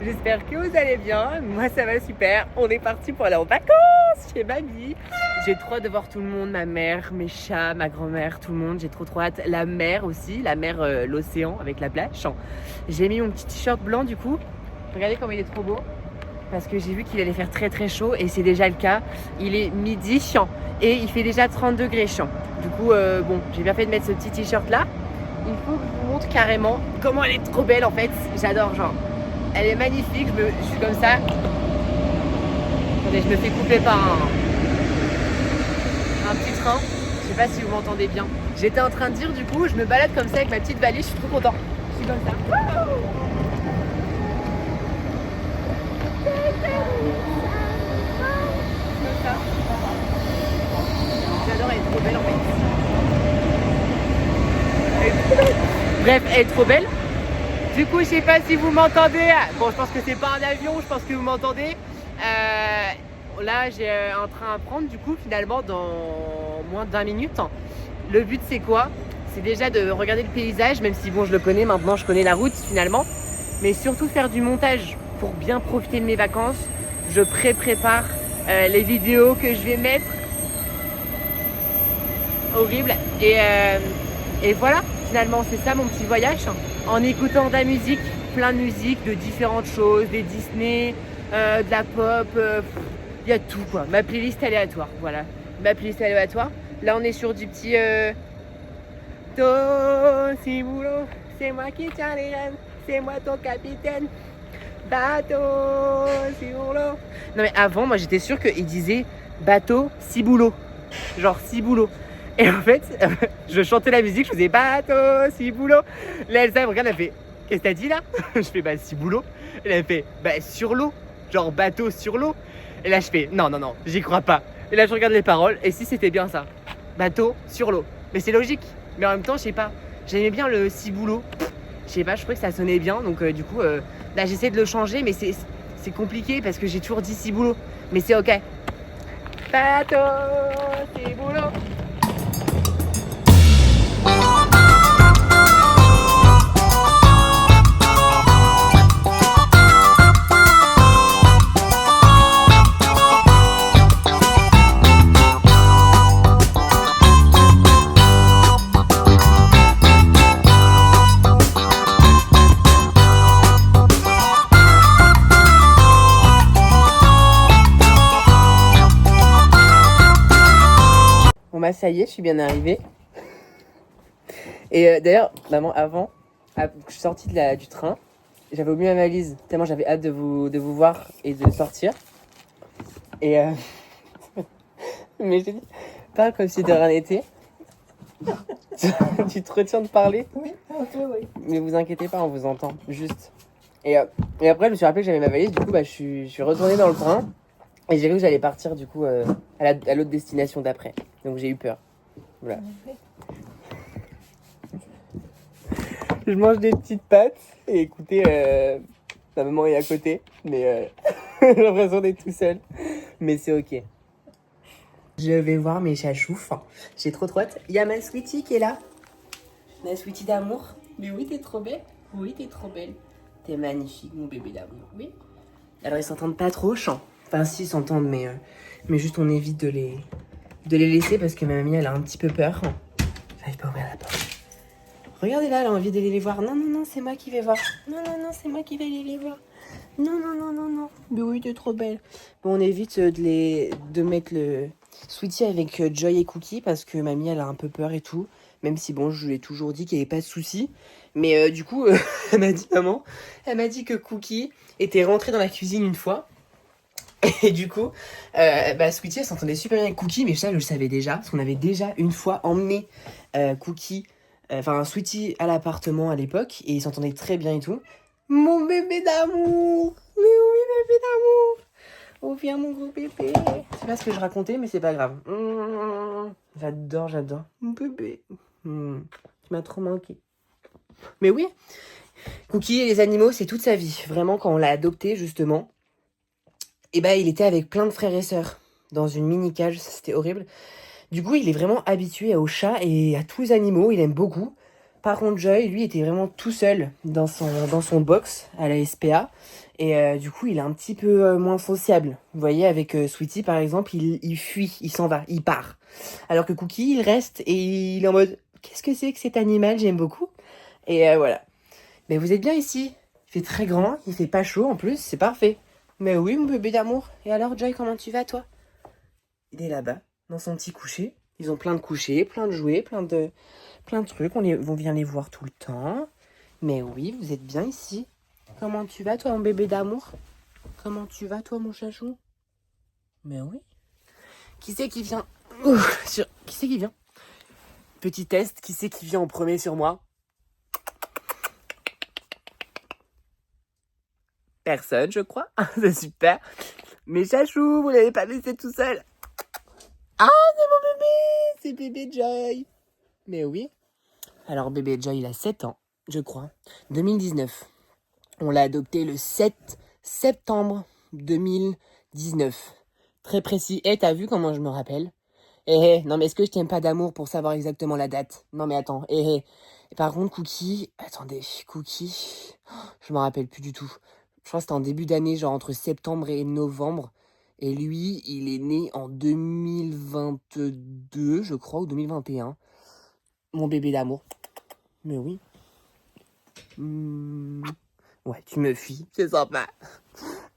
J'espère que vous allez bien. Moi, ça va super. On est parti pour aller en vacances chez mamie. J'ai trop hâte de voir tout le monde, ma mère, mes chats, ma grand-mère, tout le monde. J'ai trop hâte. La mer aussi, la mer, l'océan avec la plage. J'ai mis mon petit t-shirt blanc du coup. Regardez comme il est trop beau. Parce que j'ai vu qu'il allait faire très très chaud et c'est déjà le cas. Il est midi et il fait déjà 30 degrés. Du coup, bon, j'ai bien fait de mettre ce petit t-shirt là. Il faut que je vous montre carrément comment elle est trop belle en fait. J'adore, genre. Elle est magnifique, je suis comme ça. Attendez, je me fais couper par un petit train. Je sais pas si vous m'entendez bien. J'étais en train de dire du coup, je me balade comme ça avec ma petite valise, je suis trop content. Je suis comme ça. Wouhou. Comme ça. J'adore, elle est trop belle en fait. Elle est trop belle. Bref, elle est trop belle. Du coup, je sais pas si vous m'entendez. Bon, je pense que c'est pas un avion, je pense que vous m'entendez. Là, j'ai un train à prendre, du coup, finalement, dans moins de 20 minutes. Le but, c'est quoi? C'est déjà de regarder le paysage, même si, bon, je le connais maintenant, je connais la route, finalement. Mais surtout faire du montage pour bien profiter de mes vacances. Je prépare les vidéos que je vais mettre. Horrible. Et voilà, finalement, c'est ça mon petit voyage. En écoutant de la musique, plein de musique, de différentes choses, des Disney, de la pop, il y a tout quoi. Ma playlist aléatoire, voilà. Ma playlist aléatoire. Là on est sur du petit Do, si boulot, c'est moi qui tiens les rênes, c'est moi ton capitaine. Bateau, si boulot. Non mais avant moi j'étais sûre qu'il disait bateau, si boulot. Genre si boulot. Et en fait, je chantais la musique, je faisais bateau, si boulot. Là, Elsa, elle me regarde, elle fait qu'est-ce que t'as dit là? Je fais bah si boulot. Et là, elle fait bah sur l'eau, genre bateau sur l'eau. Et là, je fais non, j'y crois pas. Et là, je regarde les paroles, et si c'était bien ça, bateau sur l'eau. Mais c'est logique. Mais en même temps, je sais pas, j'aimais bien le si boulot. Je sais pas, je trouvais que ça sonnait bien, donc du coup, là, j'essaie de le changer, mais c'est compliqué parce que j'ai toujours dit si boulot. Mais c'est ok. Bateau, si boulot. Bon bah ça y est, je suis bien arrivée. Et d'ailleurs, maman, avant que je suis sortie du train, j'avais oublié ma valise, tellement j'avais hâte de vous voir et de sortir. Et mais j'ai dit, parle comme si de rien n'était. Tu te retiens de parler? Oui, un peu, oui. Mais vous inquiétez pas, on vous entend, juste. Et après, je me suis rappelé que j'avais ma valise, du coup, bah, je suis retournée dans le train. Et j'ai cru que j'allais partir, du coup, à l'autre destination d'après. Donc j'ai eu peur. Voilà. Je mange des petites pâtes et écoutez, ma maman est à côté, mais j'ai l'impression d'être tout seul. Mais c'est ok. Je vais voir mes chachoufs. J'ai trop hâte. Il y a ma sweetie qui est là. Ma sweetie d'amour. Mais oui, t'es trop belle. Oui, t'es trop belle. T'es magnifique, mon bébé d'amour. Oui. Alors, ils s'entendent pas trop, chant. Enfin, si, ils s'entendent, mais juste on évite de les laisser parce que ma mamie, elle a un petit peu peur. J'arrive pas à ouvrir la porte. Regardez là, elle a envie d'aller les voir. Non, c'est moi qui vais voir. Non, c'est moi qui vais aller les voir. Non. Mais oui, t'es trop belle. Bon, on évite de mettre le Sweetie avec Joy et Cookie parce que mamie, elle a un peu peur et tout. Même si, bon, je lui ai toujours dit qu'il n'y avait pas de souci. Mais du coup, elle m'a dit que Cookie était rentrée dans la cuisine une fois. Et du coup, Sweetie, elle s'entendait super bien avec Cookie, mais ça, je le savais déjà. Parce qu'on avait déjà une fois emmené Cookie... Sweetie à l'appartement à l'époque et ils s'entendaient très bien et tout. Mon bébé d'amour! Mais oui, bébé d'amour! Oh, viens mon gros bébé! C'est pas ce que je racontais, mais c'est pas grave. J'adore. Mon bébé. Tu m'as trop manqué. Mais oui, Cookie et les animaux, c'est toute sa vie. Vraiment, quand on l'a adopté, justement, et il était avec plein de frères et sœurs dans une mini-cage. C'était horrible. Du coup, il est vraiment habitué aux chats et à tous les animaux. Il aime beaucoup. Par contre, Joy, lui, était vraiment tout seul dans son box à la SPA. Et du coup, il est un petit peu moins sociable. Vous voyez, avec Sweetie, par exemple, il fuit, il s'en va, il part. Alors que Cookie, il reste et il est en mode « Qu'est-ce que c'est que cet animal? J'aime beaucoup. » Et voilà. Mais vous êtes bien ici. Il fait très grand, il fait pas chaud en plus, c'est parfait. Mais oui, mon bébé d'amour. Et alors, Joy, comment tu vas, toi? Il est là-bas, dans son petit coucher. Ils ont plein de couchers, plein de jouets, plein de trucs. On vient les voir tout le temps. Mais oui, vous êtes bien ici. Comment tu vas, toi, mon bébé d'amour? Comment tu vas, toi, mon chachou? Mais oui. Qui c'est qui vient? Qui c'est qui vient? Petit test, qui c'est qui vient en premier sur moi? Personne, je crois. C'est super. Mais chachou, vous l'avez pas laissé tout seul. Ah, c'est mon bébé! C'est bébé Joy. Mais oui. Alors, bébé Joy, il a 7 ans, je crois. 2019. On l'a adopté le 7 septembre 2019. Très précis. Eh, t'as vu comment je me rappelle? Non mais est-ce que je t'aime pas d'amour pour savoir exactement la date? Non mais attends. Et par contre, Cookie... Attendez, Cookie... Je me rappelle plus du tout. Je crois que c'était en début d'année, genre entre septembre et novembre. Et lui, il est né en 2022, je crois, ou 2021. Mon bébé d'amour. Mais oui. Ouais, tu me fuis, c'est sympa.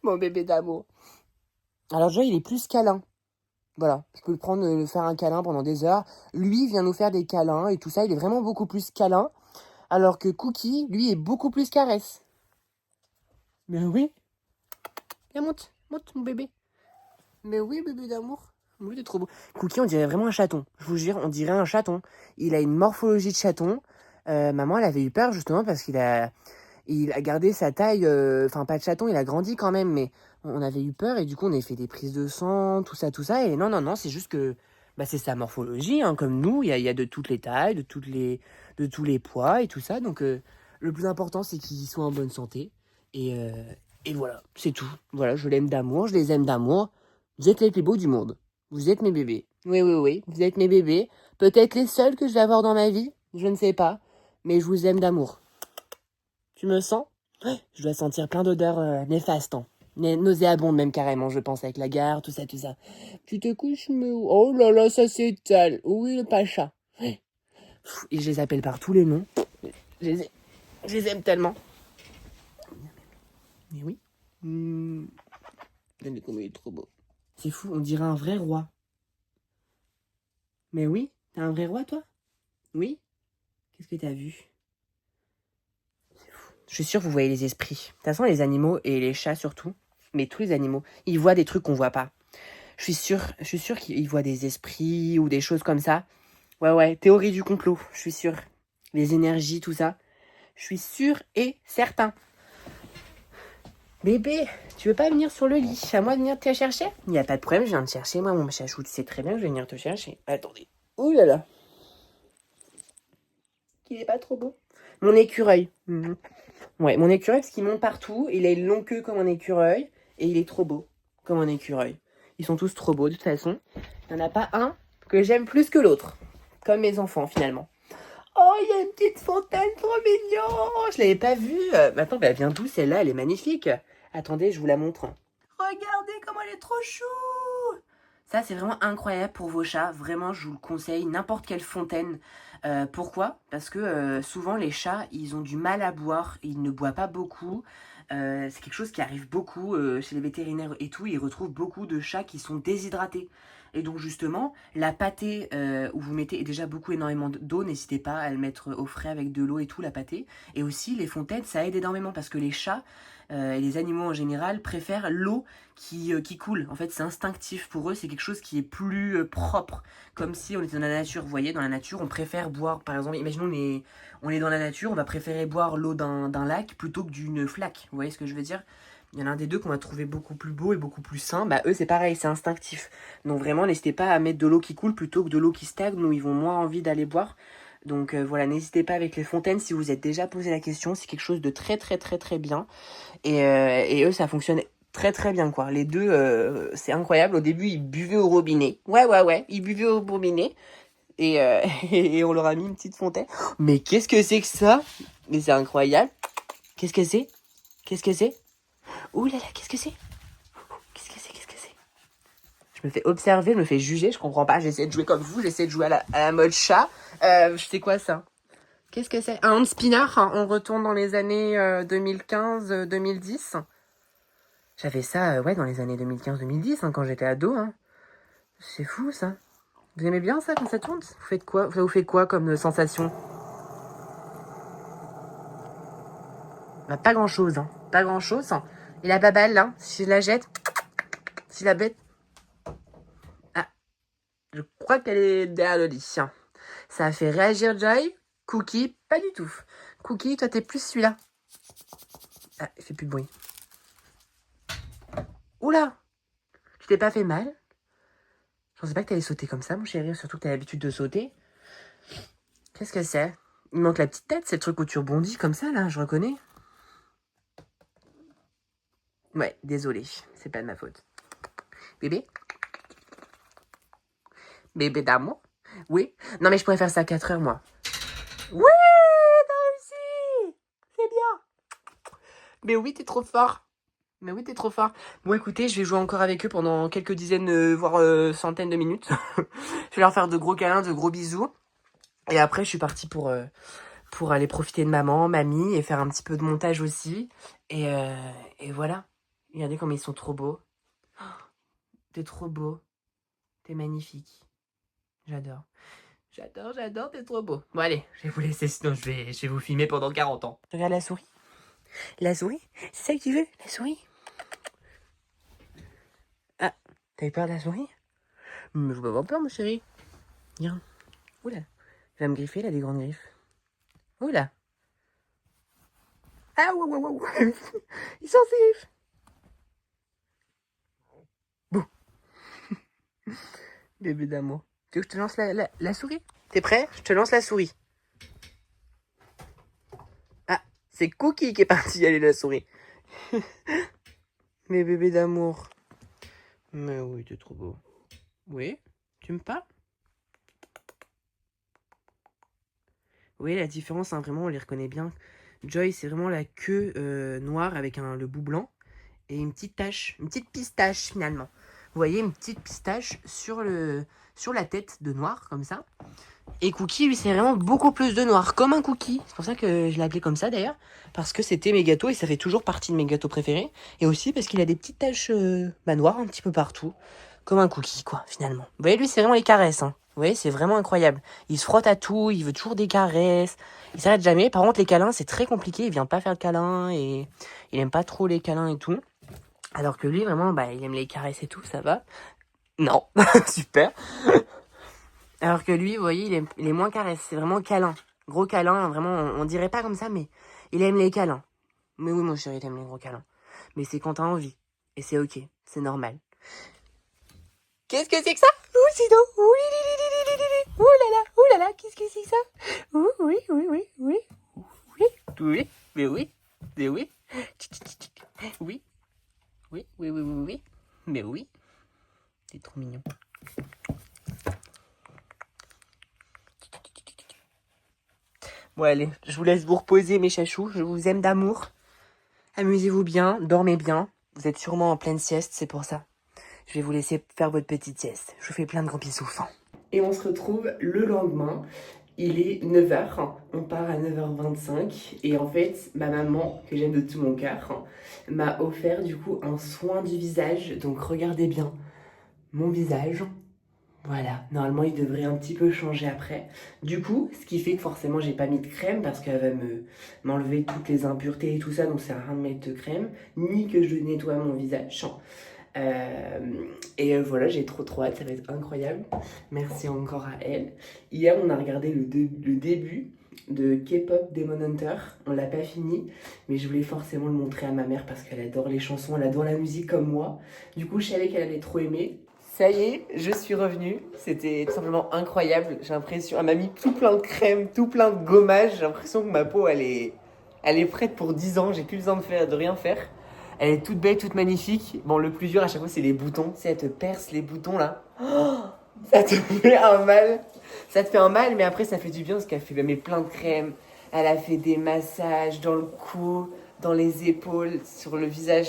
Mon bébé d'amour. Alors, Joy, il est plus câlin. Voilà, je peux le prendre, le faire un câlin pendant des heures. Lui, il vient nous faire des câlins et tout ça. Il est vraiment beaucoup plus câlin. Alors que Cookie, lui, est beaucoup plus caresse. Mais oui. Viens, monte, mon bébé. Mais oui, bébé d'amour. Oui, t'es trop beau. Cookie, on dirait vraiment un chaton. Je vous jure, on dirait un chaton. Il a une morphologie de chaton. Maman, elle avait eu peur justement parce il a gardé sa taille, enfin pas de chaton, il a grandi quand même, mais on avait eu peur et du coup on a fait des prises de sang, tout ça, et non, c'est juste que bah, c'est sa morphologie, hein, comme nous, il y a de toutes les tailles, de tous les poids et tout ça, donc le plus important c'est qu'il soit en bonne santé, et, et voilà, c'est tout. Voilà, je l'aime d'amour, je les aime d'amour, vous êtes les plus beaux du monde, vous êtes mes bébés, oui, vous êtes mes bébés, peut-être les seuls que je vais avoir dans ma vie, je ne sais pas, mais je vous aime d'amour. Tu me sens? Je dois sentir plein d'odeurs néfastes, hein. Nauséabondes même carrément, je pense, avec la gare, tout ça. Tu te couches, mais où? Oh là là, ça s'étale. Oui, le pacha. Et je les appelle par tous les noms. Je les aime tellement. Mais oui. Regardez comment il est trop beau. C'est fou, on dirait un vrai roi. Mais oui, t'es un vrai roi, toi? Oui? Qu'est-ce que t'as vu? Je suis sûre que vous voyez les esprits. De toute façon, les animaux, et les chats surtout, mais tous les animaux, ils voient des trucs qu'on voit pas. Je suis sûre qu'ils voient des esprits ou des choses comme ça. Ouais, théorie du complot, je suis sûre. Les énergies, tout ça. Je suis sûre et certain. Bébé, tu veux pas venir sur le lit? À moi de venir te chercher? Il n'y a pas de problème, je viens te chercher. Moi, mon chachou, tu sais très bien que je vais venir te chercher. Attendez. Ouh là là. Il est pas trop beau. Mon écureuil. Ouais, mon écureuil, parce qu'il monte partout. Il a une longue queue comme un écureuil. Et il est trop beau, comme un écureuil. Ils sont tous trop beaux, de toute façon. Il n'y en a pas un que j'aime plus que l'autre. Comme mes enfants, finalement. Oh, il y a une petite fontaine trop mignon. Je l'avais pas vue. Attends, elle vient d'où celle-là? Elle est magnifique. Attendez, je vous la montre. Regardez comment elle est trop chou. Ça, c'est vraiment incroyable pour vos chats. Vraiment, je vous le conseille. N'importe quelle fontaine. Pourquoi? Parce que souvent, les chats, ils ont du mal à boire. Ils ne boivent pas beaucoup. C'est quelque chose qui arrive beaucoup chez les vétérinaires et tout. Ils retrouvent beaucoup de chats qui sont déshydratés. Et donc justement, la pâtée où vous mettez déjà énormément d'eau, n'hésitez pas à le mettre au frais avec de l'eau et tout, la pâtée. Et aussi, les fontaines, ça aide énormément parce que les chats et les animaux en général préfèrent l'eau qui coule. En fait, c'est instinctif pour eux, c'est quelque chose qui est plus propre. Comme si on était dans la nature, vous voyez, dans la nature, on préfère boire, par exemple, imaginons on est dans la nature, on va préférer boire l'eau d'un lac plutôt que d'une flaque. Vous voyez ce que je veux dire? Il y en a un des deux qu'on va trouver beaucoup plus beau et beaucoup plus sain. Bah eux c'est pareil, c'est instinctif. Donc vraiment n'hésitez pas à mettre de l'eau qui coule plutôt que de l'eau qui stagne où ils vont moins envie d'aller boire. Donc voilà, n'hésitez pas avec les fontaines si vous êtes déjà posé la question. C'est quelque chose de très bien. Et eux ça fonctionne très bien quoi. Les deux c'est incroyable. Au début ils buvaient au robinet. Ouais, ils buvaient au robinet. Et on leur a mis une petite fontaine. Mais qu'est-ce que c'est que ça? Mais c'est incroyable. Qu'est-ce que c'est? Qu'est-ce que c'est? Ouh là là, qu'est-ce que c'est? Qu'est-ce que c'est? Qu'est-ce que c'est? Je me fais observer, je me fais juger, je comprends pas. J'essaie de jouer comme vous, j'essaie de jouer à la mode chat. C'est quoi ça? Qu'est-ce que c'est? Un hand spinner, hein. On retourne dans les années 2015-2010. J'avais ça, ouais, dans les années 2015-2010, hein, quand j'étais ado. Hein. C'est fou, ça. Vous aimez bien ça, quand ça tourne? Vous faites quoi? Vous faites quoi comme sensation? Bah, pas grand-chose, hein. Pas grand-chose. Hein. Et la baballe, là, si je la jette, si la bête... Ah, je crois qu'elle est derrière le lit. Tiens. Ça a fait réagir Joy. Cookie, pas du tout. Cookie, toi, t'es plus celui-là. Ah, il fait plus de bruit. Oula! Tu t'es pas fait mal? Je pensais pas que t'allais sauter comme ça, mon chéri. Surtout que t'as l'habitude de sauter. Qu'est-ce que c'est? Il manque la petite tête. C'est le truc où tu rebondis comme ça, là. Je reconnais. Ouais, désolé. C'est pas de ma faute. Bébé? Bébé d'amour? Oui? Non, mais je pourrais faire ça à 4 heures, moi. Oui! T'as réussi! C'est bien! Mais oui, t'es trop fort. Mais oui, t'es trop fort. Bon, écoutez, je vais jouer encore avec eux pendant quelques dizaines, voire centaines de minutes. Je vais leur faire de gros câlins, de gros bisous. Et après, je suis partie pour aller profiter de maman, mamie, et faire un petit peu de montage aussi. Et voilà. Regardez comme ils sont trop beaux. T'es trop beau. T'es magnifique. J'adore. J'adore, t'es trop beau. Bon, allez, je vais vous laisser, sinon je vais vous filmer pendant 40 ans. Regarde la souris. La souris? C'est ça que tu veux? La souris? Ah, t'as eu peur de la souris? Mais je vais avoir peur, mon chéri. Viens. Oula. Il va me griffer, il a des grandes griffes. Oula. Ah, ouah, ouah, ouah. Il s'en griffes. Bon. Bébé d'amour. Tu veux que je te lance la souris? T'es prêt? Je te lance la souris. Ah, c'est Cookie qui est parti aller la souris. Mes bébés d'amour. Mais oui, t'es trop beau. Oui? Tu me parles? Oui, la différence, hein, vraiment, on les reconnaît bien. Joy, c'est vraiment la queue noire avec le bout blanc et une petite tache, une petite pistache finalement. Vous voyez, une petite pistache sur la tête de noir, comme ça. Et Cookie, lui, c'est vraiment beaucoup plus de noir, comme un cookie. C'est pour ça que je l'ai appelé comme ça, d'ailleurs. Parce que c'était mes gâteaux et ça fait toujours partie de mes gâteaux préférés. Et aussi parce qu'il a des petites taches noires un petit peu partout. Comme un cookie, quoi, finalement. Vous voyez, lui, c'est vraiment les caresses, hein. Vous voyez, c'est vraiment incroyable. Il se frotte à tout, il veut toujours des caresses. Il s'arrête jamais. Par contre, les câlins, c'est très compliqué. Il vient pas faire de câlins et il aime pas trop les câlins et tout. Alors que lui, vraiment, bah, il aime les caresses et tout, ça va. Non, super. Alors que lui, vous voyez, il est moins caresse. C'est vraiment câlin. Gros câlin, vraiment, on dirait pas comme ça, mais il aime les câlins. Mais oui, mon chéri, il aime les gros câlins. Mais c'est quand t'as envie. Et c'est ok, c'est normal. Qu'est-ce que c'est que ça? Ouh, c'est donc. Ouh là là, qu'est-ce que c'est que ça? Ouh, oui, oui, oui, oui. Oui, oui, mais oui, mais oui. Oui, oui, oui, oui, oui, oui. Mais oui, c'est trop mignon. Bon, allez, je vous laisse vous reposer, mes chachous. Je vous aime d'amour. Amusez-vous bien, dormez bien. Vous êtes sûrement en pleine sieste, c'est pour ça. Je vais vous laisser faire votre petite sieste. Je vous fais plein de gros bisous. Et on se retrouve le lendemain. Il est 9h. On part à 9h25. Et en fait, ma maman, que j'aime de tout mon cœur, m'a offert du coup un soin du visage. Donc regardez bien mon visage. Voilà, normalement il devrait un petit peu changer après. Du coup, ce qui fait que forcément j'ai pas mis de crème parce qu'elle va m'enlever toutes les impuretés et tout ça, donc ça sert à rien de mettre de crème, ni que je nettoie mon visage. Voilà, j'ai trop hâte, ça va être incroyable. Merci encore à elle. Hier on a regardé le début de K-pop Demon Hunter, on l'a pas fini, mais je voulais forcément le montrer à ma mère parce qu'elle adore les chansons, elle adore la musique comme moi. Du coup je savais qu'elle allait trop aimer. Ça y est, je suis revenue. C'était tout simplement incroyable. J'ai l'impression, elle m'a mis tout plein de crème, tout plein de gommage. J'ai l'impression que ma peau, elle est prête pour 10 ans. J'ai plus besoin de rien faire. Elle est toute belle, toute magnifique. Bon, le plus dur à chaque fois, c'est les boutons. Tu sais, elle te perce les boutons là. Oh, Ça te fait un mal. Ça te fait un mal, mais après, ça fait du bien parce qu'elle fait mais plein de crème. Elle a fait des massages dans le cou, dans les épaules, sur le visage.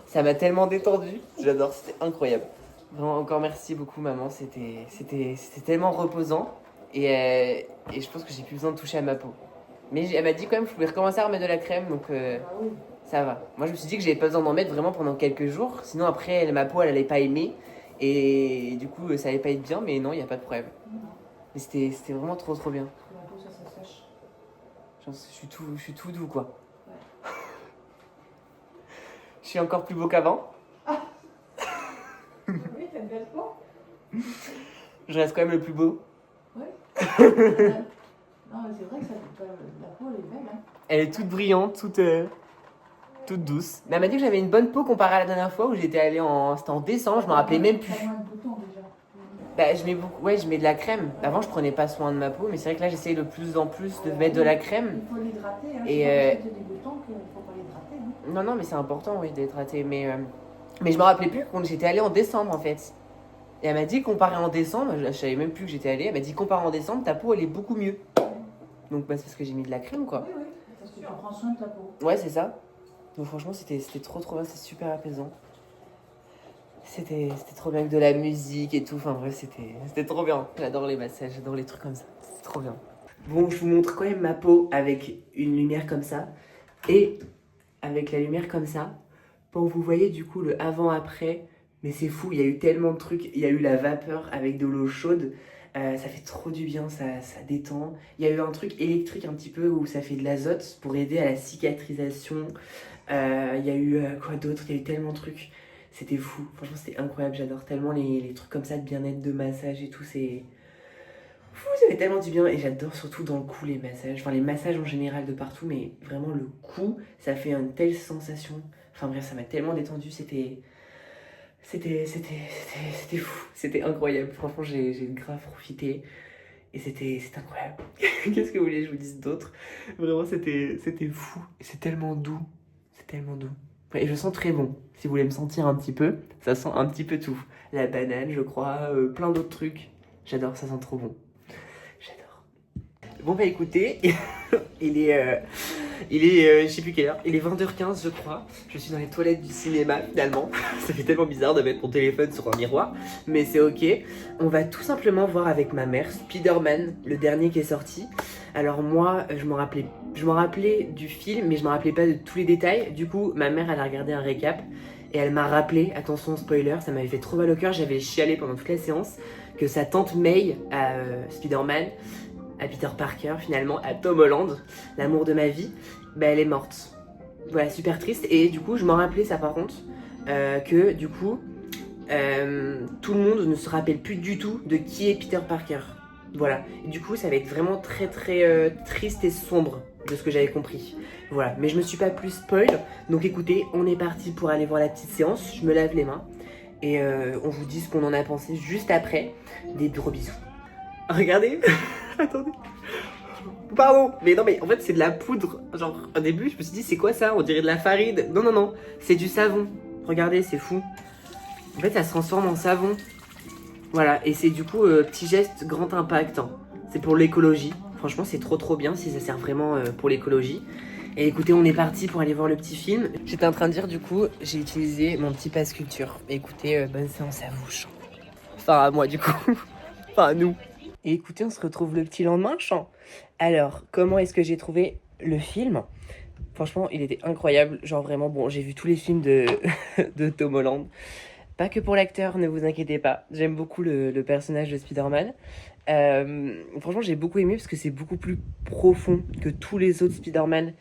Ça m'a tellement détendu. J'adore, c'était incroyable. Vraiment, encore merci beaucoup, maman. C'était tellement reposant. Et je pense que j'ai plus besoin de toucher à ma peau. Mais elle m'a dit quand même que je pouvais recommencer à remettre de la crème, donc ça va. Moi, je me suis dit que j'avais pas besoin d'en mettre vraiment pendant quelques jours. Sinon, après, ma peau, elle allait pas aimer. Et du coup, ça allait pas être bien, mais non, il n'y a pas de problème. Mais c'était vraiment trop trop bien. La peau, ça sèche. Genre, je suis tout doux, quoi. Je suis encore plus beau qu'avant. Oui, t'as une belle peau. Je reste quand même le plus beau. Oui. Non, mais c'est vrai que la peau, elle est belle. Hein. Elle est toute brillante, toute douce. Mais elle m'a dit que j'avais une bonne peau comparée à la dernière fois où j'étais allée c'était en décembre, je me rappelais même plus. T'as moins de boutons déjà. Bah, je mets de la crème. Avant, je prenais pas soin de ma peau, mais c'est vrai que là, j'essaye de plus en plus de mettre de la crème. Il faut l'hydrater. Hein. Et c'est pas parce que t'as des boutons qu'il faut pas l'hydrater. Hein. non, mais c'est important, oui, d'hydrater. Mais je me rappelais plus quand j'étais allée en décembre, en fait. Et elle m'a dit, comparé en décembre, je savais même plus que j'étais allée, elle m'a dit, comparé en décembre, ta peau, elle est beaucoup mieux. Donc, bah, c'est parce que j'ai mis de la crème, quoi. Oui, parce que tu prends soin de ta peau. Ouais, c'est ça. Donc, franchement, c'était trop bien, c'est super apaisant. C'était trop bien avec de la musique et tout. Enfin, bref, c'était trop bien. J'adore les massages, j'adore les trucs comme ça. C'est trop bien. Bon, je vous montre quand même ma peau avec une lumière comme ça. Et avec la lumière comme ça. Pour que vous voyez du coup le avant-après. Mais c'est fou, il y a eu tellement de trucs. Il y a eu la vapeur avec de l'eau chaude. Ça fait trop du bien, ça détend. Il y a eu un truc électrique un petit peu où ça fait de l'azote pour aider à la cicatrisation. Il y a eu quoi d'autre? Il y a eu tellement de trucs. C'était fou, franchement c'était incroyable, j'adore tellement les trucs comme ça de bien-être, de massage et tout, c'est... Fou, ça fait tellement du bien et j'adore surtout dans le cou les massages, enfin les massages en général de partout, mais vraiment le cou, ça fait une telle sensation. Enfin bref, ça m'a tellement détendu, c'était fou, c'était incroyable, franchement j'ai grave profité et c'était incroyable. Qu'est-ce que vous voulez que je vous dise d'autre? Vraiment c'était fou, et c'est tellement doux, c'est tellement doux. Et je sens très bon. Si vous voulez me sentir un petit peu, ça sent un petit peu tout. La banane, je crois, plein d'autres trucs. J'adore, ça sent trop bon. J'adore. Bon bah écoutez, je sais plus quelle heure, il est 20h15 je crois. Je suis dans les toilettes du cinéma finalement. Ça fait tellement bizarre de mettre mon téléphone sur un miroir, mais c'est ok. On va tout simplement voir avec ma mère Spider-Man, le dernier qui est sorti. Alors moi, je m'en rappelais du film, mais je me rappelais pas de tous les détails. Du coup, ma mère, elle a regardé un récap et elle m'a rappelé, attention spoiler, ça m'avait fait trop mal au cœur, j'avais chialé pendant toute la séance, que sa tante May à Spider-Man, à Peter Parker finalement, à Tom Holland, l'amour de ma vie, bah elle est morte. Voilà, super triste. Et du coup, je m'en rappelais ça par contre, que du coup, tout le monde ne se rappelle plus du tout de qui est Peter Parker. Voilà, et du coup ça va être vraiment très très triste et sombre de ce que j'avais compris. Voilà, mais je me suis pas plus spoil, donc écoutez, on est parti pour aller voir la petite séance, je me lave les mains et on vous dit ce qu'on en a pensé juste après. Des gros bisous. Regardez, attendez. Pardon, mais non mais en fait c'est de la poudre. Genre au début je me suis dit c'est quoi ça? On dirait de la farine. Non, c'est du savon. Regardez, c'est fou. En fait ça se transforme en savon. Voilà, et c'est du coup petit geste grand impact. Hein. C'est pour l'écologie. Franchement, c'est trop bien si ça sert vraiment pour l'écologie. Et écoutez, on est parti pour aller voir le petit film. J'étais en train de dire du coup, j'ai utilisé mon petit passe culture. Écoutez, bonne séance à vous. Enfin à moi du coup. Enfin à nous. Et écoutez, on se retrouve le petit lendemain, chant. Alors, comment est-ce que j'ai trouvé le film? Franchement, il était incroyable. Genre vraiment, bon, j'ai vu tous les films de, de Tom Holland. Pas que pour l'acteur, ne vous inquiétez pas. J'aime beaucoup le personnage de Spider-Man. Franchement, j'ai beaucoup aimé parce que c'est beaucoup plus profond que tous les autres Spider-Man.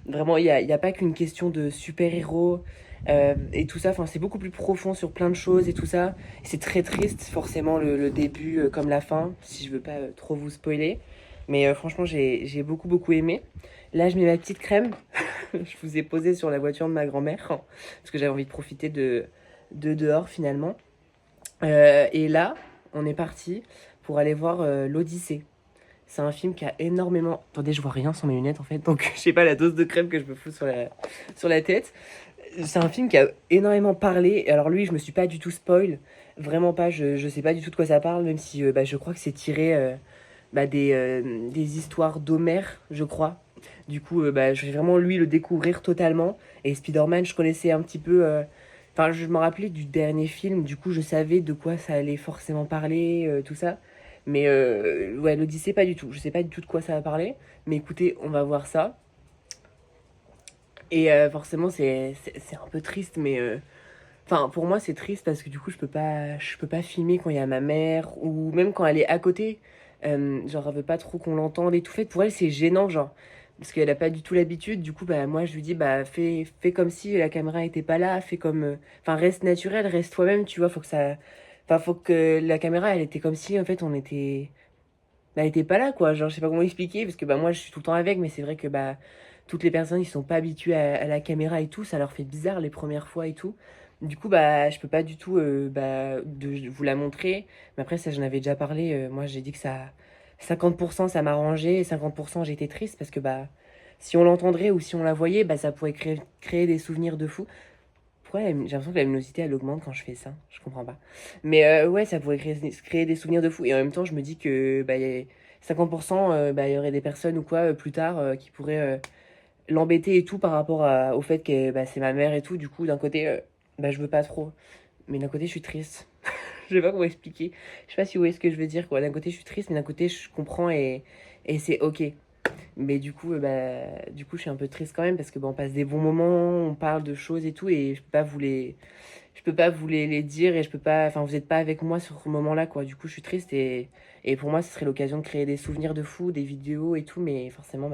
Vraiment, il y a pas qu'une question de super-héros et tout ça. Enfin, c'est beaucoup plus profond sur plein de choses et tout ça. Et c'est très triste, forcément, le début comme la fin, si je veux pas trop vous spoiler. Mais franchement, j'ai beaucoup aimé. Là, je mets ma petite crème. Je vous ai posé sur la voiture de ma grand-mère parce que j'avais envie de profiter de dehors finalement. Et là, on est parti pour aller voir l'Odyssée. C'est un film qui a énormément... Attendez, je vois rien sans mes lunettes en fait, donc je sais pas la dose de crème que je me fous sur la tête. C'est un film qui a énormément parlé. Alors lui, je me suis pas du tout spoil. Vraiment pas, je sais pas du tout de quoi ça parle, même si je crois que c'est tiré des histoires d'Homère, je crois. Du coup, je vais vraiment lui le découvrir totalement. Et Spider-Man, je connaissais un petit peu. Enfin, je me rappelais du dernier film, du coup, je savais de quoi ça allait forcément parler, tout ça. Mais ouais, l'Odyssée, pas du tout. Je sais pas du tout de quoi ça va parler. Mais écoutez, on va voir ça. Et forcément, c'est un peu triste, mais. Enfin, pour moi, c'est triste parce que du coup, je peux pas filmer quand il y a ma mère ou même quand elle est à côté. Genre, elle veut pas trop qu'on l'entende et tout. Fait, pour elle, c'est gênant, genre. Parce qu'elle a pas du tout l'habitude. Du coup, moi, je lui dis, fais comme si la caméra était pas là. Fais comme. Enfin, reste naturel, reste toi-même, tu vois. Faut que ça. Enfin, faut que la caméra, elle était comme si, en fait, on était. Bah, elle était pas là, quoi. Genre, je sais pas comment expliquer. Parce que, moi, je suis tout le temps avec, mais c'est vrai que, toutes les personnes, ils sont pas habitués à la caméra et tout. Ça leur fait bizarre les premières fois et tout. Du coup, je peux pas du tout de vous la montrer. Mais après, ça, j'en avais déjà parlé. Moi, j'ai dit que ça, 50% ça m'arrangeait et 50% j'étais triste parce que si on l'entendrait ou si on la voyait, ça pourrait créer des souvenirs de fou. Pourquoi j'ai l'impression que la luminosité elle augmente quand je fais ça? Je comprends pas. Mais ouais, ça pourrait créer des souvenirs de fou. Et en même temps, je me dis que 50%, il y aurait des personnes ou quoi plus tard qui pourraient l'embêter et tout par rapport au fait que c'est ma mère et tout. Du coup, d'un côté, je veux pas trop. Mais d'un côté, je suis triste. Je sais pas comment expliquer. Je sais pas si vous voyez ce que je veux dire, quoi. D'un côté, je suis triste, mais d'un côté, je comprends et c'est ok. Mais du coup, je suis un peu triste quand même parce que on passe des bons moments, on parle de choses et tout, et je peux pas vous les dire et je peux pas, enfin, vous êtes pas avec moi sur ce moment-là, quoi. Du coup, je suis triste et pour moi, ce serait l'occasion de créer des souvenirs de fou, des vidéos et tout, mais forcément,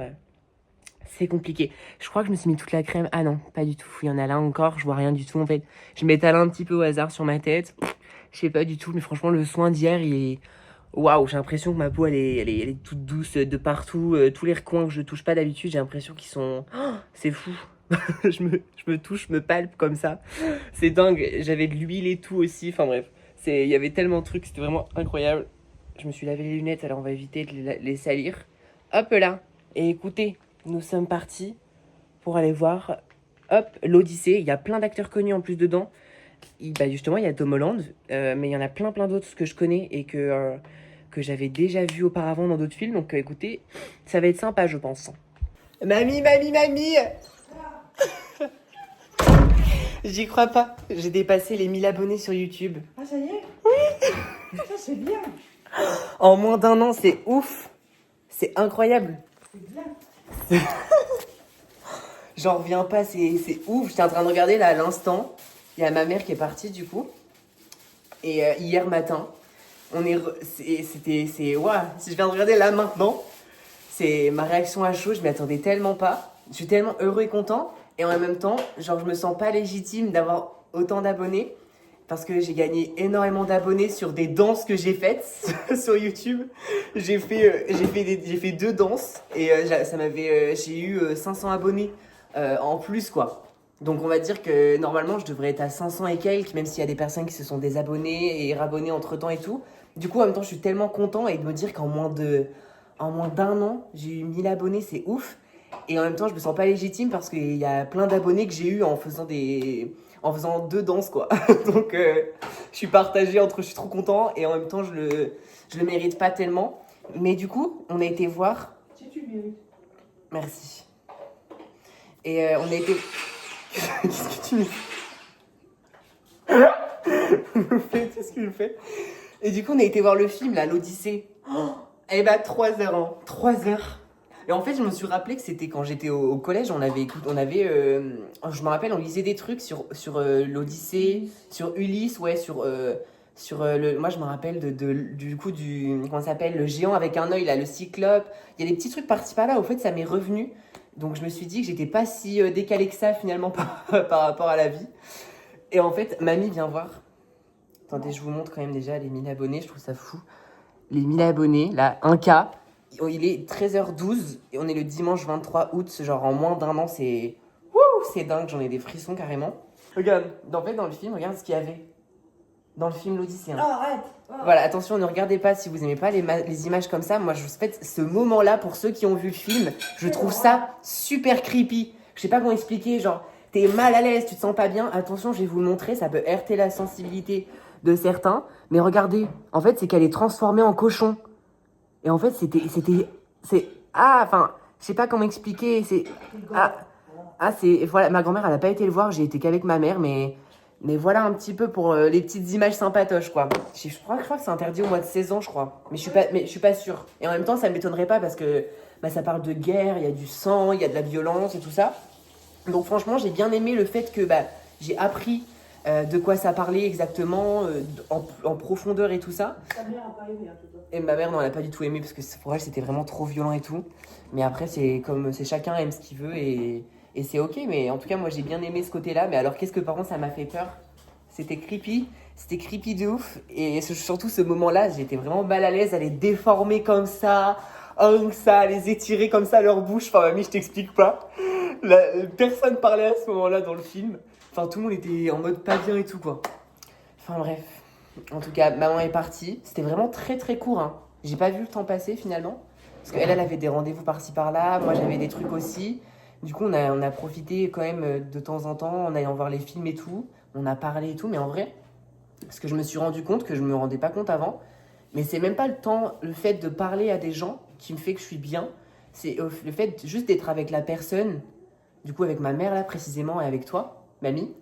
c'est compliqué. Je crois que je me suis mis toute la crème. Ah non, pas du tout. Il y en a là encore, je vois rien du tout en fait. Je m'étale un petit peu au hasard sur ma tête. Je sais pas du tout, mais franchement, le soin d'hier, il est. Waouh, j'ai l'impression que ma peau, elle est toute douce de partout. Tous les recoins que je touche pas d'habitude, j'ai l'impression qu'ils sont. Oh, c'est fou. Je me touche, je me palpe comme ça. C'est dingue. J'avais de l'huile et tout aussi. Enfin bref, il y avait tellement de trucs, c'était vraiment incroyable. Je me suis lavé les lunettes, alors on va éviter de les salir. Hop là. Et écoutez, nous sommes partis pour aller voir, hop, l'Odyssée. Il y a plein d'acteurs connus en plus dedans. Justement, il y a Tom Holland, mais il y en a plein d'autres que je connais et que j'avais déjà vu auparavant dans d'autres films. Donc écoutez, ça va être sympa, je pense. Mamie, mamie, mamie. J'y crois pas. J'ai dépassé les 1000 abonnés sur YouTube. Ah, ça y est? Oui. Ça, c'est bien. En moins d'un an, c'est ouf. C'est incroyable. C'est bien. J'en reviens pas, c'est ouf. J'étais en train de regarder là à l'instant. Il y a ma mère qui est partie du coup. Et hier matin, ouah, si je viens de regarder là maintenant, c'est ma réaction à chaud, je m'y attendais tellement pas. Je suis tellement heureux et content. Et en même temps, genre je me sens pas légitime d'avoir autant d'abonnés. Parce que j'ai gagné énormément d'abonnés sur des danses que j'ai faites sur YouTube. J'ai fait 2 danses et j'ai eu 500 abonnés en plus, quoi. Donc on va dire que normalement je devrais être à 500 et quelques, même s'il y a des personnes qui se sont désabonnées et rabonnées entre temps et tout. Du coup, en même temps, je suis tellement content et de me dire en moins d'un an, j'ai eu 1000 abonnés, c'est ouf. Et en même temps, je me sens pas légitime parce qu'il y a plein d'abonnés que j'ai eu en faisant 2 danses, quoi. Donc je suis partagée entre je suis trop content et en même temps je le mérite pas tellement. Mais du coup, on a été voir. Si tu mérites. Merci. Et on a été. Qu'est-ce que tu me fais? Qu'est-ce que tu me fais? Et du coup, on a été voir le film, là, l'Odyssée. Oh, 3 heures, hein. 3 heures. Et en fait, je me suis rappelé que c'était quand j'étais au collège, je me rappelle, on lisait des trucs sur l'Odyssée, sur Ulysse, ouais, moi je me rappelle comment ça s'appelle, le géant avec un œil, là, le cyclope. Il y a des petits trucs par-ci par-là, au fait, ça m'est revenu. Donc je me suis dit que j'étais pas si décalée que ça, finalement, par rapport à la vie. Et en fait, mamie vient voir. Attendez, je vous montre quand même déjà les 1000 abonnés, je trouve ça fou. Les 1000 abonnés, là, 1K. Il est 13h12 et on est le dimanche 23 août, genre en moins d'un an, c'est dingue, j'en ai des frissons carrément. Regarde, dans le film, regarde ce qu'il y avait. Dans le film L'Odyssée. Oh, arrête. Oh. Voilà, attention, ne regardez pas si vous aimez pas les images comme ça. Moi, je fais ce moment-là, pour ceux qui ont vu le film, je trouve ça super creepy. Je sais pas comment expliquer, genre, t'es mal à l'aise, tu te sens pas bien, attention, je vais vous le montrer, ça peut heurter la sensibilité de certains. Mais regardez, en fait, c'est qu'elle est transformée en cochon. Et en fait, enfin, je sais pas comment expliquer, voilà, ma grand-mère, elle a pas été le voir, j'ai été qu'avec ma mère, mais voilà un petit peu pour les petites images sympatoches, quoi. Je crois que c'est interdit au mois de 16 ans, je crois. Mais je suis pas sûre. Et en même temps, ça m'étonnerait pas parce que ça parle de guerre, il y a du sang, il y a de la violence et tout ça. Donc franchement, j'ai bien aimé le fait que j'ai appris de quoi ça parlait exactement, en profondeur et tout ça. Ta mère a pas aimé, hein, tout ça. Et ma mère, non, elle a pas du tout aimé parce que pour elle, c'était vraiment trop violent et tout. Mais après, c'est chacun aime ce qu'il veut et c'est ok. Mais en tout cas, moi, j'ai bien aimé ce côté-là. Mais alors, qu'est-ce que par contre, ça m'a fait peur? C'était creepy de ouf. Et surtout, ce moment-là, j'étais vraiment mal à l'aise à les déformer comme ça, à les étirer comme ça à leur bouche. Enfin, mamie, je t'explique pas. Personne parlait à ce moment-là dans le film. Enfin, tout le monde était en mode pas bien et tout, quoi. Enfin, bref. En tout cas, maman est partie. C'était vraiment très très court, hein. J'ai pas vu le temps passer finalement. Parce qu'elle avait des rendez-vous par-ci par-là. Moi, j'avais des trucs aussi. Du coup, on a profité quand même de temps en temps en allant voir les films et tout. On a parlé et tout. Mais en vrai, parce que je me suis rendu compte que je me rendais pas compte avant. Mais c'est même pas le fait de parler à des gens qui me fait que je suis bien. C'est le fait juste d'être avec la personne. Du coup, avec ma mère là précisément et avec toi, mamie.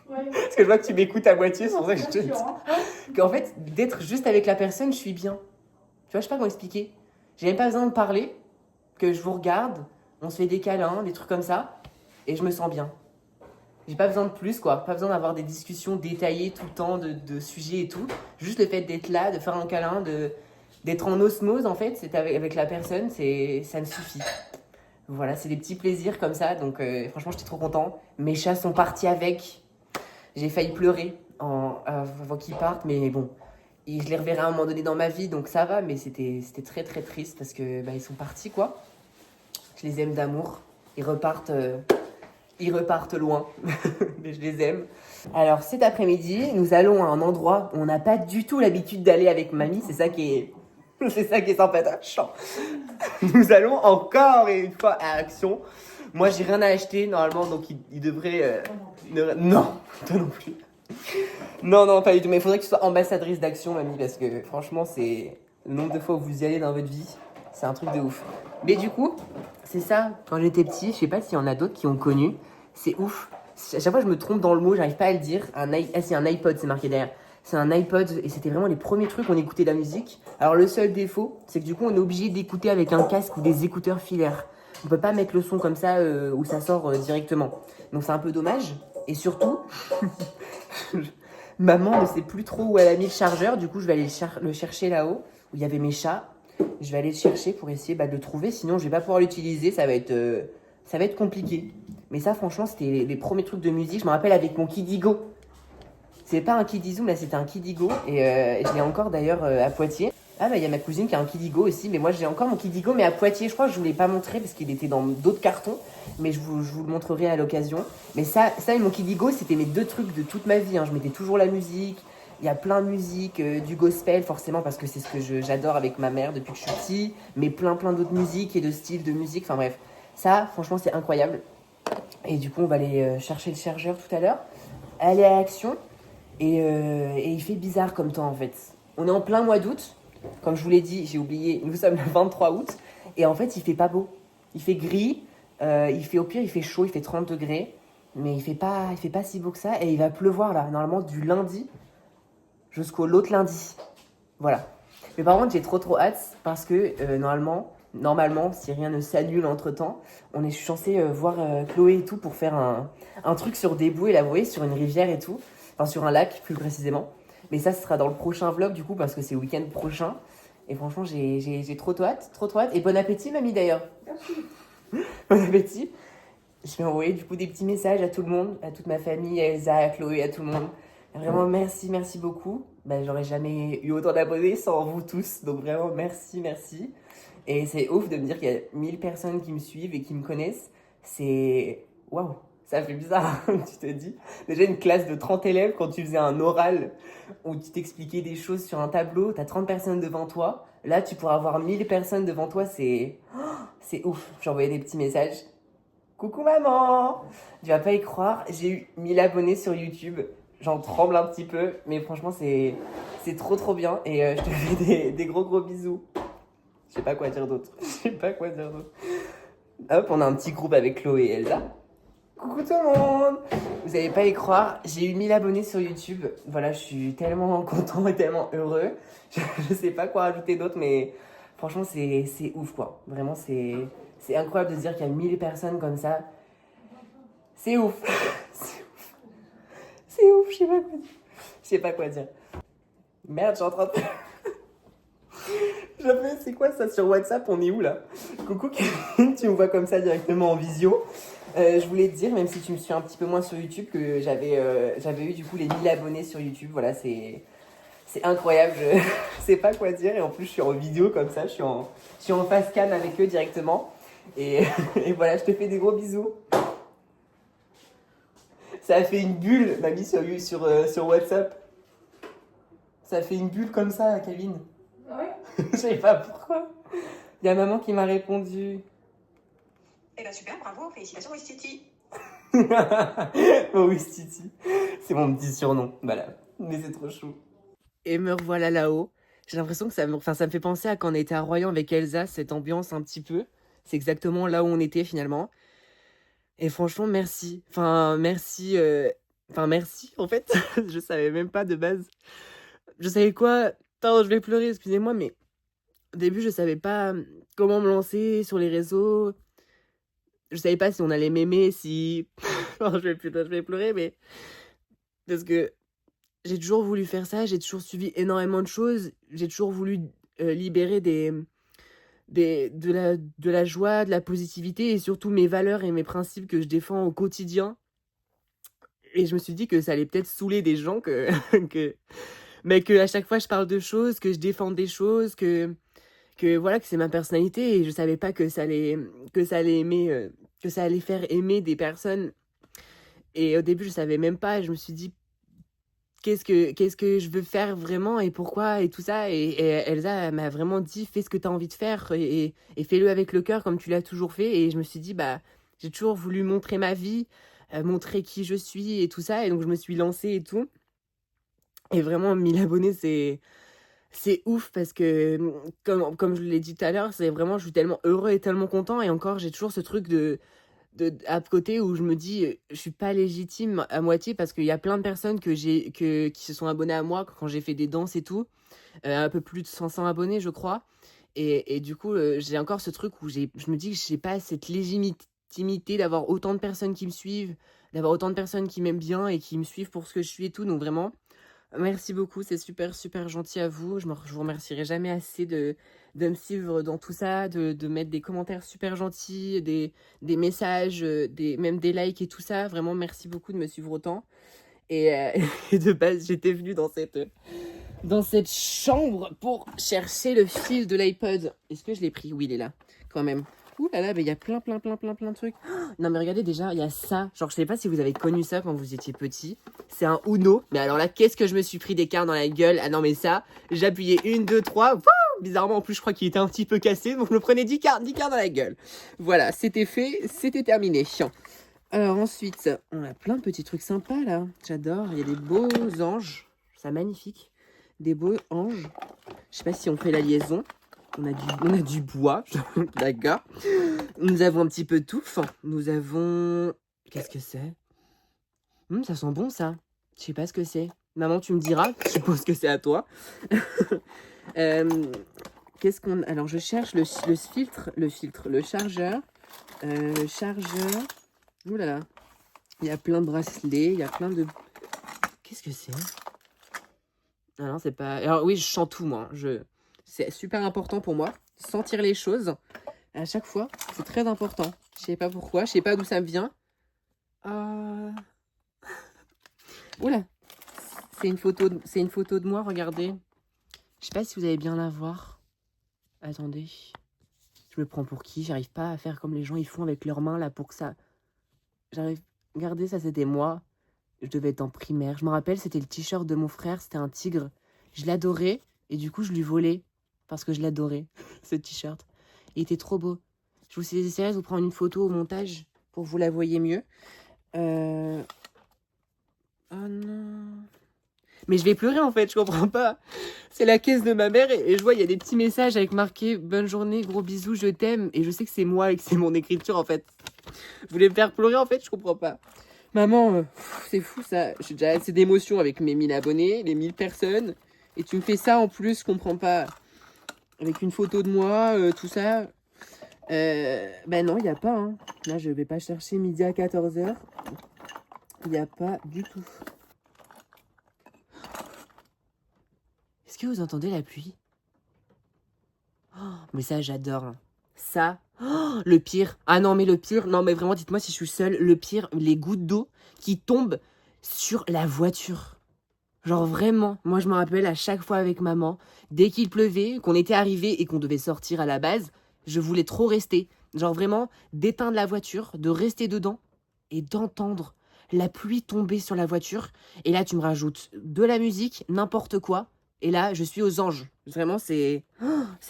Ouais. Parce que je vois que tu m'écoutes à moitié, c'est pour ça que je te dis. Hein. Qu'en fait, d'être juste avec la personne, je suis bien. Tu vois, je sais pas comment expliquer. J'ai même pas besoin de parler, que je vous regarde, on se fait des câlins, des trucs comme ça, et je me sens bien. J'ai pas besoin de plus, quoi. Pas besoin d'avoir des discussions détaillées tout le temps de sujets et tout. Juste le fait d'être là, de faire un câlin, d'être en osmose, en fait, c'est avec la personne, ça me suffit. Voilà, c'est des petits plaisirs comme ça, donc franchement, j'étais trop content. Mes chats sont partis avec. J'ai failli pleurer avant qu'ils partent, mais bon, je les reverrai à un moment donné dans ma vie, donc ça va, mais c'était très très triste parce que ils sont partis, quoi. Je les aime d'amour. Ils repartent loin, mais je les aime. Alors cet après-midi, nous allons à un endroit où on n'a pas du tout l'habitude d'aller avec mamie, c'est ça qui est sympatoche. Nous allons encore et une fois à Action. Moi, j'ai rien à acheter normalement, donc il devrait. Non, toi non plus. Non, pas du tout. Mais il faudrait que tu sois ambassadrice d'Action, mamie, parce que franchement, c'est le nombre de fois où vous y allez dans votre vie, c'est un truc de ouf. Mais du coup, c'est ça. Quand j'étais petit, je sais pas s'il y en a d'autres qui ont connu. C'est ouf. À chaque fois, je me trompe dans le mot, j'arrive pas à le dire. C'est un iPod, c'est marqué derrière. C'est un iPod et c'était vraiment les premiers trucs où on écoutait de la musique. Alors le seul défaut, c'est que du coup, on est obligé d'écouter avec un casque ou des écouteurs filaires. On peut pas mettre le son comme ça où ça sort directement. Donc c'est un peu dommage. Et surtout, maman ne sait plus trop où elle a mis le chargeur. Du coup, je vais aller le chercher là-haut, où il y avait mes chats. Je vais aller le chercher pour essayer de le trouver. Sinon, je vais pas pouvoir l'utiliser. Ça va être compliqué. Mais ça, franchement, c'était les premiers trucs de musique. Je me rappelle avec mon Kidigo. C'est pas un Kidizoom, là, c'était un Kidigo. Et je l'ai encore d'ailleurs à Poitiers. Ah, il y a ma cousine qui a un Kidigo aussi. Mais moi, j'ai encore mon Kidigo, mais à Poitiers. Je crois que je ne vous l'ai pas montré parce qu'il était dans d'autres cartons. Mais je vous le montrerai à l'occasion. Mais ça et mon Kidigo, c'était mes deux trucs de toute ma vie, hein. Je mettais toujours la musique. Il y a plein de musique, du gospel, forcément, parce que c'est ce que j'adore avec ma mère depuis que je suis petit. Mais plein d'autres musiques et de styles de musique. Enfin bref, ça, franchement, c'est incroyable. Et du coup, on va aller chercher le chargeur tout à l'heure. Aller à Action. Et il fait bizarre comme temps, en fait. On est en plein mois d'août. Comme je vous l'ai dit, j'ai oublié, nous sommes le 23 août. Et en fait, il fait pas beau. Il fait gris. Au pire, il fait chaud, il fait 30 degrés. Mais il fait pas si beau que ça. Et il va pleuvoir, là, normalement, du lundi jusqu'au l'autre lundi. Voilà. Mais par contre, j'ai trop hâte parce que normalement, si rien ne s'annule entre-temps, je suis censée voir Chloé et tout pour faire un truc sur des bouées, là, vous voyez, sur une rivière et tout. Enfin, sur un lac, plus précisément. Mais ça, ce sera dans le prochain vlog, du coup, parce que c'est le week-end prochain. Et franchement, j'ai trop hâte. Et bon appétit, mamie, d'ailleurs. Merci. Bon appétit. Je vais envoyer, du coup, des petits messages à tout le monde, à toute ma famille, à Elsa, à Chloé, à tout le monde. Vraiment, merci beaucoup. J'aurais jamais eu autant d'abonnés sans vous tous. Donc, vraiment, merci. Et c'est ouf de me dire qu'il y a 1000 personnes qui me suivent et qui me connaissent. C'est... Waouh! Ça fait bizarre, tu te dis. Déjà, une classe de 30 élèves, quand tu faisais un oral où tu t'expliquais des choses sur un tableau, t'as 30 personnes devant toi. Là, tu pourras avoir 1000 personnes devant toi, c'est ouf. J'ai envoyé des petits messages. Coucou maman. Tu vas pas y croire, j'ai eu 1000 abonnés sur YouTube. J'en tremble un petit peu, mais franchement c'est trop bien. Et je te fais des gros bisous. Je sais pas quoi dire d'autre. Hop, on a un petit groupe avec Chloé et Elsa. Coucou tout le monde. Vous allez pas y croire, j'ai eu 1000 abonnés sur YouTube. Voilà, je suis tellement content et tellement heureux. Je sais pas quoi rajouter d'autre, mais franchement c'est ouf quoi. Vraiment c'est incroyable de se dire qu'il y a 1000 personnes comme ça. C'est ouf. C'est ouf, je sais pas quoi dire. Merde, je suis en train de... C'est quoi ça sur WhatsApp? On est où là? Coucou Kevin, tu me vois comme ça directement en visio. Je voulais te dire, même si tu me suis un petit peu moins sur YouTube, que j'avais eu du coup les 1000 abonnés sur YouTube. Voilà, c'est incroyable, je sais pas quoi dire. Et en plus, je suis en vidéo comme ça, je suis en face cam avec eux directement. Et voilà, je te fais des gros bisous. Ça a fait une bulle, mamie, sur WhatsApp. Ça a fait une bulle comme ça, Kevin. Ouais. Je sais pas pourquoi. Il y a maman qui m'a répondu. Eh ben super, bravo, félicitations Wistiti. Oh Wistiti, c'est mon petit surnom, voilà. Mais c'est trop chou. Et me revoilà là-haut. J'ai l'impression que ça me fait penser à quand on était à Royan avec Elsa, cette ambiance un petit peu. C'est exactement là où on était finalement. Et franchement, merci. Merci en fait. Je savais même pas de base. Je savais quoi. Attends, je vais pleurer, excusez-moi, mais au début, je savais pas comment me lancer sur les réseaux. Je savais pas si on allait m'aimer, si... Non, je vais pleurer, mais... Parce que j'ai toujours voulu faire ça, j'ai toujours suivi énormément de choses, j'ai toujours voulu libérer de la joie, de la positivité et surtout mes valeurs et mes principes que je défends au quotidien. Et je me suis dit que ça allait peut-être saouler des gens, mais que à chaque fois je parle de choses, que je défends des choses, que voilà, que c'est ma personnalité et je savais pas que ça allait aimer, que ça allait faire aimer des personnes. Et au début, je savais même pas, je me suis dit qu'est-ce que je veux faire vraiment et pourquoi et tout ça. Et Elsa elle m'a vraiment dit fais ce que tu as envie de faire et fais-le avec le cœur comme tu l'as toujours fait. Et je me suis dit, bah, j'ai toujours voulu montrer ma vie, montrer qui je suis et tout ça. Et donc, je me suis lancée et tout. Et vraiment, 1000 abonnés, c'est ouf parce que, comme je l'ai dit tout à l'heure, c'est vraiment, je suis tellement heureux et tellement content. Et encore, j'ai toujours ce truc à côté où je me dis, je suis pas légitime à moitié parce qu'il y a plein de personnes qui se sont abonnées à moi quand j'ai fait des danses et tout. Un peu plus de 500 abonnés, je crois. Et du coup, j'ai encore ce truc où je me dis que j'ai pas cette légitimité d'avoir autant de personnes qui me suivent, d'avoir autant de personnes qui m'aiment bien et qui me suivent pour ce que je suis et tout. Donc vraiment, merci beaucoup, c'est super, super gentil à vous. Je vous remercierai jamais assez de me suivre dans tout ça, de mettre des commentaires super gentils, des messages, même des likes et tout ça. Vraiment, merci beaucoup de me suivre autant. Et, et de base, j'étais venue dans cette chambre pour chercher le fil de l'iPod. Est-ce que je l'ai pris? Oui, il est là, quand même. Ouh là là, mais il y a plein de trucs. Oh, non mais regardez déjà, il y a ça. Genre, je sais pas si vous avez connu ça quand vous étiez petit. C'est un Uno. Mais alors là, qu'est-ce que je me suis pris des cartes dans la gueule. Ah non mais ça, j'appuyais 1, 2, 3. Wouh, bizarrement, en plus, je crois qu'il était un petit peu cassé. Donc je me prenais 10 cartes dans la gueule. Voilà, c'était fait, c'était terminé. Alors ensuite, on a plein de petits trucs sympas là. J'adore, il y a des beaux anges. C'est magnifique. Des beaux anges. Je sais pas si on fait la liaison. On a du bois, d'accord. Nous avons un petit peu de tout. Nous avons... Qu'est-ce que c'est? Ça sent bon, ça. Je sais pas ce que c'est. Maman, tu me diras. Je suppose que c'est à toi. Qu'est-ce qu'on... Alors, je cherche le chargeur. Chargeur. Ouh là là. Il y a plein de bracelets. Il y a plein de... Qu'est-ce que c'est? Ah non, c'est pas... Alors oui, je sens tout, moi. C'est super important pour moi. Sentir les choses. À chaque fois, c'est très important. Je sais pas pourquoi. Je sais pas d'où ça me vient. Oula. C'est une photo de moi, regardez. Je sais pas si vous allez bien la voir. Attendez. Je me prends pour qui? J'arrive pas à faire comme les gens ils font avec leurs mains là pour que ça... Regardez, ça c'était moi. Je devais être en primaire. Je me rappelle, c'était le t-shirt de mon frère. C'était un tigre. Je l'adorais. Et du coup, je lui volais. Parce que je l'adorais, ce t-shirt. Il était trop beau. Je vous essaierai de vous prendre une photo au montage pour que vous la voyez mieux. Oh non. Mais je vais pleurer en fait, je comprends pas. C'est la caisse de ma mère et je vois il y a des petits messages avec marqué bonne journée, gros bisous, je t'aime. Et je sais que c'est moi et que c'est mon écriture en fait. Vous voulez me faire pleurer en fait, je comprends pas. Maman, c'est fou ça. J'ai déjà assez d'émotions avec mes 1000 abonnés, les 1000 personnes. Et tu me fais ça en plus, je comprends pas. Avec une photo de moi, tout ça. Ben non, il n'y a pas. Hein. Là, je vais pas chercher midi à 14h. Il n'y a pas du tout. Est-ce que vous entendez la pluie? Oh, mais ça, j'adore. Hein. Ça, oh, le pire. Ah non, mais le pire. Non, mais vraiment, dites-moi si je suis seule. Le pire, les gouttes d'eau qui tombent sur la voiture. Genre vraiment, moi je me rappelle à chaque fois avec maman, dès qu'il pleuvait, qu'on était arrivé et qu'on devait sortir à la base, je voulais trop rester. Genre vraiment, d'éteindre la voiture, de rester dedans et d'entendre la pluie tomber sur la voiture. Et là, tu me rajoutes de la musique, n'importe quoi. Et là, je suis aux anges. Vraiment, c'est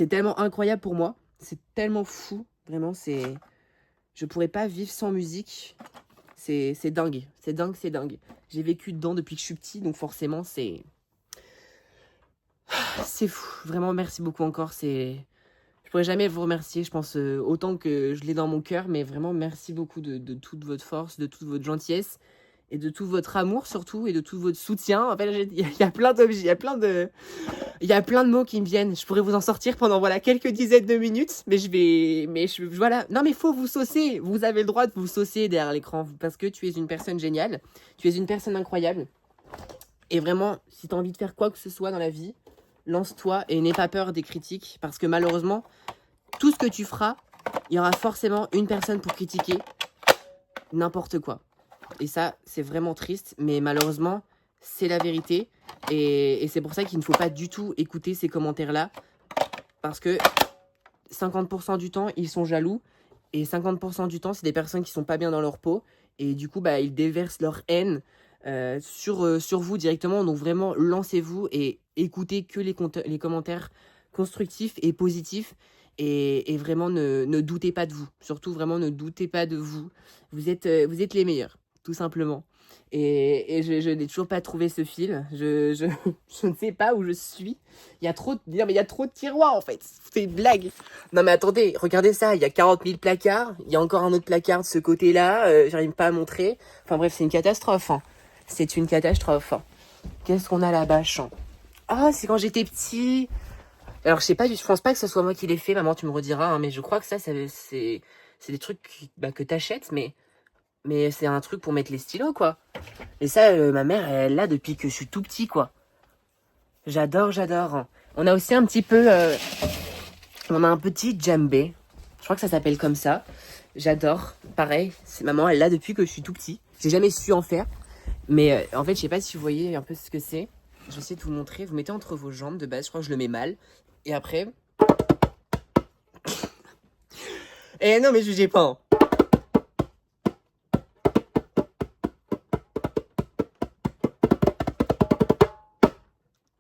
tellement incroyable pour moi. C'est tellement fou. Vraiment, c'est... Je pourrais pas vivre sans musique. C'est dingue. C'est dingue, c'est dingue. J'ai vécu dedans depuis que je suis petit, donc forcément, c'est fou. Vraiment, merci beaucoup encore. Je pourrais jamais vous remercier, je pense, autant que je l'ai dans mon cœur, mais vraiment, merci beaucoup de toute votre force, de toute votre gentillesse, et de tout votre amour, surtout, et de tout votre soutien. En fait, il y a plein d'objets, il y a plein de mots qui me viennent. Je pourrais vous en sortir pendant, voilà, quelques dizaines de minutes, mais voilà. Non, mais faut vous saucer. Vous avez le droit de vous saucer derrière l'écran, parce que tu es une personne géniale. Tu es une personne incroyable. Et vraiment, si tu as envie de faire quoi que ce soit dans la vie, lance-toi et n'aie pas peur des critiques, parce que malheureusement, tout ce que tu feras, il y aura forcément une personne pour critiquer n'importe quoi. Et ça, c'est vraiment triste, mais malheureusement, c'est la vérité. Et c'est pour ça qu'il ne faut pas du tout écouter ces commentaires-là. Parce que 50% du temps, ils sont jaloux. Et 50% du temps, c'est des personnes qui sont pas bien dans leur peau. Et du coup, bah, ils déversent leur haine sur vous directement. Donc vraiment, lancez-vous et écoutez que les commentaires constructifs et positifs. Et vraiment, ne doutez pas de vous. Surtout, vraiment, ne doutez pas de vous. Vous êtes les meilleurs, tout simplement. Et je n'ai toujours pas trouvé ce fil. Je ne sais pas où je suis. Il y a trop de tiroirs, en fait. C'est une blague. Non, mais attendez, regardez ça. Il y a 40 000 placards. Il y a encore un autre placard de ce côté-là. J'arrive pas à montrer. Enfin bref, c'est une catastrophe. Hein. C'est une catastrophe. Hein. Qu'est-ce qu'on a là-bas, champ? Ah, c'est quand j'étais petit. Alors, je pense pas que ce soit moi qui l'ai fait. Maman, tu me rediras. Hein, mais je crois que ça c'est des trucs que t'achètes, mais c'est un truc pour mettre les stylos, quoi. Et ça, ma mère, elle l'a depuis que je suis tout petit, quoi. J'adore. On a aussi un petit peu... on a un petit djembé. Je crois que ça s'appelle comme ça. J'adore. Pareil, maman, elle l'a depuis que je suis tout petit. J'ai jamais su en faire. Mais en fait, je sais pas si vous voyez un peu ce que c'est. Je vais essayer de vous montrer. Vous mettez entre vos jambes de base. Je crois que je le mets mal. Et après... Eh non, mais jugez pas. Hein.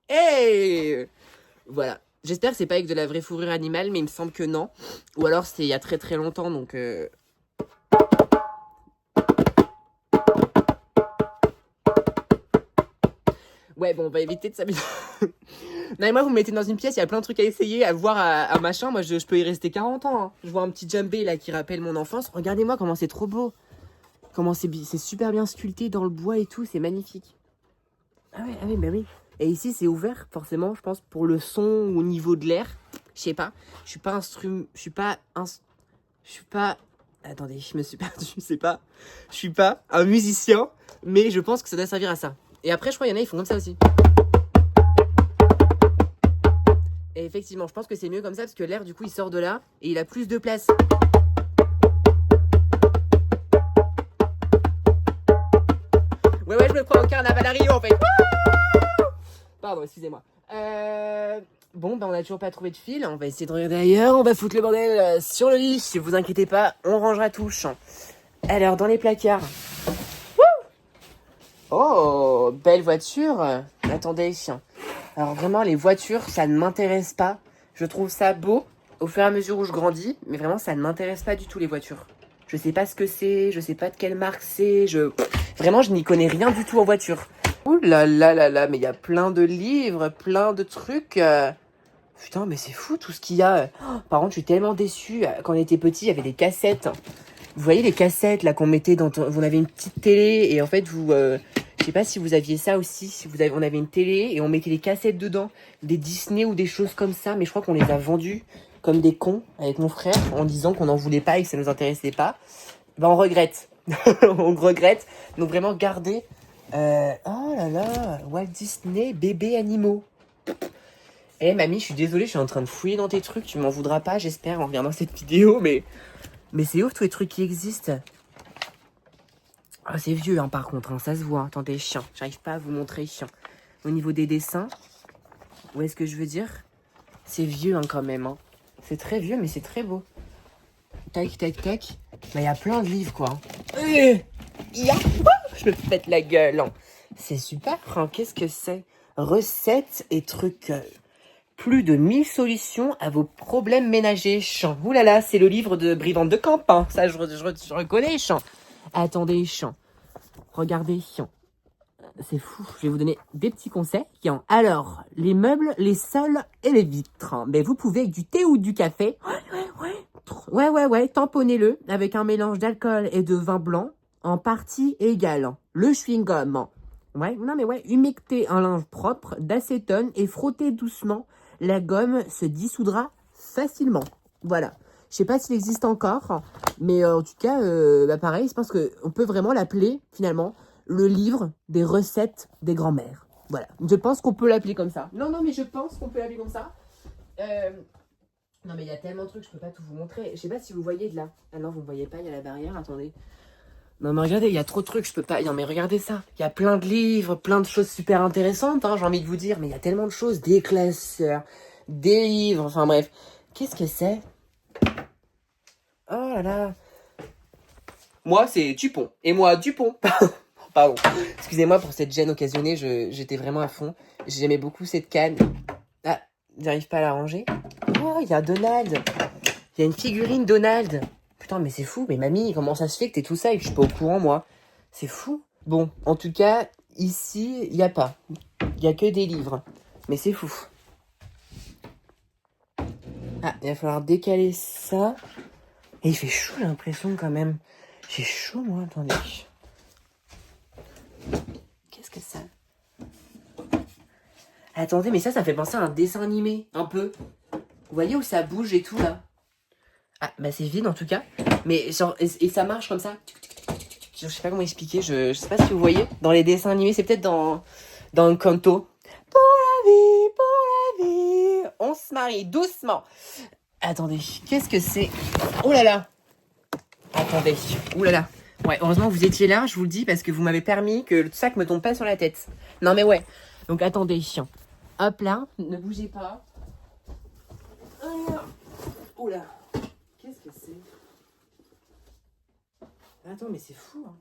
Hey, voilà. J'espère que c'est pas avec de la vraie fourrure animale, mais il me semble que non. Ou alors c'est il y a très très longtemps, donc... Ouais, bon, on va éviter de s'amuser. Non, mais moi, vous me mettez dans une pièce, il y a plein de trucs à essayer, à voir, à machin. Moi, je peux y rester 40 ans. Hein. Je vois un petit djembé, là, qui rappelle mon enfance. Regardez-moi comment c'est trop beau. Comment c'est super bien sculpté dans le bois et tout, c'est magnifique. Ah oui, bah oui. Et ici, c'est ouvert, forcément, je pense, pour le son ou au niveau de l'air. Je sais pas. Je suis pas... Attendez, je me suis perdu, je sais pas. Je suis pas un musicien, mais je pense que ça doit servir à ça. Et après, je crois qu'il y en a, ils font comme ça aussi. Et effectivement, je pense que c'est mieux comme ça, parce que l'air, du coup, il sort de là, et il a plus de place. Ouais, je me crois au carnaval à Rio, en fait. Pardon, excusez-moi. Bon, on a toujours pas trouvé de fil. On va essayer de regarder ailleurs. On va foutre le bordel sur le lit. Si vous inquiétez pas, on rangera tout. Alors, dans les placards. Oh, belle voiture. Attendez. Alors, vraiment, les voitures, ça ne m'intéresse pas. Je trouve ça beau au fur et à mesure où je grandis. Mais vraiment, ça ne m'intéresse pas du tout, les voitures. Je sais pas ce que c'est, je sais pas de quelle marque c'est. Vraiment, je n'y connais rien du tout en voiture. Ouh là là là là, mais il y a plein de livres, plein de trucs. Putain, mais c'est fou tout ce qu'il y a. Oh, par contre, je suis tellement déçue. Quand on était petit, il y avait des cassettes. Vous voyez les cassettes là qu'on mettait dans vous avez une petite télé et en fait vous je sais pas si vous aviez ça aussi, si on avait une télé et on mettait les cassettes dedans, des Disney ou des choses comme ça, mais je crois qu'on les a vendus comme des cons avec mon frère en disant qu'on n'en voulait pas et que ça nous intéressait pas. Ben on regrette. On regrette. Donc vraiment garder oh là là, Walt Disney bébé animaux. Eh mamie, je suis désolée, je suis en train de fouiller dans tes trucs, tu m'en voudras pas, j'espère en regardant cette vidéo, mais c'est ouf tous les trucs qui existent. Ah, c'est vieux hein, par contre, hein, ça se voit. Attendez, chien. J'arrive pas à vous montrer chien. Au niveau des dessins, où est-ce que je veux dire? C'est vieux hein, quand même. Hein. C'est très vieux, mais c'est très beau. Tac, tac, tac. Bah, il y a plein de livres quoi. Je me pète la gueule. Hein. C'est super. Hein. Qu'est-ce que c'est? Recettes et trucs. Plus de 1000 solutions à vos problèmes ménagers. Chant. Ouh là là, c'est le livre de Brivante de Camp. Hein. Ça, je reconnais, chant. Attendez, chant. Regardez, chant. C'est fou. Je vais vous donner des petits conseils. Alors, les meubles, les sols et les vitres. Mais vous pouvez avec du thé ou du café. Ouais. Tamponnez-le avec un mélange d'alcool et de vin blanc en partie égale. Le chewing-gum. Humectez un linge propre d'acétone et frottez doucement. La gomme se dissoudra facilement. Voilà. Je sais pas s'il existe encore, mais en tout cas, pareil, je pense qu'on peut vraiment l'appeler, finalement, le livre des recettes des grands-mères. Voilà. Je pense qu'on peut l'appeler comme ça. Non, mais je pense qu'on peut l'appeler comme ça. Non, mais il y a tellement de trucs, je peux pas tout vous montrer. Je sais pas si vous voyez de là. Ah non, vous ne voyez pas, il y a la barrière, attendez. Non, mais regardez, il y a trop de trucs, je peux pas... Non, mais regardez ça. Il y a plein de livres, plein de choses super intéressantes, hein, j'ai envie de vous dire. Mais il y a tellement de choses, des classeurs, des livres, enfin bref. Qu'est-ce que c'est? Oh là là. Moi, c'est Dupont. Et moi, Dupont. Pardon. Excusez-moi pour cette gêne occasionnée, j'étais vraiment à fond. J'aimais beaucoup cette canne. Ah, j'arrive pas à la ranger. Oh, il y a Donald. Il y a une figurine Donald. Putain, mais c'est fou. Mais mamie, comment ça se fait que t'es tout ça et que je suis pas au courant, moi? C'est fou. Bon, en tout cas, ici, il n'y a pas. Il n'y a que des livres. Mais c'est fou. Ah, il va falloir décaler ça. Et il fait chaud, j'ai l'impression, quand même. J'ai chaud, moi, attendez. Qu'est-ce que ça? Attendez, mais ça fait penser à un dessin animé, un peu. Vous voyez où ça bouge et tout, là? Ah, bah c'est vide, en tout cas. Mais genre, et ça marche comme ça. Je sais pas comment expliquer, je sais pas si vous voyez. Dans les dessins animés, c'est peut-être dans Encanto. Pour la vie, on se marie doucement. Attendez, qu'est-ce que c'est? Oh là là. Attendez, ouh là là. Ouais, heureusement que vous étiez là, je vous le dis, parce que vous m'avez permis que le sac me tombe pas sur la tête. Non mais ouais. Donc attendez, chien. Hop là, ne bougez pas. Oh là. Qu'est-ce que c'est? Attends, mais c'est fou, hein.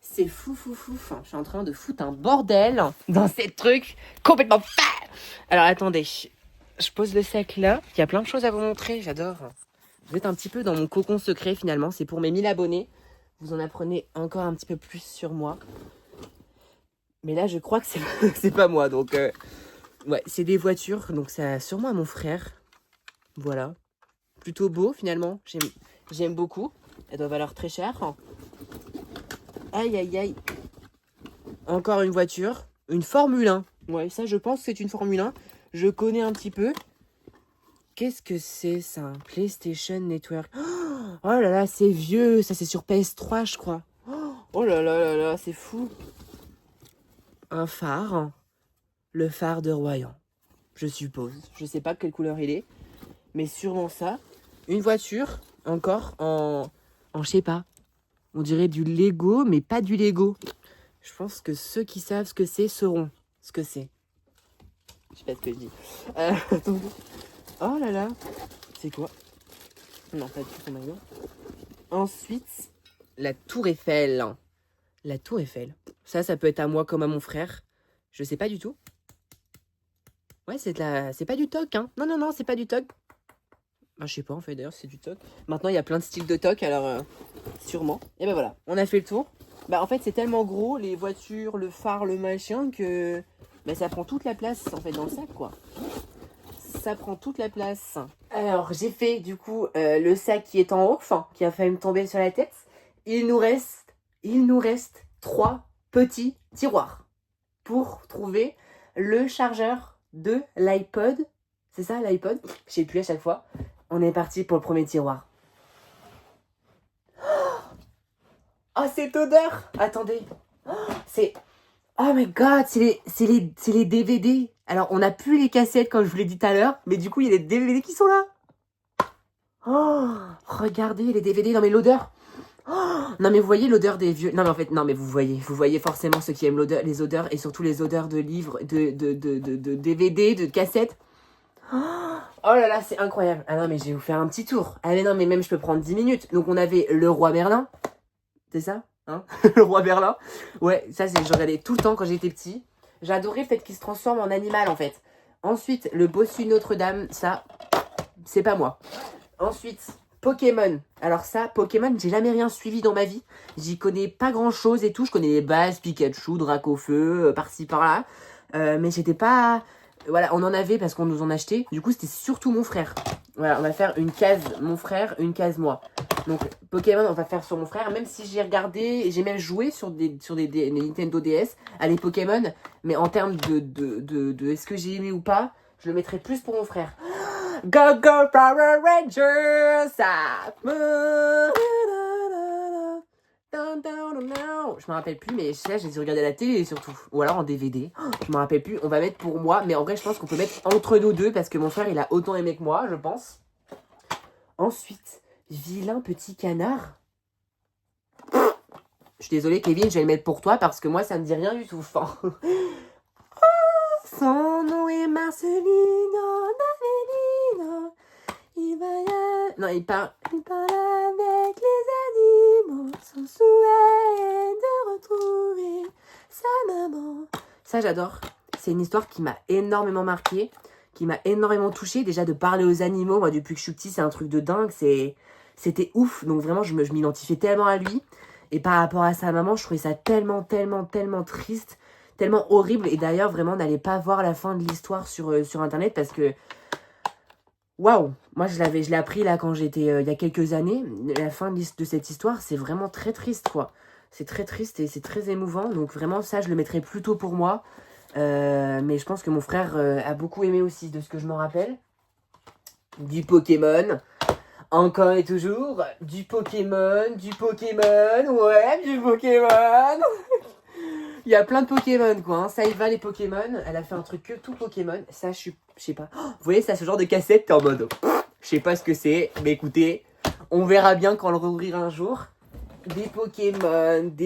C'est fou. Enfin, je suis en train de foutre un bordel dans ces trucs complètement fat. Alors, attendez. Je pose le sac là. Il y a plein de choses à vous montrer. J'adore. Vous êtes un petit peu dans mon cocon secret, finalement. C'est pour mes 1000 abonnés. Vous en apprenez encore un petit peu plus sur moi. Mais là, je crois que c'est pas moi. Donc, ouais, c'est des voitures. Donc, c'est sûrement à mon frère. Voilà. Plutôt beau, finalement. J'aime beaucoup. Elle doit valoir très cher. Aïe. Encore une voiture. Une Formule 1. Ouais, ça, je pense que c'est une Formule 1. Je connais un petit peu. Qu'est-ce que c'est, ça? PlayStation Network. Oh là là, c'est vieux. Ça, c'est sur PS3, je crois. Oh là là, c'est fou. Un phare. Le phare de Royan. Je suppose. Je sais pas quelle couleur il est. Mais sûrement ça. Une voiture. Encore en je sais pas. On dirait du Lego, mais pas du Lego. Je pense que ceux qui savent ce que c'est sauront ce que c'est. Je sais pas ce que je dis. Oh là là. C'est quoi? Non, pas du tout ton avion. Ensuite, la Tour Eiffel. La Tour Eiffel. Ça peut être à moi comme à mon frère. Je sais pas du tout. Ouais, c'est pas du toc, hein. Non, c'est pas du toc. Ah, je sais pas en fait, d'ailleurs, c'est du toc. Maintenant, il y a plein de styles de toc, alors sûrement. Et ben voilà, on a fait le tour. Bah, en fait, c'est tellement gros, les voitures, le phare, le machin, que bah, ça prend toute la place en fait dans le sac, quoi. Ça prend toute la place. Alors, j'ai fait du coup le sac qui est en haut, enfin, qui a failli me tomber sur la tête. Il nous reste 3 petits tiroirs pour trouver le chargeur de l'iPod. C'est ça, l'iPod? Je sais plus à chaque fois. On est parti pour le premier tiroir. Oh, cette odeur! Attendez. C'est... Oh my god, c'est les DVD. Alors, on n'a plus les cassettes, comme je vous l'ai dit tout à l'heure, mais du coup, il y a les DVD qui sont là. Oh, regardez les DVD. Non, mais l'odeur. Oh, non, mais vous voyez l'odeur des vieux... Non, mais en fait, non, mais vous voyez forcément ceux qui aiment l'odeur, les odeurs, et surtout les odeurs de livres, de DVD, de cassettes. Oh là là, c'est incroyable. Ah non, mais je vais vous faire un petit tour. Ah mais non, mais même je peux prendre 10 minutes. Donc on avait le roi Merlin. C'est ça, hein? Le roi Merlin. Ouais, ça je regardais tout le temps quand j'étais petit. J'adorais le fait qu'il se transforme en animal en fait. Ensuite, le bossu Notre-Dame, ça, c'est pas moi. Ensuite, Pokémon. Alors ça, Pokémon, j'ai jamais rien suivi dans ma vie. J'y connais pas grand chose et tout. Je connais les bases, Pikachu, Dracofeu, par-ci par-là. Mais j'étais pas... Voilà, on en avait parce qu'on nous en achetait. Du coup, c'était surtout mon frère. Voilà, on va faire une case mon frère, une case moi. Donc, Pokémon, on va faire sur mon frère. Même si j'ai regardé, j'ai même joué sur des Nintendo DS à les Pokémon. Mais en termes de est-ce que j'ai aimé ou pas, je le mettrais plus pour mon frère. Go, go, Power Rangers! Je me rappelle plus, mais là j'ai dû regarder à la télé surtout. Ou alors en DVD. Je me rappelle plus. On va mettre pour moi, mais en vrai, je pense qu'on peut mettre entre nous deux parce que mon frère il a autant aimé que moi, je pense. Ensuite, vilain petit canard. Je suis désolée, Kevin, je vais le mettre pour toi parce que moi ça me dit rien du tout. Enfin... Son nom est Marcelino, Marcelino. Il va y a... Non, il parle avec les animaux. Son souhait de retrouver sa maman. Ça, j'adore. C'est une histoire qui m'a énormément marquée, qui m'a énormément touchée. Déjà, de parler aux animaux, moi, depuis que je suis petit, c'est un truc de dingue. C'était ouf. Donc, vraiment, je m'identifiais tellement à lui. Et par rapport à sa maman, je trouvais ça tellement triste, tellement horrible. Et d'ailleurs, vraiment, n'allez pas voir la fin de l'histoire sur Internet parce que... Waouh! Moi, je l'ai appris là quand j'étais il y a quelques années. La fin de cette histoire, c'est vraiment très triste, quoi. C'est très triste et c'est très émouvant. Donc vraiment, ça, je le mettrais plutôt pour moi. Mais je pense que mon frère a beaucoup aimé aussi, de ce que je me rappelle. Du Pokémon. Encore et toujours. Du Pokémon. Ouais, du Pokémon. Il y a plein de Pokémon, quoi. Hein. Ça y va, les Pokémon. Elle a fait un truc que tout Pokémon. Ça, je sais pas. Oh, vous voyez, ça, ce genre de cassette, t'es en mode... Je sais pas ce que c'est, mais écoutez, on verra bien quand on le rouvrir un jour. Des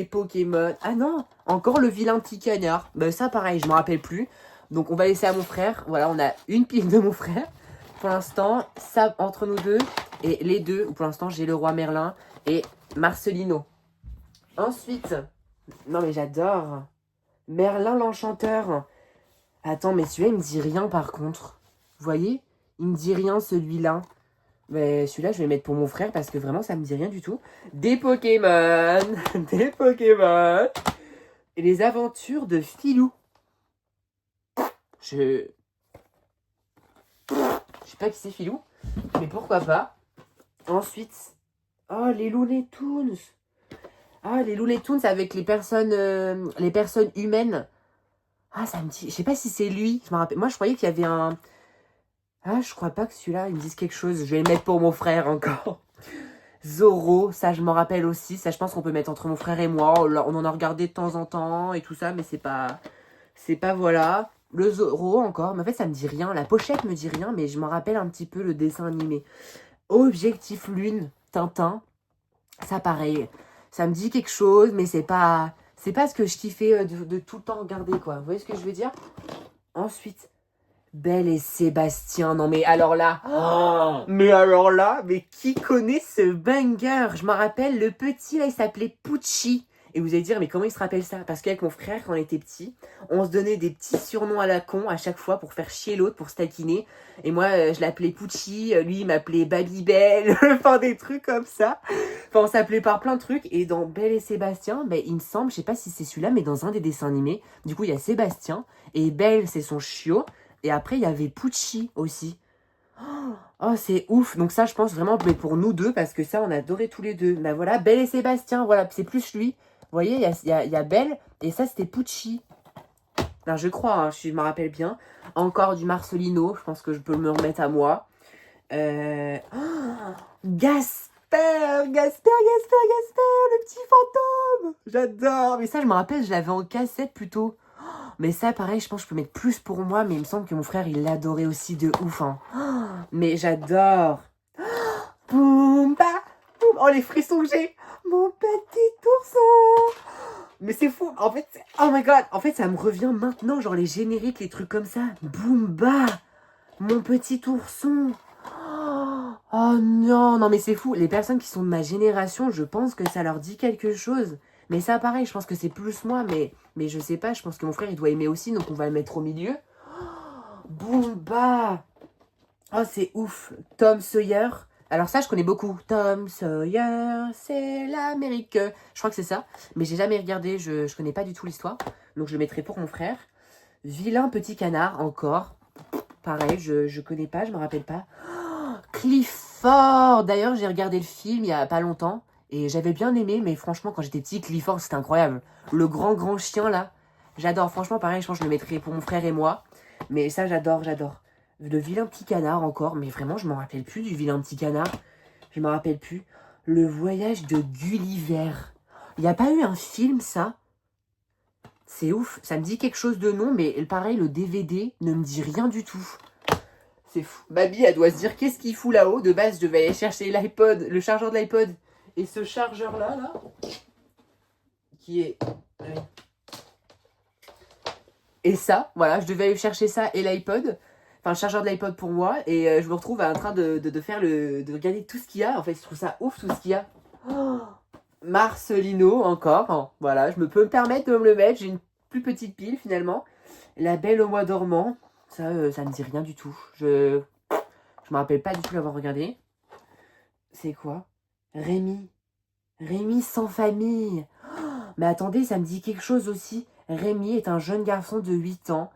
Pokémon. Ah non, encore le vilain petit canard. Ben ça, pareil, je me rappelle plus. Donc, on va laisser à mon frère. Voilà, on a une pile de mon frère. Pour l'instant, ça, entre nous deux. Et les deux, pour l'instant, j'ai le roi Merlin et Marcelino. Ensuite... Non mais j'adore. Merlin l'Enchanteur. Attends, mais celui-là, il me dit rien par contre. Vous voyez? Il me dit rien, celui-là. Mais celui-là, je vais le mettre pour mon frère parce que vraiment, ça me dit rien du tout. Des Pokémon. Des Pokémon. Et les aventures de Filou. Je sais pas qui c'est Filou. Mais pourquoi pas. Ensuite... Oh, les Looney Tunes. Ah, les Looney Tunes avec les personnes humaines. Ah, ça me dit... Je sais pas si c'est lui. Je me rappelle. Moi, je croyais qu'il y avait un... Ah, je crois pas que celui-là, il me dise quelque chose. Je vais le mettre pour mon frère encore. Zorro, ça, je m'en rappelle aussi. Ça, je pense qu'on peut mettre entre mon frère et moi. On en a regardé de temps en temps et tout ça, mais c'est pas... C'est pas, voilà. Le Zorro encore. Mais en fait, ça me dit rien. La pochette me dit rien, mais je m'en rappelle un petit peu le dessin animé. Objectif Lune, Tintin. Ça, pareil. Ça me dit quelque chose, mais c'est pas ce que je kiffais de tout le temps regarder, quoi. Vous voyez ce que je veux dire? Ensuite, Belle et Sébastien. Non, mais alors là... Oh, mais qui connaît ce banger? Je me rappelle, le petit, là, il s'appelait Pucci. Et vous allez dire, mais comment il se rappelle ça? Parce qu'avec mon frère, quand on était petit, on se donnait des petits surnoms à la con à chaque fois pour faire chier l'autre, pour se taquiner. Et moi, je l'appelais Pucci, lui, il m'appelait Babybel, enfin des trucs comme ça. Enfin, on s'appelait par plein de trucs. Et dans Belle et Sébastien, ben, il me semble, je sais pas si c'est celui-là, mais dans un des dessins animés, du coup, il y a Sébastien. Et Belle, c'est son chiot. Et après, il y avait Pucci aussi. Oh, c'est ouf. Donc ça, je pense vraiment, mais pour nous deux, parce que ça, on adorait tous les deux. Ben voilà, Belle et Sébastien, voilà, c'est plus lui. Vous voyez, il y a Belle, et ça, c'était Pucci. Non, je crois, hein, je me rappelle bien. Encore du Marcelino, je pense que je peux me remettre à moi. Gasper, le petit fantôme. J'adore. Mais ça, je me rappelle, je l'avais en cassette plutôt. Mais ça, pareil, je pense que je peux mettre plus pour moi, mais il me semble que mon frère, il l'adorait aussi de ouf. Hein. Mais j'adore. Boum, bah, boum. Oh, les frissons que j'ai. Mon petit ourson. Mais c'est fou. En fait, oh my god. En fait, ça me revient maintenant, genre les génériques, les trucs comme ça. Boum, bah. Mon petit ourson. Oh non, non, mais c'est fou. Les personnes qui sont de ma génération, je pense que ça leur dit quelque chose. Mais ça, pareil, je pense que c'est plus moi, mais je sais pas, je pense que mon frère, il doit aimer aussi, donc on va le mettre au milieu. Boomba. Oh, c'est ouf. Tom Sawyer. Alors ça, je connais beaucoup. Tom Sawyer, c'est l'Amérique. Je crois que c'est ça, mais j'ai jamais regardé, je connais pas du tout l'histoire. Donc je le mettrai pour mon frère. Vilain petit canard, encore. Pareil, je connais pas, je me rappelle pas. Clifford. D'ailleurs, j'ai regardé le film il y a pas longtemps. Et j'avais bien aimé, mais franchement, quand j'étais petit, Clifford, c'était incroyable. Le grand chien, là. J'adore. Franchement, pareil, je pense que je le mettrais pour mon frère et moi. Mais ça, j'adore. Le vilain petit canard, encore. Mais vraiment, je m'en rappelle plus du vilain petit canard. Je m'en rappelle plus. Le voyage de Gulliver. Il n'y a pas eu un film, ça? C'est ouf. Ça me dit quelque chose de nom, mais pareil, le DVD ne me dit rien du tout. C'est fou. Baby, elle doit se dire, qu'est-ce qu'il fout là-haut? De base, je devais aller chercher l'iPod, le chargeur de l'iPod. Et ce chargeur-là, qui est... Et ça, voilà, je devais aller chercher ça et l'iPod. Enfin, le chargeur de l'iPod pour moi. Et je me retrouve en train de faire de regarder tout ce qu'il y a. En fait, je trouve ça ouf, tout ce qu'il y a. Oh, Marcelino, encore. Hein, voilà, je peux me permettre de me le mettre. J'ai une plus petite pile, finalement. La Belle au mois dormant. Ça, ça me dit rien du tout. Je me rappelle pas du tout l'avoir regardé. C'est quoi? Rémi sans famille. Oh, mais attendez, ça me dit quelque chose aussi. Rémi est un jeune garçon de 8 ans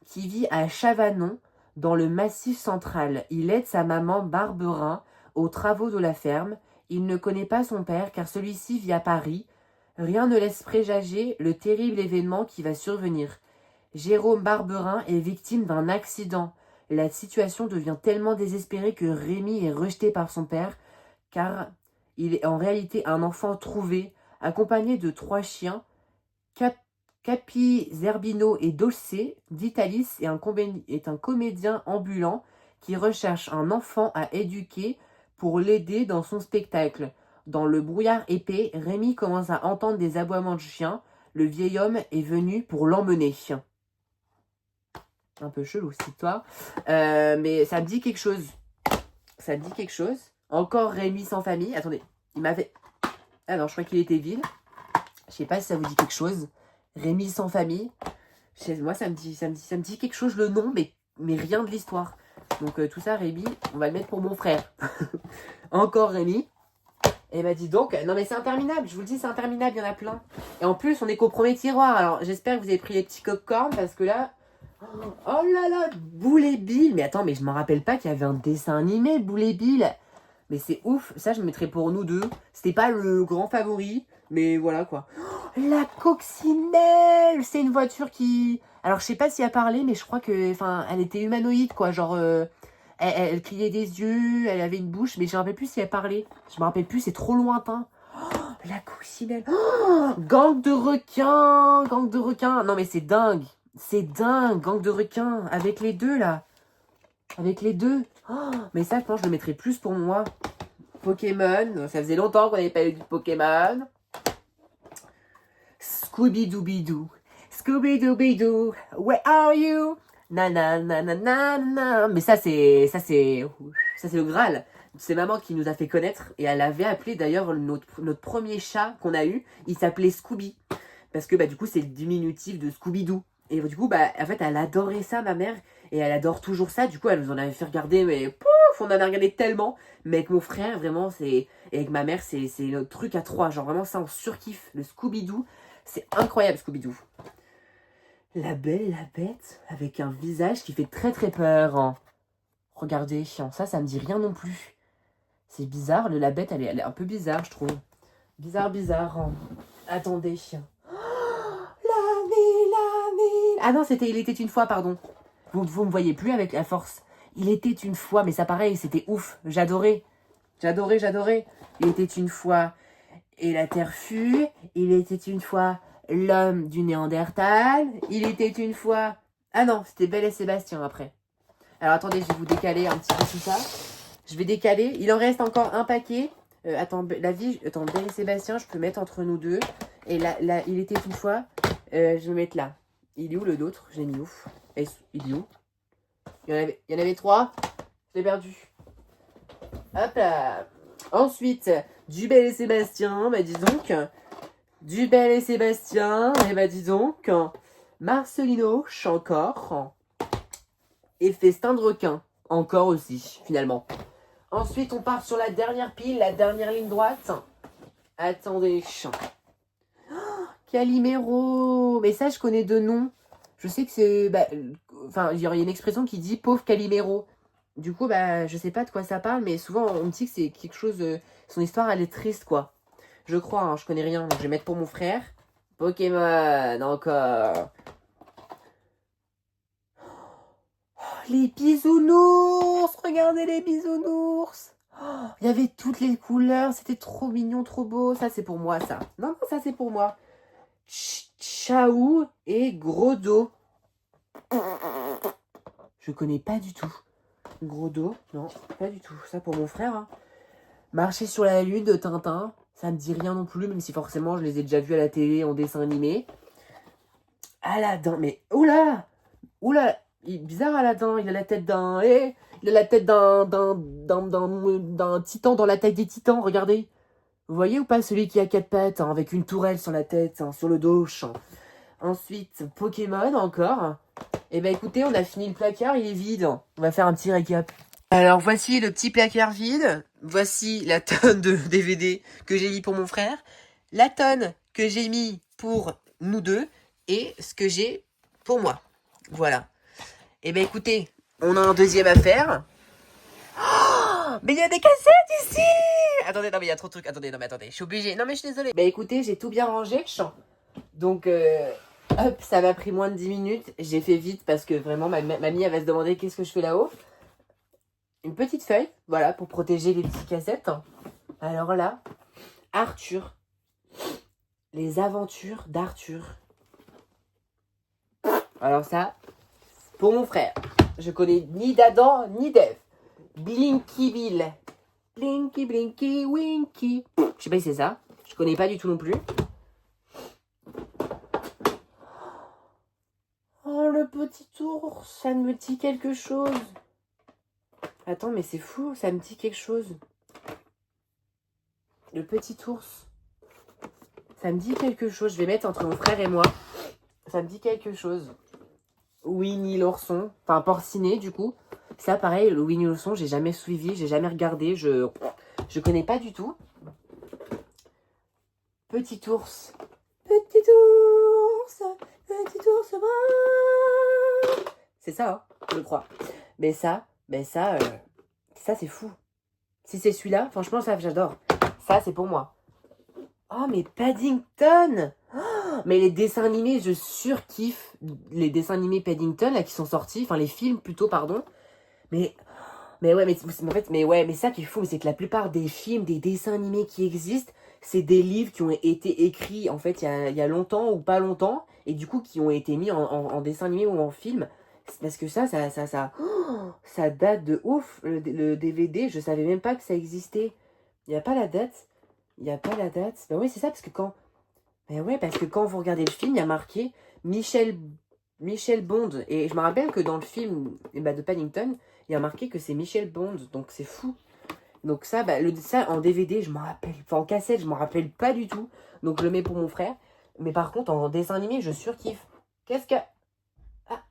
qui vit à Chavanon, dans le Massif central. Il aide sa maman Barberin aux travaux de la ferme. Il ne connaît pas son père car celui-ci vit à Paris. Rien ne laisse présager le terrible événement qui va survenir. Jérôme Barberin est victime d'un accident. La situation devient tellement désespérée que Rémi est rejeté par son père car il est en réalité un enfant trouvé, accompagné de 3 chiens, Capi, Zerbino et Dolce. Vitalis est un comédien ambulant qui recherche un enfant à éduquer pour l'aider dans son spectacle. Dans le brouillard épais, Rémi commence à entendre des aboiements de chiens. Le vieil homme est venu pour l'emmener. Un peu chelou cette histoire. Mais ça me dit quelque chose. Ça me dit quelque chose. Encore Rémi sans famille. Attendez, il m'avait... Ah non, je crois qu'il était vide. Je sais pas si ça vous dit quelque chose. Rémi sans famille. Moi, ça me dit quelque chose le nom, mais rien de l'histoire. Donc tout ça, Rémi, on va le mettre pour mon frère. Encore Rémi. Et bah dis donc, non mais c'est interminable, je vous le dis, c'est interminable, il y en a plein. Et en plus, on est qu'au premier tiroir. Alors j'espère que vous avez pris les petits popcorn parce que là... Oh là là, Boule et Bill. Mais attends, mais je me rappelle pas qu'il y avait un dessin animé, Boule et Bill. Mais c'est ouf, ça je mettrais pour nous deux. C'était pas le grand favori, mais voilà quoi. Oh, la coccinelle. C'est une voiture qui... Alors je sais pas si elle parlait, mais je crois que... Enfin, elle était humanoïde quoi, genre... Elle criait des yeux, elle avait une bouche, mais je me rappelle plus si elle parlait. Je me rappelle plus, c'est trop lointain. Oh, la coccinelle. Oh, gang de requins. Non mais c'est dingue. C'est dingue, gang de requins. Avec les deux, là. Avec les deux. Oh, mais ça, je pense que je le mettrais plus pour moi. Pokémon. Ça faisait longtemps qu'on n'avait pas eu de Pokémon. Scooby-Dooby-Doo. Scooby-Dooby-Doo. Where are you? Na na na na na na. Mais ça, c'est le Graal. c'est maman qui nous a fait connaître. Et elle avait appelé d'ailleurs notre premier chat qu'on a eu. Il s'appelait Scooby. Parce que du coup, c'est le diminutif de Scooby-Doo. Et du coup, en fait, elle adorait ça, ma mère. Et elle adore toujours ça. Du coup, elle nous en avait fait regarder. Mais pouf, on en a regardé tellement. Mais avec mon frère, vraiment, et avec ma mère, c'est notre truc à trois. Genre vraiment, ça, on surkiffe. Le Scooby-Doo. C'est incroyable, Scooby-Doo. La Belle et la Bête, avec un visage qui fait très très peur. Hein. Regardez, ça me dit rien non plus. C'est bizarre, la Bête, elle est un peu bizarre, je trouve. Bizarre. Hein. Attendez. La ville. Ah non, c'était Il était une fois, pardon. Vous me voyez plus avec la force. Il était une fois, mais ça pareil, c'était ouf. J'adorais. Il était une fois, et la terre fut. Il était une fois, l'homme du Néandertal. Il était une fois... Ah non, c'était Belle et Sébastien après. Alors attendez, je vais vous décaler un petit peu tout ça. Je vais décaler. Il en reste encore un paquet. Belle et Sébastien, je peux mettre entre nous deux. Et là, il était une fois. Je vais mettre là. Il est où le d'autre? J'ai mis où? Il est où? Il y en avait 3. Je l'ai perdu. Hop là. Ensuite, du Belle et Sébastien. Dis donc. Du Belle et Sébastien. Et dis donc. Marcelino, encore. Et Festin de requin. Encore aussi, finalement. Ensuite, on part sur la dernière pile, la dernière ligne droite. Attendez. Calimero. Mais ça, je connais de nom. Je sais que c'est... il y a une expression qui dit « pauvre Calimero ». Du coup, je sais pas de quoi ça parle, mais souvent, on me dit que c'est quelque chose... son histoire, elle est triste, quoi. Je crois, hein, je connais rien. Donc, je vais mettre pour mon frère. Pokémon, encore. Les bisounours. Regardez les bisounours. Il y avait toutes les couleurs. C'était trop mignon, trop beau. Ça, c'est pour moi, ça. Non, ça, c'est pour moi. Chaou et Gros Dos. Je connais pas du tout. Gros Dos, non, pas du tout. Ça pour mon frère. Hein. Marcher sur la lune de Tintin. Ça me dit rien non plus, même si forcément je les ai déjà vus à la télé en dessin animé. Aladdin, mais oula, il est bizarre Aladdin, il a la tête d'un... il a la tête d'un titan dans la taille des titans, regardez. Vous voyez ou pas celui qui a 4 pattes, hein, avec une tourelle sur la tête, hein, sur le dos. Ensuite, Pokémon encore. Et écoutez, on a fini le placard, il est vide. On va faire un petit récap. Alors voici le petit placard vide. Voici la tonne de DVD que j'ai mis pour mon frère. La tonne que j'ai mis pour nous deux. Et ce que j'ai pour moi. Voilà. Et écoutez, on a un deuxième à faire. Oh, mais il y a des cassettes ici! Attendez, non mais il y a trop de trucs. Attendez, je suis obligée. Non mais je suis désolée. Écoutez, j'ai tout bien rangé. Donc, hop, ça m'a pris moins de 10 minutes. J'ai fait vite parce que vraiment, mamie, elle va se demander qu'est-ce que je fais là-haut. Une petite feuille, voilà, pour protéger les petites cassettes. Alors là, Arthur. Les aventures d'Arthur. Alors ça, pour mon frère. Je connais ni d'Adam, ni d'Ève. Blinky Bill. Blinky, Blinky, Winky. Je sais pas si c'est ça. Je connais pas du tout non plus. Oh, le petit ours, ça me dit quelque chose. Attends, mais c'est fou, ça me dit quelque chose. Le petit ours. Ça me dit quelque chose. Je vais mettre entre mon frère et moi. Ça me dit quelque chose. Winnie l'ourson. Enfin, Porcinet, du coup. Ça, pareil, le Winnie l'ourson, j'ai jamais suivi, j'ai jamais regardé. Je connais pas du tout. Petit ours. Petit ours. Petit ours brun. C'est ça, hein, je crois. Mais ça, c'est fou. Si c'est celui-là, franchement, ça, j'adore. Ça, c'est pour moi. Oh, mais Paddington! Oh, mais les dessins animés, je surkiffe les dessins animés Paddington, là, qui sont sortis. Enfin, les films, plutôt, pardon. Mais ça qui est fou, c'est que la plupart des films, des dessins animés qui existent, c'est des livres qui ont été écrits, en fait, il y a longtemps ou pas longtemps, et du coup, qui ont été mis en dessin animé ou en film. Parce que ça date de ouf, le DVD, je savais même pas que ça existait. Il n'y a pas la date. Ben oui, c'est ça, parce que quand vous regardez le film, il y a marqué Michel Bond. Et je me rappelle que dans le film de Paddington, il y a marqué que c'est Michel Bond, donc c'est fou. Donc ça, ça en DVD, je m'en rappelle. Enfin, en cassette, je m'en rappelle pas du tout. Donc je le mets pour mon frère. Mais par contre, en dessin animé, je surkiffe. Qu'est-ce que... Ah,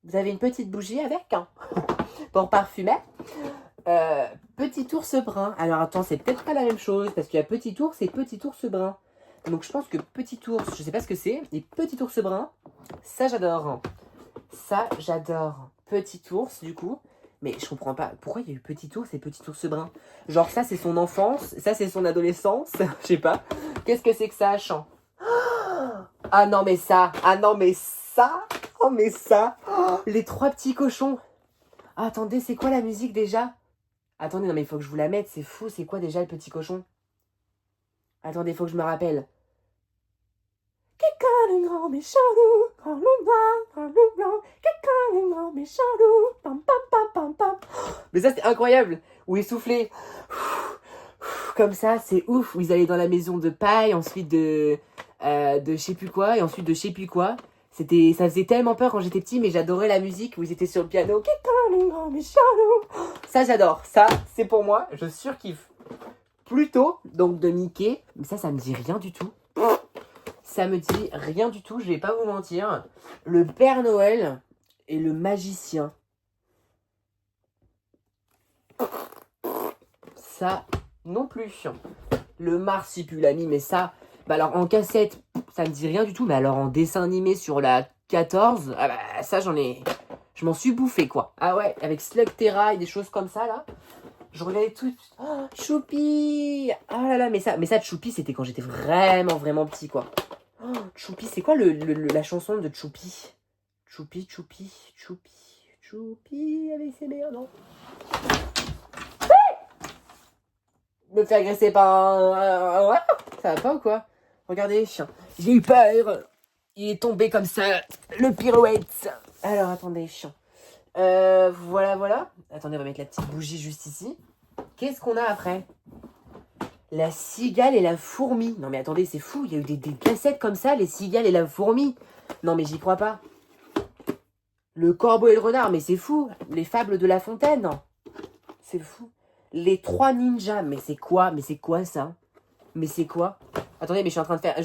vous avez une petite bougie avec, hein, pour parfumer. Petit ours brun. Alors attends, c'est peut-être pas la même chose. Parce qu'il y a petit ours et petit ours brun. Donc je pense que petit ours, je sais pas ce que c'est. Et petit ours brun, ça j'adore. Ça j'adore. Petit ours, du coup. Mais je comprends pas, pourquoi il y a eu petit ours et petit ours brun? Genre ça c'est son enfance, ça c'est son adolescence, je sais pas. Qu'est-ce que c'est que ça, chant? Ah non mais ça, ah non mais ça, oh mais ça, oh, les trois petits cochons. Ah, attendez, c'est quoi la musique déjà? Attendez, non mais il faut que je vous la mette, c'est fou, c'est quoi déjà le petit cochon? Attendez, il faut que je me rappelle. Quelqu'un le grand méchant loup, grand loup noir, grand loup blanc, quelqu'un le grand méchant loup, pam pam pam pam pam. Mais ça c'est incroyable, où ils soufflaient comme ça, c'est ouf, où ils allaient dans la maison de paille, ensuite de je sais plus quoi, et ensuite de je sais plus quoi. C'était, ça faisait tellement peur quand j'étais petit, mais j'adorais la musique où ils étaient sur le piano. Quelqu'un le grand méchant loup. Ça j'adore, ça c'est pour moi, je surkiffe. Plutôt, donc de Mickey, mais ça me dit rien du tout. Ça me dit rien du tout, je vais pas vous mentir. Le Père Noël et le magicien. Ça non plus. Le Marsupilami, mais ça... Bah alors en cassette, ça me dit rien du tout. Mais alors en dessin animé sur la 14, ah bah ça j'en ai... Je m'en suis bouffé quoi. Ah ouais, avec Slugterra et des choses comme ça là. Je regardais tout. Oh, Choupi. Ah là là, mais ça Choupi c'était quand j'étais vraiment petit quoi. Oh, Choupi, c'est quoi la chanson de Choupi? Choupi, Choupi, Choupi, Choupi avec ses mères, non? Me fait agresser par un... Ça va pas ou quoi? Regardez, j'ai eu peur. Il est tombé comme ça, le pirouette. Alors, attendez, voilà. Attendez, on va mettre la petite bougie juste ici. Qu'est-ce qu'on a après? La cigale et la fourmi. Non mais attendez, c'est fou, il y a eu des cassettes comme ça, les cigales et la fourmi. Non mais j'y crois pas. Le corbeau et le renard, mais c'est fou. Les fables de La Fontaine. C'est fou. Les trois ninjas, mais c'est quoi? Mais c'est quoi ça? Mais c'est quoi? Attendez, mais je suis en train de faire...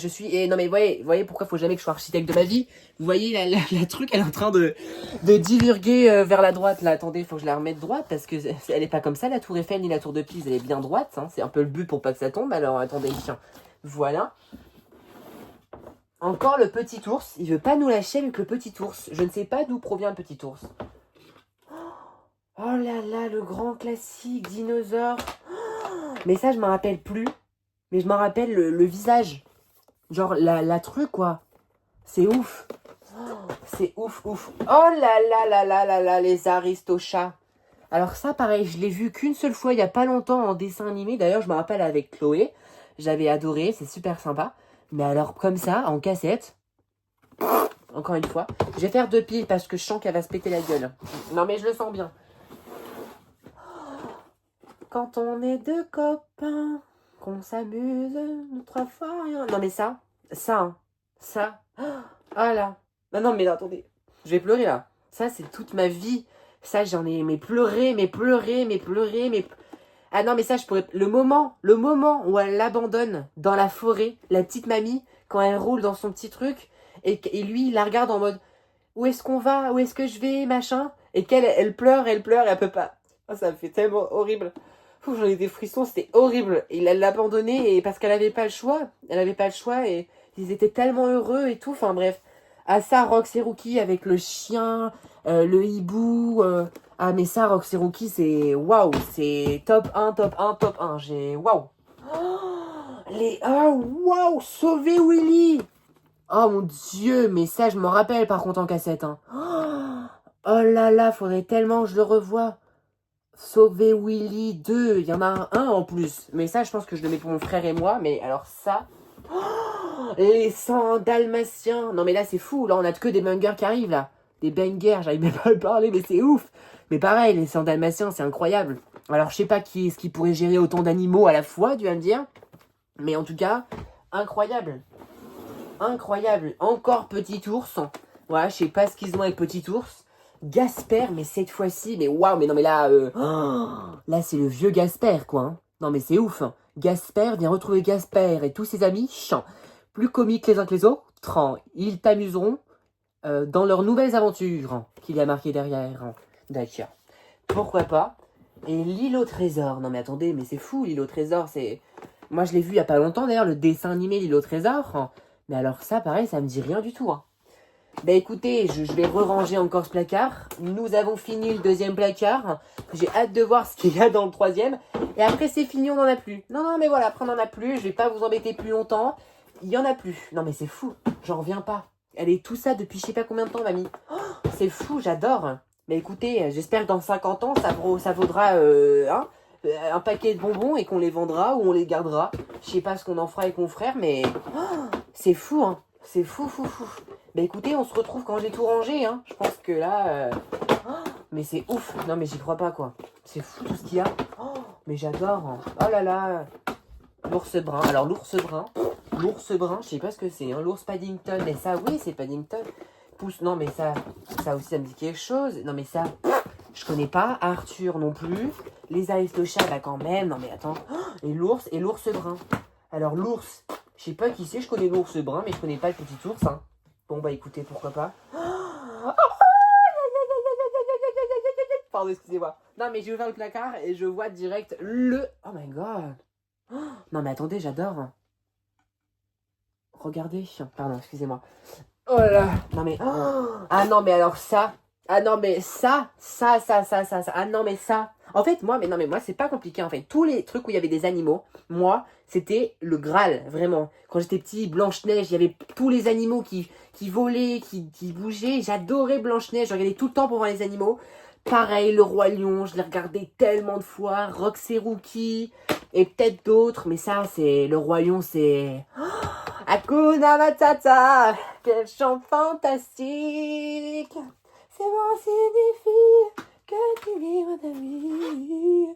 non mais voyez pourquoi faut jamais que je sois architecte de ma vie? Vous voyez, la truc, elle est en train de divulguer vers la droite. Là, attendez, faut que je la remette droite, parce que elle est pas comme ça, la tour Eiffel, ni la tour de Pise, elle est bien droite. Hein. C'est un peu le but pour pas que ça tombe. Alors, attendez, tiens. Voilà. Encore le petit ours. Il veut pas nous lâcher avec le petit ours. Je ne sais pas d'où provient le petit ours. Oh là là, le grand classique, dinosaure. Mais ça, je m'en rappelle plus. Mais je m'en rappelle le visage. Genre la truc, quoi. C'est ouf. C'est ouf. Oh là, les aristochats. Alors ça, pareil, je l'ai vu qu'une seule fois il y a pas longtemps en dessin animé. D'ailleurs, je me rappelle avec Chloé. J'avais adoré, c'est super sympa. Mais alors, comme ça, en cassette... Encore une fois. Je vais faire 2 piles parce que je sens qu'elle va se péter la gueule. Non, mais je le sens bien. Quand on est deux copains... qu'on s'amuse, 3 fois rien. Non mais ça. Ah là. Non mais attendez. Je vais pleurer là. Ça c'est toute ma vie. Ça j'en ai pleuré. Ah non mais ça je pourrais... Le moment où elle l'abandonne dans la forêt, la petite mamie, quand elle roule dans son petit truc, et lui il la regarde en mode où est-ce qu'on va? Où est-ce que je vais? Machin. Et qu'elle elle pleure, et elle peut pas. Oh, ça me fait tellement horrible. J'en ai des frissons, c'était horrible. Il l'a abandonné et parce qu'elle avait pas le choix. Et ils étaient tellement heureux et tout. Enfin bref. Ah ça, Rox et Rookie avec le chien, le hibou. Ah mais ça, Rox et Rookie, c'est waouh. C'est top 1. J'ai waouh. Waouh, sauver Willy. Oh mon dieu, mais ça je m'en rappelle par contre en cassette. Hein. Oh là là, faudrait tellement que je le revoie. Sauver Willy 2, il y en a un en plus. Mais ça, je pense que je le mets pour mon frère et moi. Mais alors ça... Oh, les 100 dalmatiens. Non mais là, c'est fou. Là, on a que des bangers qui arrivent, là. Des bangers, j'arrive même pas à parler, mais c'est ouf. Mais pareil, les 100 dalmatiens, c'est incroyable. Alors, je sais pas qui est-ce qui pourrait gérer autant d'animaux à la fois, tu vas me dire. Mais en tout cas, incroyable. Encore Petit Ours. Voilà, je sais pas ce qu'ils ont avec Petit Ours. Gasper, mais cette fois-ci, mais waouh, mais non, mais là, là, c'est le vieux Gasper, quoi. Hein. Non, mais c'est ouf. Hein. Gasper vient retrouver Gasper et tous ses amis, plus comiques les uns que les autres. Ils t'amuseront dans leurs nouvelles aventures, qu'il y a marqué derrière. D'accord. Pourquoi pas. Et l'île au trésor. Non, mais attendez, mais c'est fou, l'île au trésor, c'est... Moi, je l'ai vu il y a pas longtemps, d'ailleurs, le dessin animé l'île au trésor. Mais alors ça, pareil, ça me dit rien du tout. Hein. Bah écoutez, je vais re-ranger encore ce placard. Nous avons fini le deuxième placard. J'ai hâte de voir ce qu'il y a dans le troisième. Et après c'est fini, on n'en a plus. Non, non, mais voilà, après on n'en a plus. Je vais pas vous embêter plus longtemps. Il y en a plus. Non mais c'est fou, j'en reviens pas. Elle est tout ça depuis je sais pas combien de temps, mamie. Oh, c'est fou, j'adore. Mais écoutez, j'espère que dans 50 ans, ça vaudra un paquet de bonbons et qu'on les vendra ou on les gardera. Je sais pas ce qu'on en fera avec mon frère, mais c'est fou, hein. C'est fou, fou, fou. Bah écoutez, on se retrouve quand j'ai tout rangé, hein. Je pense que là... mais c'est ouf. Non mais j'y crois pas, quoi. C'est fou tout ce qu'il y a. Oh, mais j'adore. Hein. Oh là là. L'ours brun. Alors l'ours brun, je sais pas ce que c'est. Hein. L'ours Paddington. Mais ça, oui, c'est Paddington. Pousse. Non mais ça aussi, ça me dit quelque chose. Non mais ça, je connais pas. Arthur non plus. Les Aristochats, là quand même. Non mais attends. Et l'ours brun. Alors l'ours, je sais pas qui c'est. Je connais l'ours brun, mais je connais pas le petit ours, hein. Bon bah écoutez, pourquoi pas. Pardon, excusez-moi. Non mais j'ai ouvert le placard et je vois direct le... Oh my god. Non mais attendez, j'adore. Regardez. Pardon, excusez-moi. Oh là là. Non mais... Ah non mais alors ça... Ah non mais ça. Ah non mais ça. En fait, moi, c'est pas compliqué en fait. Tous les trucs où il y avait des animaux, moi, c'était le Graal, vraiment. Quand j'étais petit, Blanche-Neige, il y avait tous les animaux qui volaient, qui bougeaient. J'adorais Blanche-Neige, je regardais tout le temps pour voir les animaux. Pareil, le Roi Lion, je l'ai regardé tellement de fois. Roxy Rookie et peut-être d'autres, mais ça, c'est... Le Roi Lion, c'est... Hakuna Matata, quel chant fantastique. C'est bon, signifie que tu vivres ta vie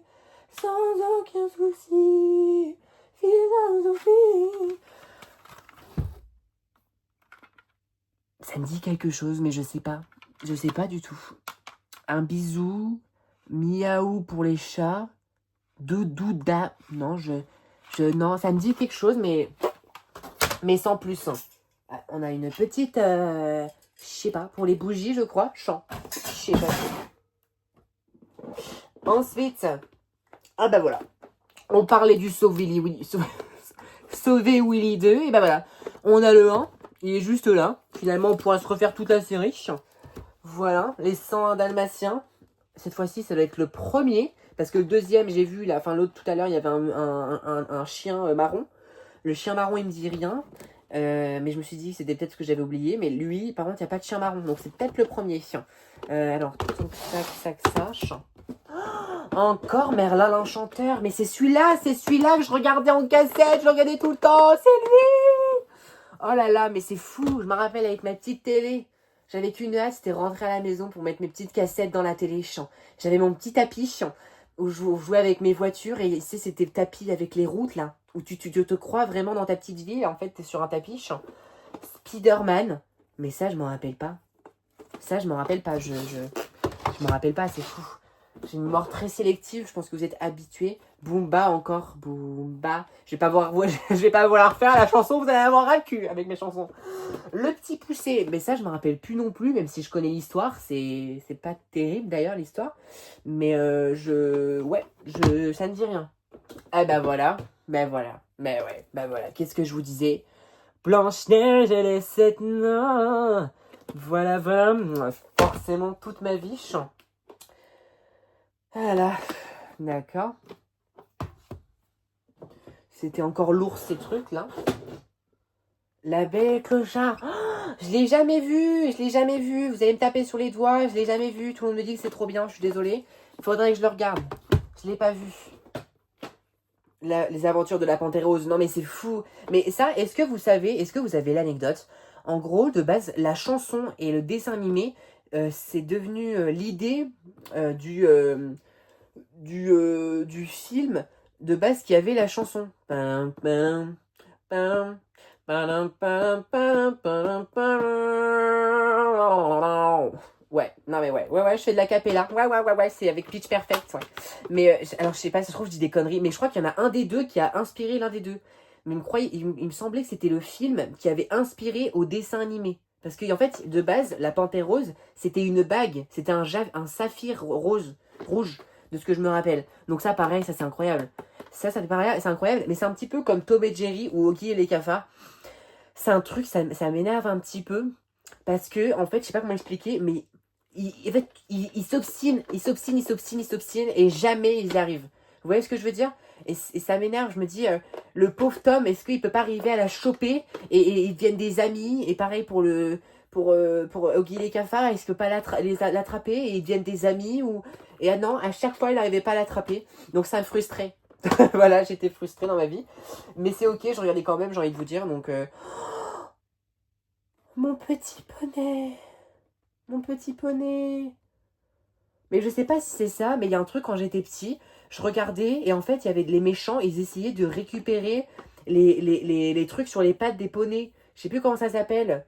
sans aucun souci. Philosophie. Ça me dit quelque chose, mais je sais pas. Je sais pas du tout. Un bisou, miaou pour les chats, doudouda. Non, non, ça me dit quelque chose, mais sans plus. Hein. On a une petite, je sais pas, pour les bougies, je crois, chant. Je sais pas. Ensuite, ah bah voilà. On parlait du Sauver Willy 2, et bah voilà. On a le 1, il est juste là. Finalement, on pourra se refaire toute la série. Voilà, les 101 Dalmatiens. Cette fois-ci, ça doit être le premier. Parce que le deuxième, j'ai vu, l'autre tout à l'heure, il y avait un chien marron. Le chien marron, il me dit rien. Mais je me suis dit que c'était peut-être ce que j'avais oublié. Mais lui, par contre, il n'y a pas de chien marron. Donc, c'est peut-être le premier. Alors, sac. Encore Merlin l'Enchanteur. Mais c'est celui-là que je regardais en cassette. Je le regardais tout le temps. C'est lui. Oh là là, mais c'est fou. Je me rappelle avec ma petite télé. J'avais qu'une hâte, c'était rentrer à la maison pour mettre mes petites cassettes dans la télé. J'avais mon petit tapis où je jouais avec mes voitures. Et c'était le tapis avec les routes, là. Où tu te crois vraiment dans ta petite ville. En fait, t'es sur un tapis. Spider-Man. Mais ça, je m'en rappelle pas. Ça, je m'en rappelle pas. Je m'en rappelle pas, c'est fou. J'ai une mémoire très sélective, je pense que vous êtes habitués. Boomba encore, Boomba. Je vais pas vouloir refaire la chanson, vous allez avoir ras le cul avec mes chansons. Le petit poussé, mais ça je me rappelle plus non plus, même si je connais l'histoire. C'est pas terrible d'ailleurs l'histoire. Mais ça ne dit rien. Ah bah voilà, qu'est-ce que je vous disais? Blanche-Neige, elle est 7 nains. Voilà, forcément toute ma vie. Voilà, d'accord. C'était encore l'ours, ces trucs-là. La Belle et le Clochard. Oh, je l'ai jamais vu. Vous allez me taper sur les doigts, je l'ai jamais vu. Tout le monde me dit que c'est trop bien, je suis désolée. Il faudrait que je le regarde. Je l'ai pas vu. Les aventures de la Panthère Rose. Non mais c'est fou. Mais ça, est-ce que vous avez l'anecdote? En gros, de base, la chanson et le dessin animé, c'est devenu l'idée du film de base qui avait la chanson. Ouais, non mais ouais, je fais de la capella. Ouais, c'est avec Pitch Perfect, ouais. Mais alors je sais pas, ça se trouve je dis des conneries, mais je crois qu'il y en a un des deux qui a inspiré l'un des deux. Mais il me semblait que c'était le film qui avait inspiré au dessin animé. Parce qu'en fait, de base, la Panthère Rose, c'était une bague, c'était un saphir rouge, de ce que je me rappelle. Donc ça, pareil, ça c'est incroyable. Ça fait pareil, c'est incroyable, mais c'est un petit peu comme Tom et Jerry ou Oggy et les cafards. C'est un truc, ça m'énerve un petit peu. Parce que, en fait, je sais pas comment expliquer, mais en fait, ils s'obstinent, et jamais ils y arrivent. Vous voyez ce que je veux dire? Et ça m'énerve, je me dis, le pauvre Tom, est-ce qu'il peut pas arriver à la choper et ils deviennent des amis? Et pareil pour Oggy les cafards, est-ce qu'il peut pas l'attraper et ils deviennent des amis Et ah non, à chaque fois, il n'arrivait pas à l'attraper. Donc ça me frustrait. Voilà, j'étais frustrée dans ma vie. Mais c'est ok, je regardais quand même, j'ai envie de vous dire. Donc, mon petit poney. Mon petit poney. Mais je sais pas si c'est ça, mais il y a un truc quand j'étais petit, je regardais et en fait il y avait les méchants, ils essayaient de récupérer les trucs sur les pattes des poneys. Je sais plus comment ça s'appelle.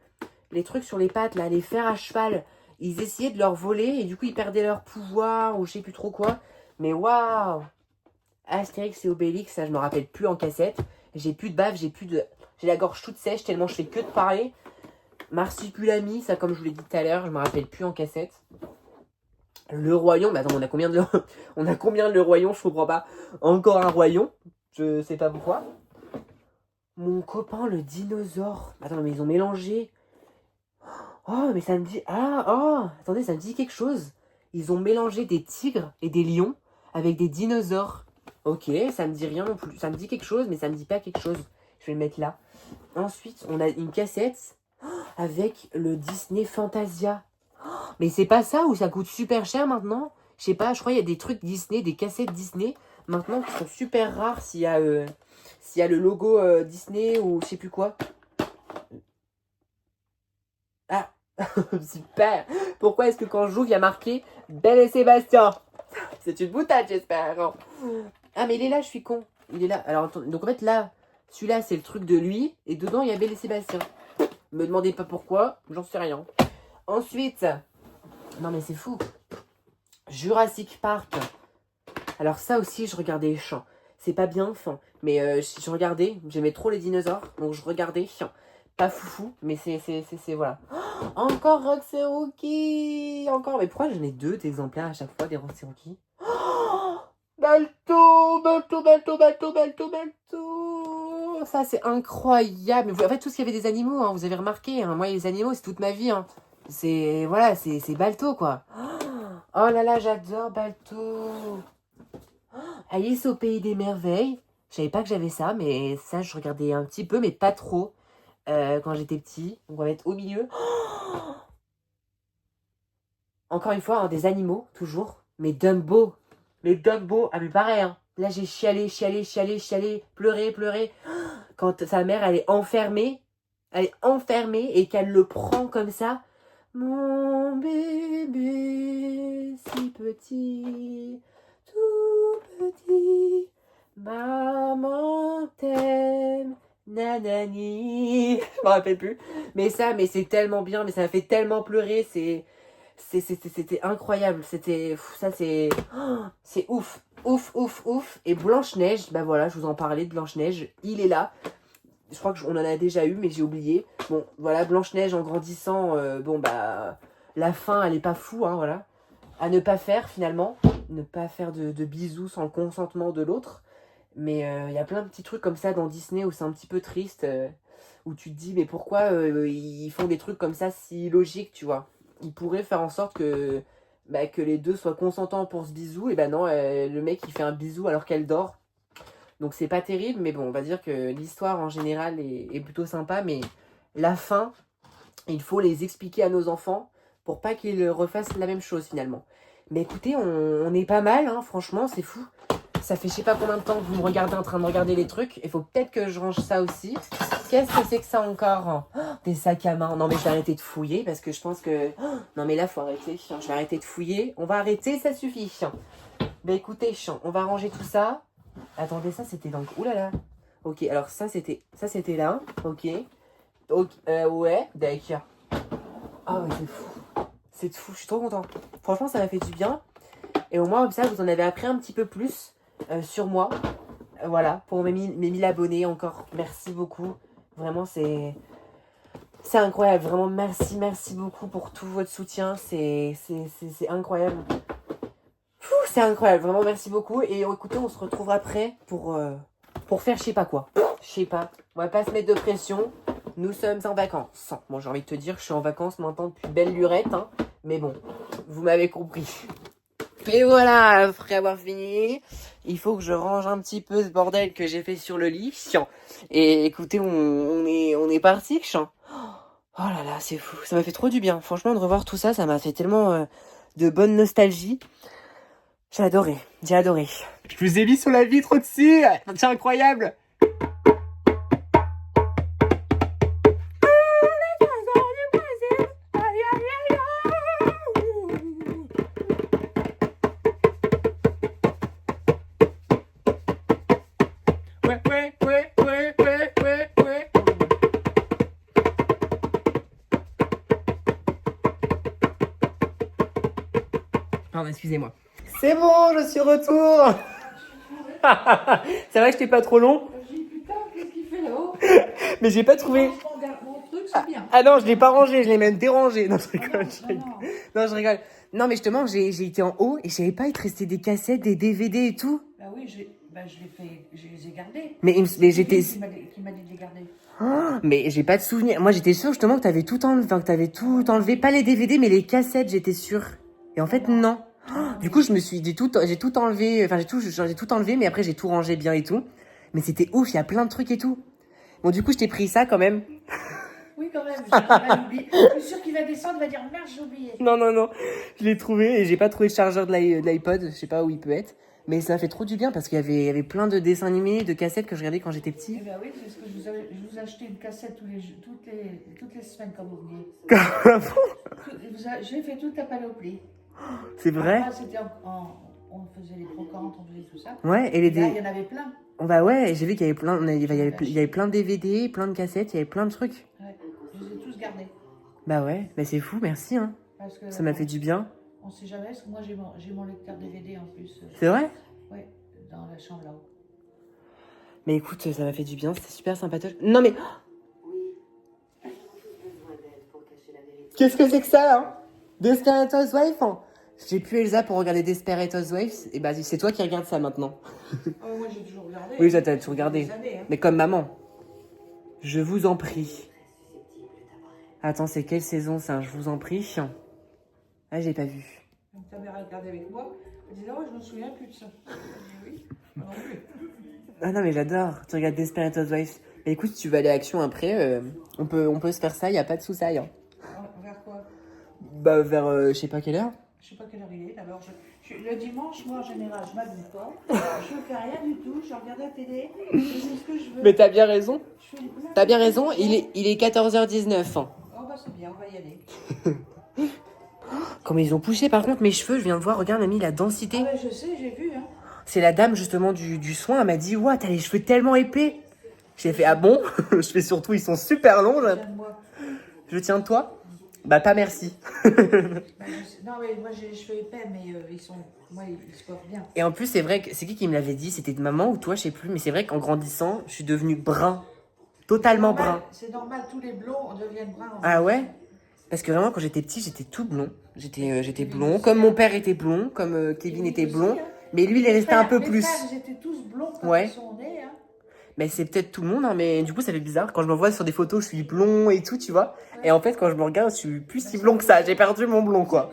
Les trucs sur les pattes, là, les fers à cheval. Ils essayaient de leur voler et du coup ils perdaient leur pouvoir ou je sais plus trop quoi. Mais waouh! Astérix et Obélix, ça je me rappelle plus en cassette. J'ai plus de bave, j'ai la gorge toute sèche tellement je fais que de parler. Marsupilami, ça comme je vous l'ai dit tout à l'heure, je me rappelle plus en cassette. Le Royaume, attends, on a combien de Le Royaume, je comprends pas. Encore un Royaume, je sais pas pourquoi. Mon copain le dinosaure. Attends, mais ils ont mélangé. Oh, mais ça me dit... attendez, ça me dit quelque chose. Ils ont mélangé des tigres et des lions avec des dinosaures. Ok, ça me dit rien non plus. Ça me dit quelque chose, mais ça me dit pas quelque chose. Je vais le mettre là. Ensuite, on a une cassette avec le Disney Fantasia. Mais c'est pas ça où ça coûte super cher maintenant? Je sais pas, je crois qu'il y a des trucs Disney, des cassettes Disney, maintenant qui sont super rares s'il y a le logo Disney ou je sais plus quoi. Ah, super! Pourquoi est-ce que quand je joue, il y a marqué Belle et Sébastien? C'est une boutade, j'espère. Ah, mais il est là, je suis con. Il est là. Alors, donc en fait, là, celui-là, c'est le truc de lui, et dedans, il y a Belle et Sébastien. Me demandez pas pourquoi, j'en sais rien. Ensuite, non mais c'est fou. Jurassic Park. Alors ça aussi, je regardais les champs. C'est pas bien, mais je regardais. J'aimais trop les dinosaures, donc je regardais. Pas foufou, mais c'est voilà. Oh, encore Rox et Rookie. Encore. Mais pourquoi j'en ai deux d'exemplaires à chaque fois des Rox et Rookie? Oh, Balto. Ça, c'est incroyable. En fait, tout ce qu'il y avait des animaux, hein, vous avez remarqué. Hein, moi, les animaux, c'est toute ma vie. Hein. C'est Balto, quoi. Oh là là, j'adore Balto. Alice au pays des merveilles. Je savais pas que j'avais ça, mais ça, je regardais un petit peu, mais pas trop. Quand j'étais petit. Donc, on va mettre au milieu. Encore une fois, hein, des animaux, toujours. Mais Dumbo. Mais mais pareil. Hein. Là, j'ai chialé, pleuré. Quand sa mère, elle est enfermée et qu'elle le prend comme ça. Mon bébé, si petit, tout petit, maman t'aime, nanani. Je me rappelle plus. Mais c'est tellement bien, mais ça m'a fait tellement pleurer. C'était incroyable. C'est ouf. Et Blanche-Neige, bah voilà, je vous en parlais de Blanche-Neige. Il est là. Je crois qu'on en a déjà eu, mais j'ai oublié. Bon, voilà, Blanche-Neige en grandissant, la fin, elle est pas fou, hein, voilà. À ne pas faire, finalement. Ne pas faire de bisous sans le consentement de l'autre. Mais il y a plein de petits trucs comme ça dans Disney où c'est un petit peu triste. Où tu te dis, mais pourquoi ils font des trucs comme ça si logiques, tu vois. Ils pourraient faire en sorte que les deux soient consentants pour ce bisou. Et non, le mec, il fait un bisou alors qu'elle dort. Donc c'est pas terrible, mais bon, on va dire que l'histoire en général est plutôt sympa, mais la fin, il faut les expliquer à nos enfants pour pas qu'ils refassent la même chose finalement. Mais écoutez, on est pas mal, hein, franchement, c'est fou. Ça fait je sais pas combien de temps que vous me regardez en train de regarder les trucs. Il faut peut-être que je range ça aussi. Qu'est-ce que c'est que ça encore? Des sacs à main. Non mais je vais arrêter de fouiller parce que je pense que... Non mais là, faut arrêter. Je vais arrêter de fouiller. On va arrêter, ça suffit. Bah écoutez, on va ranger tout ça. Attendez, ça c'était donc... Ouh là là. Ok, alors ça c'était là. Ok. Ouais, d'accord. Ah ouais, c'est fou. C'est fou, je suis trop content. Franchement, ça m'a fait du bien. Et au moins, comme ça, vous en avez appris un petit peu plus sur moi. Voilà, pour mes 1000 abonnés encore. Merci beaucoup. Vraiment, c'est incroyable. Vraiment, merci beaucoup pour tout votre soutien. C'est incroyable. C'est incroyable. Vraiment, merci beaucoup. Et écoutez, on se retrouvera après pour faire je sais pas quoi. Je sais pas. On va pas se mettre de pression. Nous sommes en vacances. Bon, j'ai envie de te dire, je suis en vacances maintenant depuis belle lurette. Hein. Mais bon, vous m'avez compris. Et voilà, après avoir fini, il faut que je range un petit peu ce bordel que j'ai fait sur le lit. Et écoutez, on est parti. Oh là là, c'est fou. Ça m'a fait trop du bien. Franchement, de revoir tout ça, ça m'a fait tellement de bonne nostalgie. J'ai adoré. Je vous ai mis sur la vitre au-dessus. C'est incroyable. Ouais. Pardon, excusez-moi. C'est bon, je suis retour. C'est vrai que j'étais pas trop long. J'ai dit putain, qu'est-ce qu'il fait là-haut? Mais j'ai pas trouvé. Mon truc, c'est bien. Ah non, je l'ai pas rangé, je l'ai même dérangé. Non, je rigole. Non. Non, je rigole. Non, mais justement, j'ai été en haut et je savais pas, il te restait des cassettes, des DVD et tout. Bah oui, je les ai gardés. Mais j'étais. Qui m'a dit de les garder. Oh, mais j'ai pas de souvenir. Moi, j'étais sûre justement que t'avais tout enlevé. Enfin, que t'avais tout enlevé. Pas les DVD, mais les cassettes, j'étais sûre. Et en fait, non. Oh, du coup, j'ai tout enlevé. Enfin, j'ai tout enlevé, mais après, j'ai tout rangé bien et tout. Mais c'était ouf, il y a plein de trucs et tout. Bon, du coup, je t'ai pris ça quand même. Oui, quand même. Je suis sûre qu'il va descendre, il va dire merde, j'ai oublié. Non. Je l'ai trouvé et j'ai pas trouvé le chargeur de l'iPod. Je sais pas où il peut être. Mais ça fait trop du bien parce qu'il y avait plein de dessins animés, de cassettes que je regardais quand j'étais petit. Eh ben oui, c'est ce que je vous ai acheté une cassette toutes les semaines quand vous veniez. J'ai fait toute la panoplie. C'est vrai? Après, c'était on faisait les brocantes, on faisait tout ça. Ouais, et Là, il y en avait plein. Bah ouais, j'ai vu qu'il y avait plein, il y avait plein de DVD, plein de cassettes, il y avait plein de trucs. Ouais, je les ai tous gardés. Bah ouais, bah c'est fou, merci hein. Parce que, Ça m'a fait du bien. On sait jamais, parce que moi j'ai mon lecteur DVD en plus. C'est vrai? Ouais, dans la chambre là-haut. Mais écoute, ça m'a fait du bien, c'était super sympatoche. Non mais... Qu'est-ce que c'est que ça là? Desperate Housewives hein. J'ai plus Elsa pour regarder Desperate Housewives, et bah c'est toi qui regardes ça maintenant. Oh, moi j'ai toujours regardé. Oui, ça t'as toujours regardé. Des années, hein. Mais comme maman. Je vous en prie. Attends, c'est quelle saison ça? Je vous en prie. Ah, j'ai pas vu. Donc ta mère a regardé avec moi. Elle disait, oh, je me souviens plus de ça. J'ai dit, oui, moi non plus. Ah non, mais j'adore. Tu regardes Desperate Housewives. Mais écoute, si tu veux aller à Action après, on peut se faire ça, y a pas de soucis. Hein. Vers quoi? Bah, vers je sais pas quelle heure. Je sais pas quelle heure il est. Alors, le dimanche, moi en général, je m'habille pas. Je fais rien du tout. Je regarde la télé. Je fais ce que je veux. Mais t'as bien raison. Je fais plein de T'as bien trucs. raison, il est 14h19. Hein. Oh bah c'est bien, on va y aller. Comme ils ont poussé par contre mes cheveux, je viens de voir, regarde mamie, la densité. Ah ouais, je sais, j'ai vu. Hein. C'est la dame justement du soin, elle m'a dit, ouah, t'as les cheveux tellement épais. J'ai fait, ah bon? Je fais surtout, ils sont super longs. Là. Moi. Je tiens de toi? Bah pas merci. Bah, non mais moi j'ai les cheveux épais, mais ils se portent bien. Et en plus c'est vrai que c'est qui me l'avait dit? C'était de maman ou toi, je sais plus, mais c'est vrai qu'en grandissant, je suis devenue brun. Totalement brun. C'est normal, tous les blonds deviennent bruns. Ah ouais? Parce que vraiment quand j'étais petit, j'étais tout blond. J'étais blond, comme mon père était blond, comme Kevin était blond. Mais lui, il est resté un peu plus. Les frères, ils étaient tous blonds quand Ouais. ils sont nés. Hein. Mais c'est peut-être tout le monde, hein, mais du coup, ça fait bizarre. Quand je me vois sur des photos, je suis blond et tout, tu vois. Ouais. Et en fait, quand je me regarde, je suis plus si blond que ça. J'ai perdu mon blond, quoi.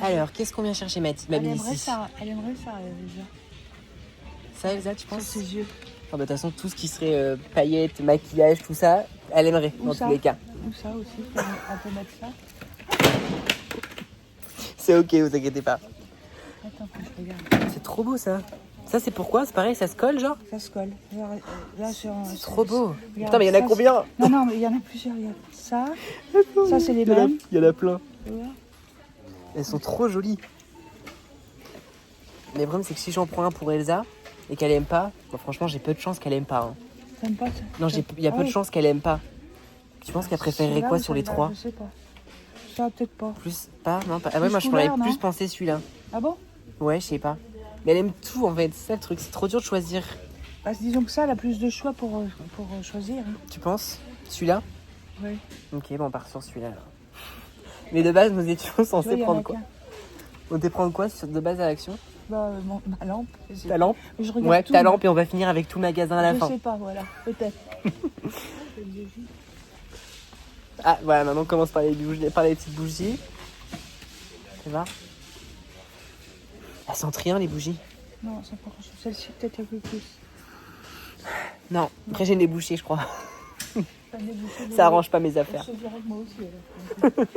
Alors, qu'est-ce qu'on vient chercher, mamie, ici? Elle aimerait ça, Elsa. Ça, Elsa, tu penses? Sur ses yeux. Ah bah, de toute façon, tout ce qui serait paillettes, maquillage, tout ça, elle aimerait, dans tous les cas. Ou ça aussi, on peut mettre ça. C'est ok, vous inquiétez pas. Attends, que je regarde. C'est trop beau, ça. Ça, c'est pourquoi? C'est pareil, ça se colle, genre? Ça se colle. Là, c'est trop beau. Regarde, putain, mais il y en a combien? Non, mais il y en a plusieurs. Regarde. Ça, c'est les mêmes. Il y en a plein. Ouais. Elles sont trop jolies. Mais le problème, c'est que si j'en prends un pour Elsa, et qu'elle aime pas, bon, franchement, j'ai peu de chance qu'elle aime pas. Hein. T'aimes pas ça? Non, il y a peu de chance qu'elle aime pas. Tu penses qu'elle préférerait Celui-là quoi ou sur les celui-là, 3? Je sais pas. Ça, peut-être pas. Plus pas, non, pas. Ah ouais, Plus moi je pourrais couleur, plus non penser celui-là. Ah bon? Ouais, je sais pas. Mais elle aime tout en fait, c'est ça le truc, c'est trop dur de choisir. Bah, disons que ça, elle a plus de choix pour choisir. Hein. Tu penses? Celui-là? Oui. Ok, bon, on part sur celui-là alors. Mais de base, nous étions Tu vois, censés il y en a prendre quoi? qu'un. On était prendre quoi de base à l'action? Bah, ma lampe. Ta lampe? Je regarde Ouais, tout, ta moi. lampe et on va finir avec tout le magasin à la Je fin. sais pas, voilà, peut-être. Ah, voilà, maintenant on commence par les bougies, par les petites bougies. Tu vois? Elles sentent rien les bougies. Non, ça pas grand-chose. Celle-ci, peut-être un peu plus. Non, après j'ai les bouchées, je crois. Ça, Ça arrange pas mes affaires. Je te dirais que moi aussi. Alors.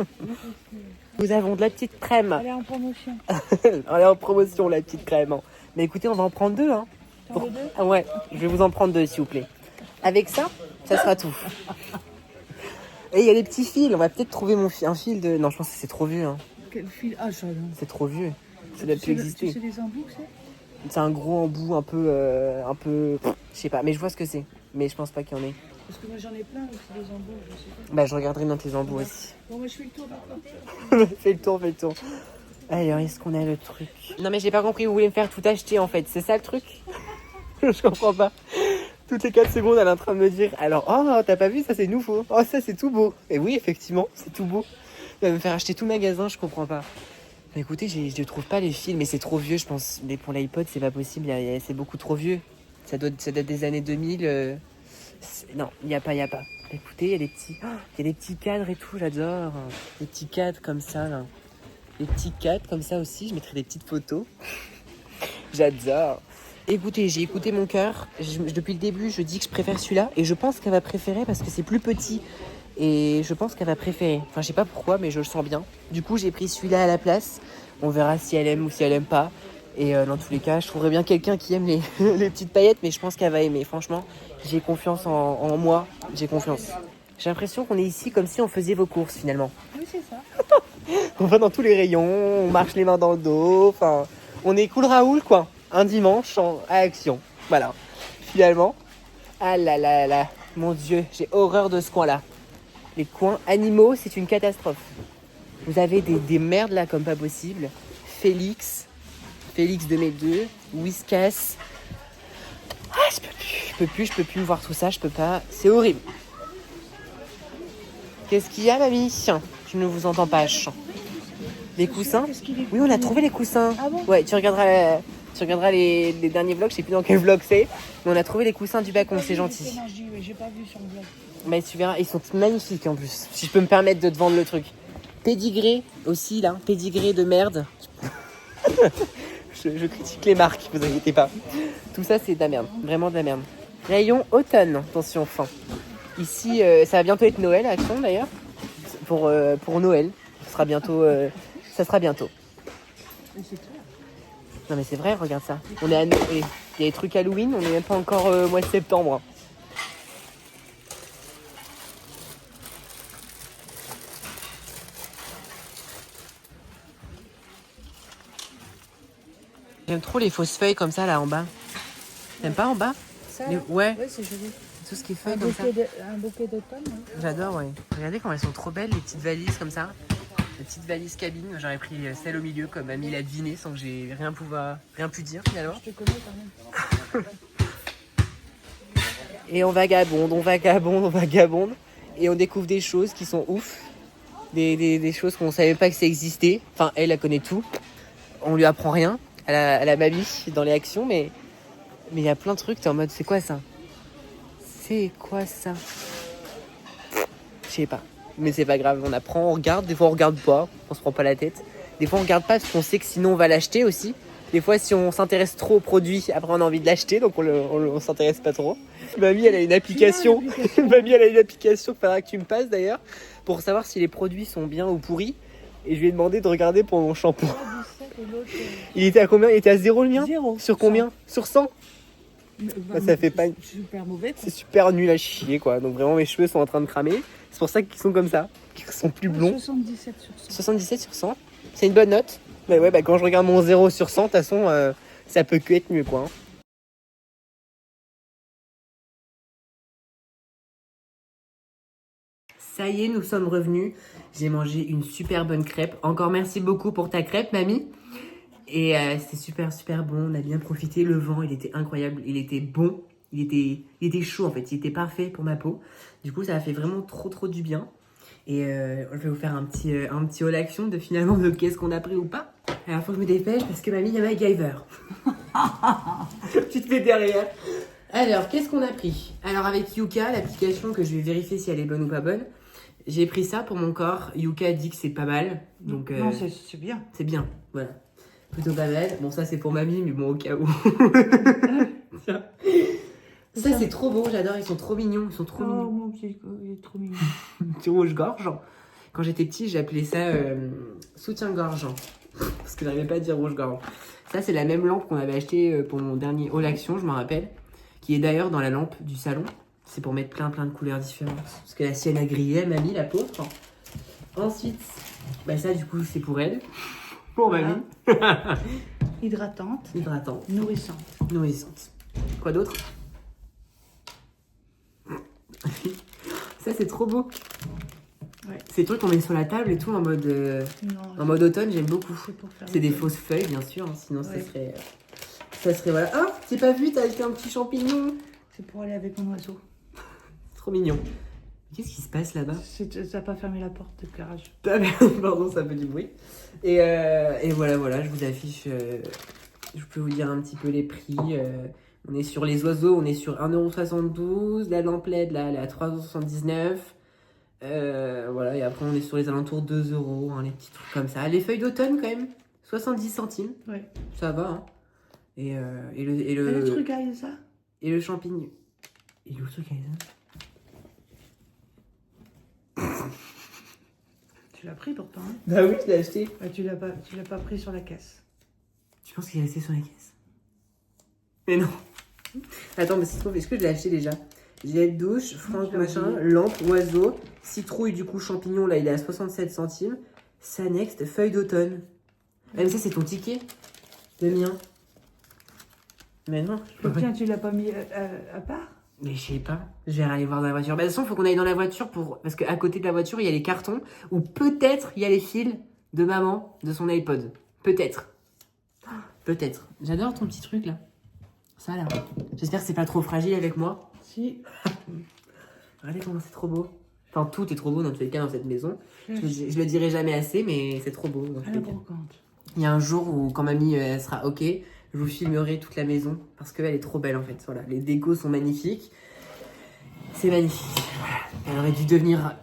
Nous avons de la petite crème. Elle est en promotion. Elle est en promotion la petite crème. Hein. Mais écoutez, on va en prendre 2. Hein. T'en veux 2? Ah ouais, je vais vous en prendre 2 s'il vous plaît. Avec ça, ça sera tout. Et il y a des petits fils. On va peut-être trouver un fil de. Non, je pense que c'est trop vieux. Hein. Quel fil? Ah, ça, non. C'est trop vieux. Ça doit plus exister. Tu sais les embouts, c'est? C'est un gros embout un peu. Je sais pas, mais je vois ce que c'est. Mais je pense pas qu'il y en ait. Parce que moi, j'en ai plein aussi, des embouts, je sais pas. Bah, je regarderai dans tes embouts aussi. Bon, moi, je fais le tour d'accord. Fais le tour, fais le tour. Alors, est-ce qu'on a le truc? Non, mais j'ai pas compris. Vous voulez me faire tout acheter en fait. C'est ça le truc? Je comprends pas. Toutes les 4 secondes, elle est en train de me dire alors, oh, t'as pas vu, ça c'est nouveau. Oh, ça c'est tout beau. Et oui, effectivement, c'est tout beau. Elle va me faire acheter tout le magasin, je comprends pas. Mais écoutez, je trouve pas les fils, mais c'est trop vieux, je pense. Mais pour l'iPod, c'est pas possible, c'est beaucoup trop vieux. Ça date des années 2000. Non, il y a pas. Écoutez, il y a des petits cadres et tout, j'adore. Des petits cadres comme ça, là. Des petits cadres comme ça aussi, je mettrai des petites photos. J'adore. Écoutez, j'ai écouté mon cœur. Depuis le début, je dis que je préfère celui-là. Et je pense qu'elle va préférer parce que c'est plus petit. Et je pense qu'elle va préférer. Enfin, je sais pas pourquoi, mais je le sens bien. Du coup, j'ai pris celui-là à la place. On verra si elle aime ou si elle aime pas. Et dans tous les cas, je trouverais bien quelqu'un qui aime les, les petites paillettes. Mais je pense qu'elle va aimer. Franchement, j'ai confiance en moi. J'ai confiance. J'ai l'impression qu'on est ici comme si on faisait vos courses finalement. Oui, c'est ça. On va dans tous les rayons, on marche les mains dans le dos. Enfin, on est cool Raoul, quoi. Un dimanche à Action. Voilà. Finalement. Ah là là là. Mon Dieu, j'ai horreur de ce coin-là. Les coins animaux, c'est une catastrophe. Vous avez des merdes là comme pas possible. Félix de mes deux. Whiskas. Ah, je peux plus voir tout ça, je peux pas. C'est horrible. Qu'est-ce qu'il y a, mamie? Je ne vous entends pas. Les coussins? Oui, on a trouvé les coussins. Ah bon? Ouais, tu regarderas les derniers vlogs, je sais plus dans quel vlog c'est. Mais on a trouvé les coussins du balcon, c'est gentil. Non, j'ai pas vu sur le blog. Mais tu verras, ils sont magnifiques en plus. Si je peux me permettre de te vendre le truc. Pédigré aussi, là. Pédigré de merde. je critique les marques, vous inquiétez pas. Tout ça, c'est de la merde. Vraiment de la merde. Rayon automne, attention, fin. Ici, ça va bientôt être Noël à Action d'ailleurs. Pour Noël. Ça sera bientôt. Mais c'est clair. Non mais c'est vrai, regarde ça. On est à Noël. Il y a des trucs Halloween, on n'est même pas encore au mois de septembre. J'aime trop les fausses feuilles comme ça là en bas. T'aimes pas en bas? Ça, Les- là? Ouais, Ouais, c'est joli. tout ce qui est feuilles comme ça. Un bouquet d'automne. Hein. J'adore, ouais. Regardez comment elles sont trop belles, les petites valises comme ça. Les petites valises cabine. J'aurais pris celle au milieu comme Amie l'a deviné sans que j'ai rien pu dire finalement. Je te connais quand même. Et on vagabonde. Et on découvre des choses qui sont ouf. Des choses qu'on savait pas que ça existait. Enfin, elle connaît tout. On lui apprend rien. Elle a mamie dans les actions, mais il y a plein de trucs. T'es en mode, c'est quoi ça? C'est quoi ça? Je sais pas. Mais c'est pas grave, on apprend, on regarde. Des fois, on regarde pas. On se prend pas la tête. Des fois, on regarde pas parce qu'on sait que sinon, on va l'acheter aussi. Des fois, si on s'intéresse trop au produit, après, on a envie de l'acheter. Donc, on s'intéresse pas trop. Mamie, elle a une application. Mamie, elle a une application qu'il faudra que tu me passes d'ailleurs. Pour savoir si les produits sont bien ou pourris. Et je lui ai demandé de regarder pour mon shampoing. Il était à combien? Il était à 0 le mien? 0. Sur combien? Sur 100? Bah, ça fait pas... Super mauvais. C'est super nul à chier quoi. Donc vraiment mes cheveux sont en train de cramer. C'est pour ça qu'ils sont comme ça. Qu'ils sont plus blonds. 77 sur 100. 77 sur 100. C'est une bonne note. Bah ouais, bah quand je regarde mon 0 sur 100, de toute façon, ça peut que être mieux quoi. Hein. Ça y est, nous sommes revenus. J'ai mangé une super bonne crêpe. Encore merci beaucoup pour ta crêpe, mamie. Et c'était super, super bon. On a bien profité. Le vent, il était incroyable. Il était bon. Il était chaud, en fait. Il était parfait pour ma peau. Du coup, ça a fait vraiment trop, trop du bien. Et je vais vous faire un petit haul action de finalement de qu'est-ce qu'on a pris ou pas. Alors, faut que je me dépêche parce que mamie, il y a MacGyver. Tu te fais derrière. Alors, qu'est-ce qu'on a pris? Alors, avec Yuka, l'application que je vais vérifier si elle est bonne ou pas bonne, j'ai pris ça pour mon corps. Yuka dit que c'est pas mal. Donc, Non, c'est bien. c'est bien, voilà. Plutôt pas mal. Bon, ça, c'est pour mamie, mais bon, au cas où. Ça, c'est trop beau, j'adore. Ils sont trop mignons. Ils sont trop mignons. Mon petit, il est trop mignon. Petit rouge-gorge. Quand j'étais petit, j'appelais ça soutien-gorge. Parce que j'arrivais pas à dire rouge-gorge. Ça, c'est la même lampe qu'on avait achetée pour mon dernier haul action, je m'en rappelle. Qui est d'ailleurs dans la lampe du salon. C'est pour mettre plein de couleurs différentes. Parce que la sienne a grillé, mamie, la pauvre. Ensuite, bah ça, du coup, c'est pour elle. Pour mamie. Hydratante. Hydratante. Nourrissante. Nourrissante. Quoi d'autre? Ça, c'est trop beau. Ouais. C'est des trucs qu'on met sur la table et tout en mode, automne, j'aime beaucoup. C'est des fausses feuilles, bien sûr, hein, sinon Ouais. ça serait voilà. Ah, j'ai pas vu, t'as acheté un petit champignon. C'est pour aller avec mon oiseau. Trop mignon. Qu'est-ce qui se passe là-bas? T'as pas fermé la porte de garage. Pardon, ça fait du bruit. Et voilà, je vous affiche. Je peux vous dire un petit peu les prix. On est sur les oiseaux, on est sur 1,72 €. La lampe LED, là, elle est à 3,79 €. Voilà, et après, on est sur les alentours de 2 €, hein, les petits trucs comme ça. Les feuilles d'automne, quand même, 70 centimes. Ouais. Ça va, hein. Et Le truc à ça. et le champignon. Et le truc à ça. Tu l'as pris pourtant. Hein. Bah oui, je l'ai acheté. Ouais, tu l'as pas pris sur la caisse. Tu penses qu'il est resté sur la caisse? Mais non. Attends, mais c'est trop. Est-ce que je l'ai acheté déjà? Gel douche, franc j'ai machin, oublié. lampe, oiseau, citrouille, du coup, champignon, là, il est à 67 centimes. Sanext, feuille d'automne. Ah, mais ça, c'est ton ticket? Le mien. Mais non. je peux Tiens, tu l'as pas mis à part? Mais je sais pas, je vais aller voir dans la voiture. Bah, de toute façon, il faut qu'on aille dans la voiture parce qu'à côté de la voiture, il y a les cartons ou peut-être il y a les fils de maman de son iPod. Peut-être. Peut-être. J'adore ton petit truc là. Ça là. J'espère que c'est pas trop fragile avec moi. Si. Regardez comment c'est trop beau. Enfin, tout est trop beau dans tous les cas dans cette maison. Je le dirai jamais assez, mais c'est trop beau. Dans tous À les la cas. brocante. Il y a un jour où, quand mamie elle sera ok, je vous filmerai toute la maison parce qu'elle est trop belle en fait. Voilà, les décos sont magnifiques. C'est magnifique. Voilà. Elle aurait dû devenir,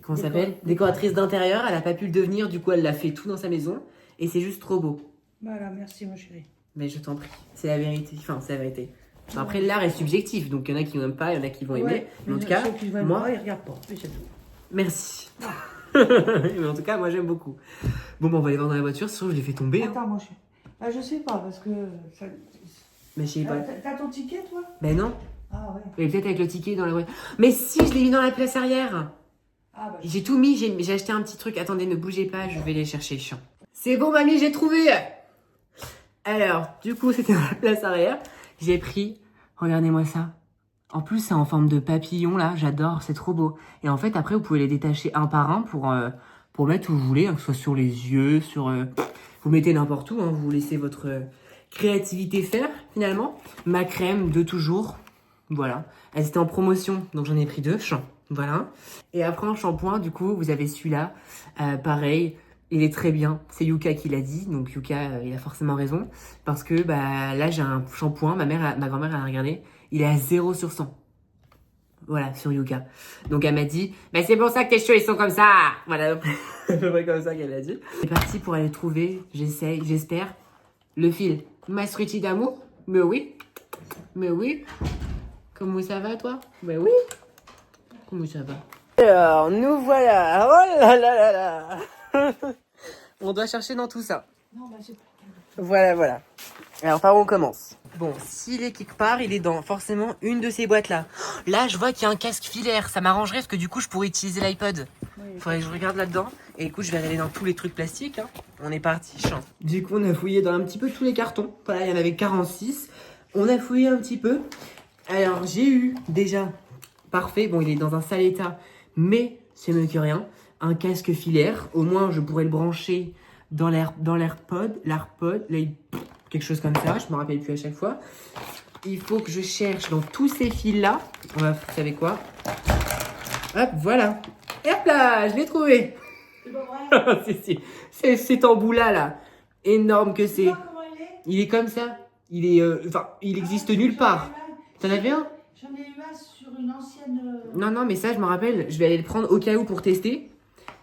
comment ça s'appelle? Décoratrice d'intérieur. Elle n'a pas pu le devenir, du coup elle l'a fait tout dans sa maison. Et c'est juste trop beau. Voilà, merci mon chéri. Mais je t'en prie, c'est la vérité. Enfin, c'est la vérité. Enfin, après, l'art est subjectif, donc il y en a qui n'aiment pas, il y en a qui vont aimer. Mais en tout cas, ceux qui veulent moi, pas, ils regardent pas. Et c'est tout. merci. Mais en tout cas, moi j'aime beaucoup. Bon, bah, on va aller voir dans la voiture, sinon je les fais tomber. Hein. Attends, mon chéri. Ah, je sais pas, parce que. Ça... Mais je sais pas. T'as ton ticket, toi? Ben non. Ah ouais. Mais peut-être avec le ticket dans la voiture. Mais si, je l'ai mis dans la place arrière. Ah bah. J'ai tout mis, j'ai acheté un petit truc. Attendez, ne bougez pas, je vais les chercher, chiant. C'est bon, mamie, j'ai trouvé. Alors, du coup, c'était dans la place arrière. J'ai pris, regardez-moi ça. En plus, c'est en forme de papillon, là. J'adore, c'est trop beau. Et en fait, après, vous pouvez les détacher un par un pour mettre où vous voulez, hein, que ce soit sur les yeux, sur... vous mettez n'importe où, hein, vous laissez votre créativité faire, finalement. Ma crème de toujours. Voilà. Elles étaient en promotion, donc j'en ai pris 2. Voilà. Et après, en shampoing, du coup, vous avez celui-là. Pareil. Il est très bien, c'est Yuka qui l'a dit, donc Yuka, il a forcément raison, parce que bah là j'ai un shampoing, ma grand-mère a regardé, il est à 0 sur 100. Voilà, sur Yuka. Donc elle m'a dit, bah c'est pour ça que tes cheveux ils sont comme ça. Voilà, c'est à peu près comme ça qu'elle a dit. C'est parti pour aller trouver, j'espère, le fil. Ma sweetie d'amour, mais oui, comment ça va toi? Mais oui, comment ça va? Alors, nous voilà, oh là là là là. On doit chercher dans tout ça. Non, bah c'est pas. Voilà. Alors, par où on commence? Bon, s'il est quelque part, il est dans forcément une de ces boîtes-là. Là, je vois qu'il y a un casque filaire. Ça m'arrangerait parce que du coup, je pourrais utiliser l'iPod. Oui. Faudrait que je regarde là-dedans. Et écoute, je vais aller dans tous les trucs plastiques. Hein. On est parti. Du coup, on a fouillé dans un petit peu tous les cartons. Voilà, il y en avait 46. On a fouillé un petit peu. Alors, j'ai eu déjà... Parfait. Bon, il est dans un sale état. mais c'est mieux que rien. Un casque filaire, au moins je pourrais le brancher dans l'AirPod, quelque chose comme ça, je me rappelle plus à chaque fois. Il faut que je cherche dans tous ces fils-là. On va, vous savez quoi? Hop, voilà. Hop là, je l'ai trouvé. C'est pas vrai. C'est cet embout-là, là. Énorme que Tu c'est. vois comment il est? Il est comme ça. Il est, il existe nulle part. T'en avais un? J'en ai eu un sur une ancienne. Non, mais ça, je me rappelle. Je vais aller le prendre au cas où pour tester.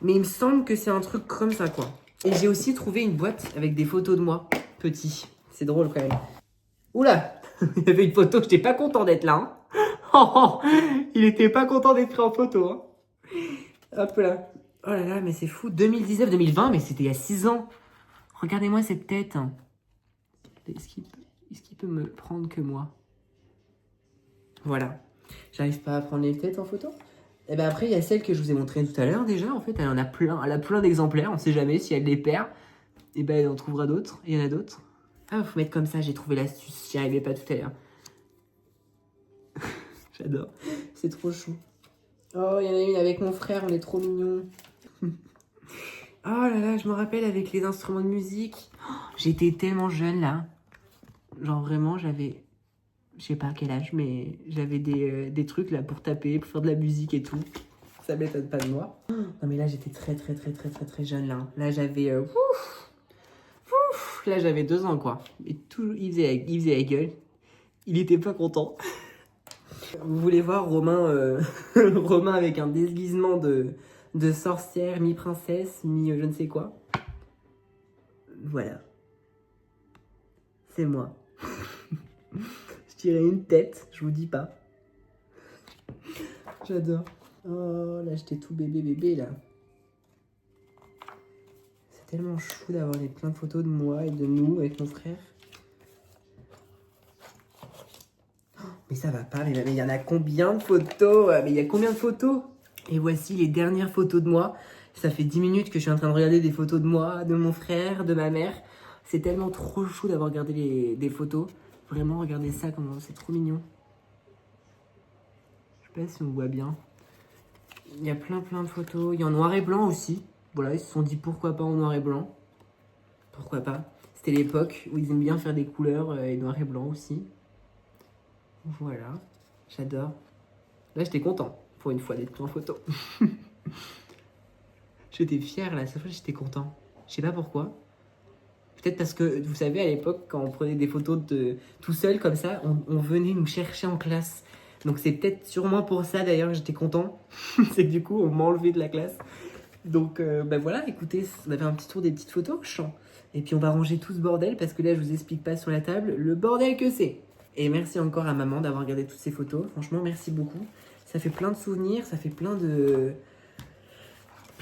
Mais il me semble que c'est un truc comme ça, quoi. Et j'ai aussi trouvé une boîte avec des photos de moi, petit. C'est drôle, quand même. Oula. Il y avait une photo, j'étais pas content d'être là. Hein. Il était pas content d'être pris en photo. Hein. Hop là. Oh là là, mais c'est fou. 2019-2020, mais c'était il y a 6 ans. Regardez-moi cette tête. Est-ce qu'il peut me prendre que moi? Voilà. J'arrive pas à prendre les têtes en photo. Et ben après, il y a celle que je vous ai montrée tout à l'heure déjà. En fait, elle en a plein. Elle a plein d'exemplaires. On sait jamais si elle les perd. Et ben elle en trouvera d'autres. Il y en a d'autres. Ah, faut mettre comme ça. J'ai trouvé l'astuce. J'y arrivais pas tout à l'heure. J'adore. C'est trop chou. Oh, il y en a une avec mon frère. On est trop mignons. Oh là là, je me rappelle avec les instruments de musique. Oh, j'étais tellement jeune là. Genre vraiment, j'avais... Je sais pas à quel âge, mais j'avais des trucs là pour taper, pour faire de la musique et tout. Ça m'étonne pas de moi. Non mais là, j'étais très jeune là. Là, j'avais... là, j'avais 2 ans quoi. Et tout, il faisait la gueule. Il était pas content. Vous voulez voir Romain, Romain avec un déguisement de sorcière, mi-princesse, mi-je ne sais quoi. Voilà. C'est moi. Je dirais une tête, je vous dis pas. J'adore. Oh, là, j'étais tout bébé là. C'est tellement chou d'avoir plein de photos de moi et de nous avec mon frère. Mais ça va pas, mais il y en a combien de photos? Mais il y a combien de photos? Et voici les dernières photos de moi. Ça fait 10 minutes que je suis en train de regarder des photos de moi, de mon frère, de ma mère. C'est tellement trop chou d'avoir regardé des photos. Vraiment, regardez ça, comment c'est trop mignon. Je sais pas si on voit bien. Il y a plein de photos. Il y a en noir et blanc aussi. Voilà, ils se sont dit pourquoi pas en noir et blanc. Pourquoi pas. C'était l'époque où ils aiment bien faire des couleurs et noir et blanc aussi. Voilà, j'adore. Là, j'étais content pour une fois d'être pris en photo. J'étais fière là, cette fois j'étais content. Je sais pas pourquoi. Peut-être parce que, vous savez, à l'époque, quand on prenait des photos tout seul comme ça, on venait nous chercher en classe. Donc c'est peut-être sûrement pour ça d'ailleurs que j'étais content. C'est que du coup, on m'a enlevé de la classe. Donc ben voilà, écoutez, on a fait un petit tour des petites photos, champ. Et puis on va ranger tout ce bordel parce que là, je vous explique pas sur la table le bordel que c'est. Et merci encore à maman d'avoir regardé toutes ces photos. Franchement, merci beaucoup. Ça fait plein de souvenirs, ça fait plein de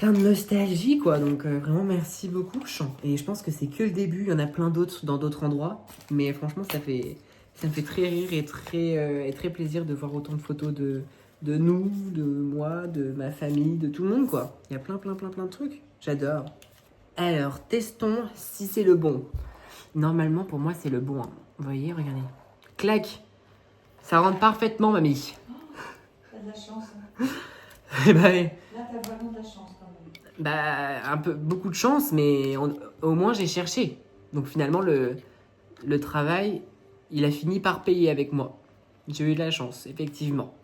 nostalgie, quoi. Donc, vraiment, merci beaucoup. Et je pense que c'est que le début. Il y en a plein d'autres dans d'autres endroits. Mais franchement, ça me fait très rire et très plaisir de voir autant de photos de nous, de moi, de ma famille, de tout le monde, quoi. Il y a plein de trucs. J'adore. Alors, testons si c'est le bon. Normalement, pour moi, c'est le bon. Hein. Vous voyez, regardez. Clac. Ça rentre parfaitement, mamie. T'as de la chance. Hein. Eh ben, Là, t'as vraiment de la chance quand même. bah, beaucoup de chance, mais au moins j'ai cherché. Donc finalement, le travail, il a fini par payer avec moi. J'ai eu de la chance, effectivement.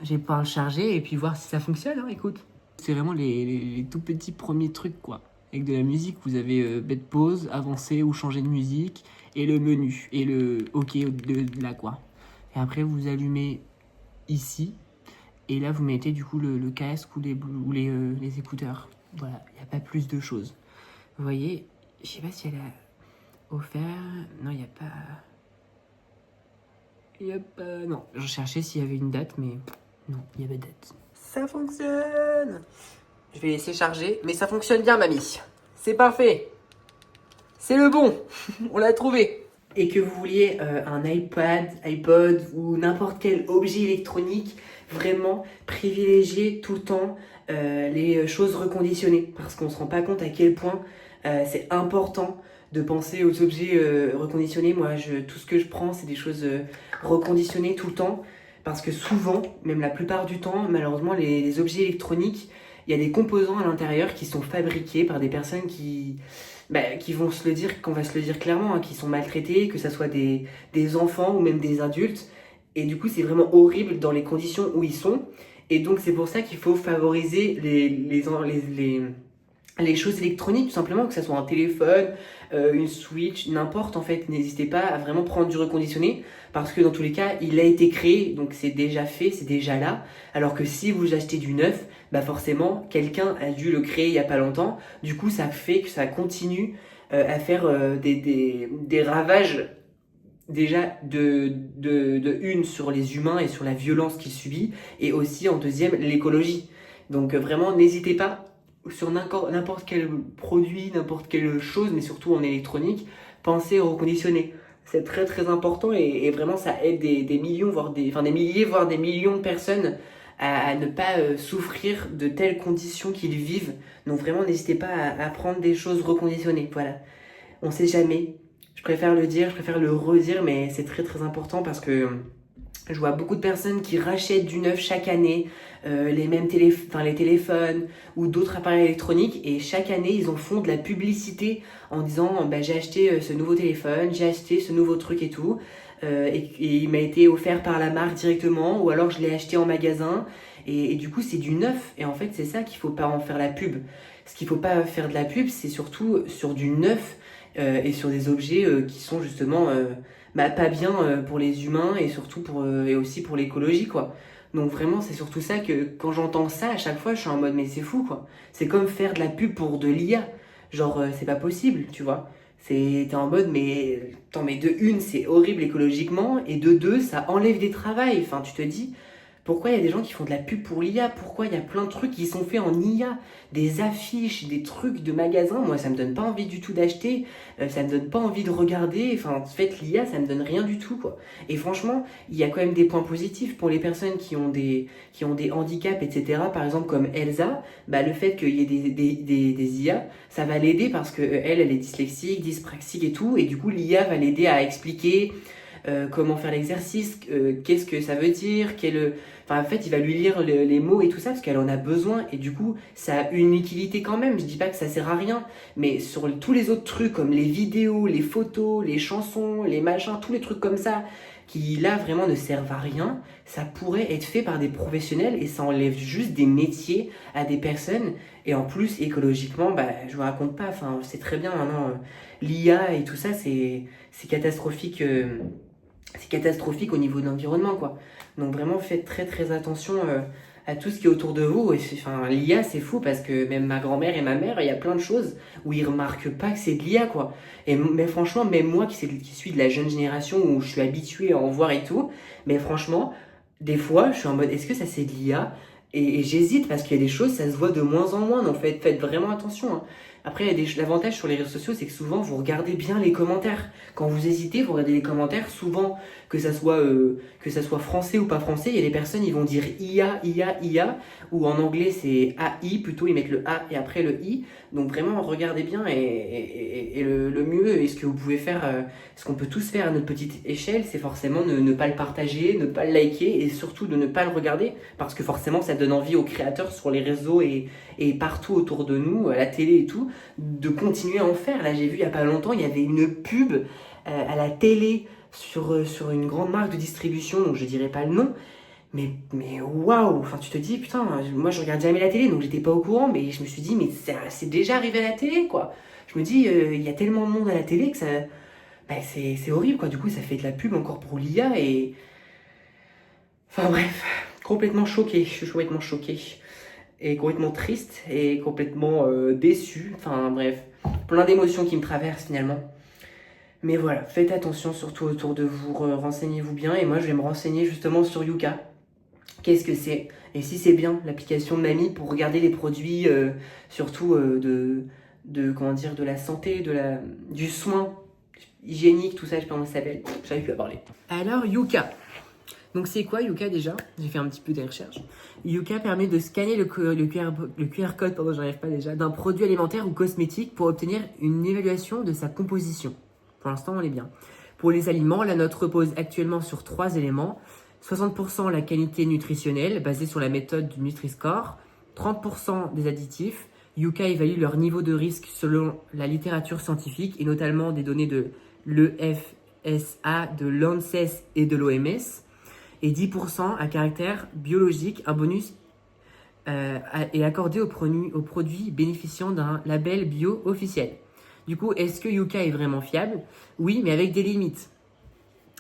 Je vais pouvoir le charger et puis voir si ça fonctionne, hein, écoute. C'est vraiment les tout petits premiers trucs, quoi. Avec de la musique, vous avez bête pause, avancer ou changer de musique, et le menu, et le OK de là, quoi. Et après, vous allumez ici. Et là, vous mettez du coup le casque ou les écouteurs. Voilà, il n'y a pas plus de choses. Vous voyez, je sais pas si elle a offert... Non, il n'y a pas... Non, je cherchais s'il y avait une date, mais non, il n'y avait pas de date. Ça fonctionne! Je vais laisser charger, mais ça fonctionne bien, mamie. C'est parfait. C'est le bon. On l'a trouvé. Et que vous vouliez un iPod ou n'importe quel objet électronique, vraiment privilégier tout le temps les choses reconditionnées. Parce qu'on ne se rend pas compte à quel point c'est important de penser aux objets reconditionnés. Moi, tout ce que je prends, c'est des choses reconditionnées tout le temps. Parce que souvent, même la plupart du temps, malheureusement, les objets électroniques, il y a des composants à l'intérieur qui sont fabriqués par des personnes qui vont se le dire, qu'on va se le dire clairement, hein, qui sont maltraités, que ce soit des enfants ou même des adultes. Et du coup, c'est vraiment horrible dans les conditions où ils sont. Et donc, c'est pour ça qu'il faut favoriser les choses électroniques, tout simplement, que ce soit un téléphone, une Switch, n'importe en fait. N'hésitez pas à vraiment prendre du reconditionné parce que dans tous les cas, il a été créé, donc c'est déjà fait, c'est déjà là. Alors que si vous achetez du neuf, bah forcément, quelqu'un a dû le créer il y a pas longtemps. Du coup, ça fait que ça continue à faire des ravages déjà une sur les humains et sur la violence qu'ils subissent et aussi en deuxième l'écologie. Donc vraiment, n'hésitez pas sur n'importe quel produit, n'importe quelle chose, mais surtout en électronique, pensez au reconditionner. C'est très très important et vraiment ça aide des millions, voire des milliers, voire des millions de personnes à ne pas souffrir de telles conditions qu'ils vivent. Donc vraiment n'hésitez pas à prendre des choses reconditionnées. Voilà, on sait jamais. Je préfère le dire, je préfère le redire, mais c'est très très important parce que je vois beaucoup de personnes qui rachètent du neuf chaque année, les téléphones ou d'autres appareils électroniques et chaque année ils en font de la publicité en disant bah, j'ai acheté ce nouveau téléphone, j'ai acheté ce nouveau truc et tout et il m'a été offert par la marque directement ou alors je l'ai acheté en magasin et du coup c'est du neuf et en fait c'est ça qu'il faut pas en faire la pub. Ce qu'il faut pas faire de la pub c'est surtout sur du neuf et sur des objets qui sont justement pas bien pour les humains et surtout et aussi pour l'écologie quoi. Donc vraiment c'est surtout ça que quand j'entends ça à chaque fois je suis en mode mais c'est fou quoi. C'est comme faire de la pub pour de l'IA. Genre c'est pas possible tu vois. T'es en mode mais attends mais de une c'est horrible écologiquement et de deux ça enlève des travails. Enfin tu te dis pourquoi il y a des gens qui font de la pub pour l'IA? Pourquoi il y a plein de trucs qui sont faits en IA? Des affiches, des trucs de magasins. Moi, ça me donne pas envie du tout d'acheter. Ça me donne pas envie de regarder. Enfin, en fait, l'IA, ça me donne rien du tout, quoi. Et franchement, il y a quand même des points positifs pour les personnes qui ont des handicaps, etc. Par exemple, comme Elsa, bah, le fait qu'il y ait des IA, ça va l'aider parce que elle est dyslexique, dyspraxique et tout. Et du coup, l'IA va l'aider à expliquer comment faire l'exercice, qu'est-ce que ça veut dire, en fait, il va lui lire les mots et tout ça parce qu'elle en a besoin et du coup, ça a une utilité quand même. Je dis pas que ça sert à rien, mais sur tous les autres trucs comme les vidéos, les photos, les chansons, les machins, tous les trucs comme ça qui là vraiment ne servent à rien, ça pourrait être fait par des professionnels et ça enlève juste des métiers à des personnes et en plus écologiquement, bah je vous raconte pas. Enfin, c'est très bien maintenant l'IA et tout ça, c'est catastrophique. C'est catastrophique au niveau de l'environnement quoi. Donc vraiment faites très très attention à tout ce qui est autour de vous. Et enfin l'IA c'est fou parce que même ma grand-mère et ma mère, il y a plein de choses où ils remarquent pas que c'est de l'IA quoi. Mais franchement même moi qui suis de la jeune génération où je suis habitué à en voir et tout, mais franchement des fois je suis en mode est-ce que ça c'est de l'IA et j'hésite parce qu'il y a des choses ça se voit de moins en moins donc faites vraiment attention hein. Après, l'avantage sur les réseaux sociaux, c'est que souvent, vous regardez bien les commentaires. Quand vous hésitez, vous regardez les commentaires. Souvent, que ça soit français ou pas français, il y a des personnes, ils vont dire IA, IA, IA. Ou en anglais, c'est AI, plutôt, ils mettent le A et après le I. Donc vraiment, regardez bien. Et le mieux, et ce que vous pouvez faire, ce qu'on peut tous faire à notre petite échelle, c'est forcément ne pas le partager, ne pas le liker et surtout de ne pas le regarder. Parce que forcément, ça donne envie aux créateurs sur les réseaux et partout autour de nous, à la télé et tout, de continuer à en faire. Là, j'ai vu il y a pas longtemps, il y avait une pub à la télé sur une grande marque de distribution, donc je dirais pas le nom, mais waouh, enfin tu te dis putain, moi je regarde jamais la télé, donc j'étais pas au courant, mais je me suis dit mais c'est déjà arrivé à la télé quoi. Je me dis il y a tellement de monde à la télé que ça, c'est horrible quoi. Du coup ça fait de la pub encore pour l'IA et enfin bref, complètement choqué, je suis complètement choqué. Et complètement triste et complètement déçu. Enfin bref, plein d'émotions qui me traversent finalement. Mais voilà, faites attention surtout autour de vous, renseignez-vous bien. Et moi je vais me renseigner justement sur Yuka. Qu'est-ce que c'est? Et si c'est bien l'application de mamie pour regarder les produits surtout comment dire, de la santé, du soin hygiénique, tout ça, je sais pas comment ça s'appelle. J'arrive plus à parler. Alors Yuka. Donc c'est quoi Yuka déjà? J'ai fait un petit peu de recherche. Yuka permet de scanner le QR code d'un produit alimentaire ou cosmétique pour obtenir une évaluation de sa composition. Pour l'instant, on est bien. Pour les aliments, la note repose actuellement sur 3 éléments. 60% la qualité nutritionnelle, basée sur la méthode du Nutri-Score, 30% des additifs. Yuka évalue leur niveau de risque selon la littérature scientifique et notamment des données de l'EFSA, de l'ANSES et de l'OMS. Et 10% à caractère biologique, un bonus est accordé aux produits bénéficiant d'un label bio officiel. Du coup, est-ce que Yuka est vraiment fiable? Oui, mais avec des limites.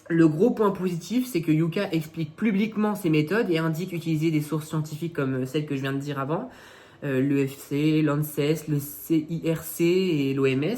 Le gros point positif, c'est que Yuka explique publiquement ses méthodes et indique utiliser des sources scientifiques comme celles que je viens de dire avant, l'EFC, l'ANSES, le CIRC et l'OMS,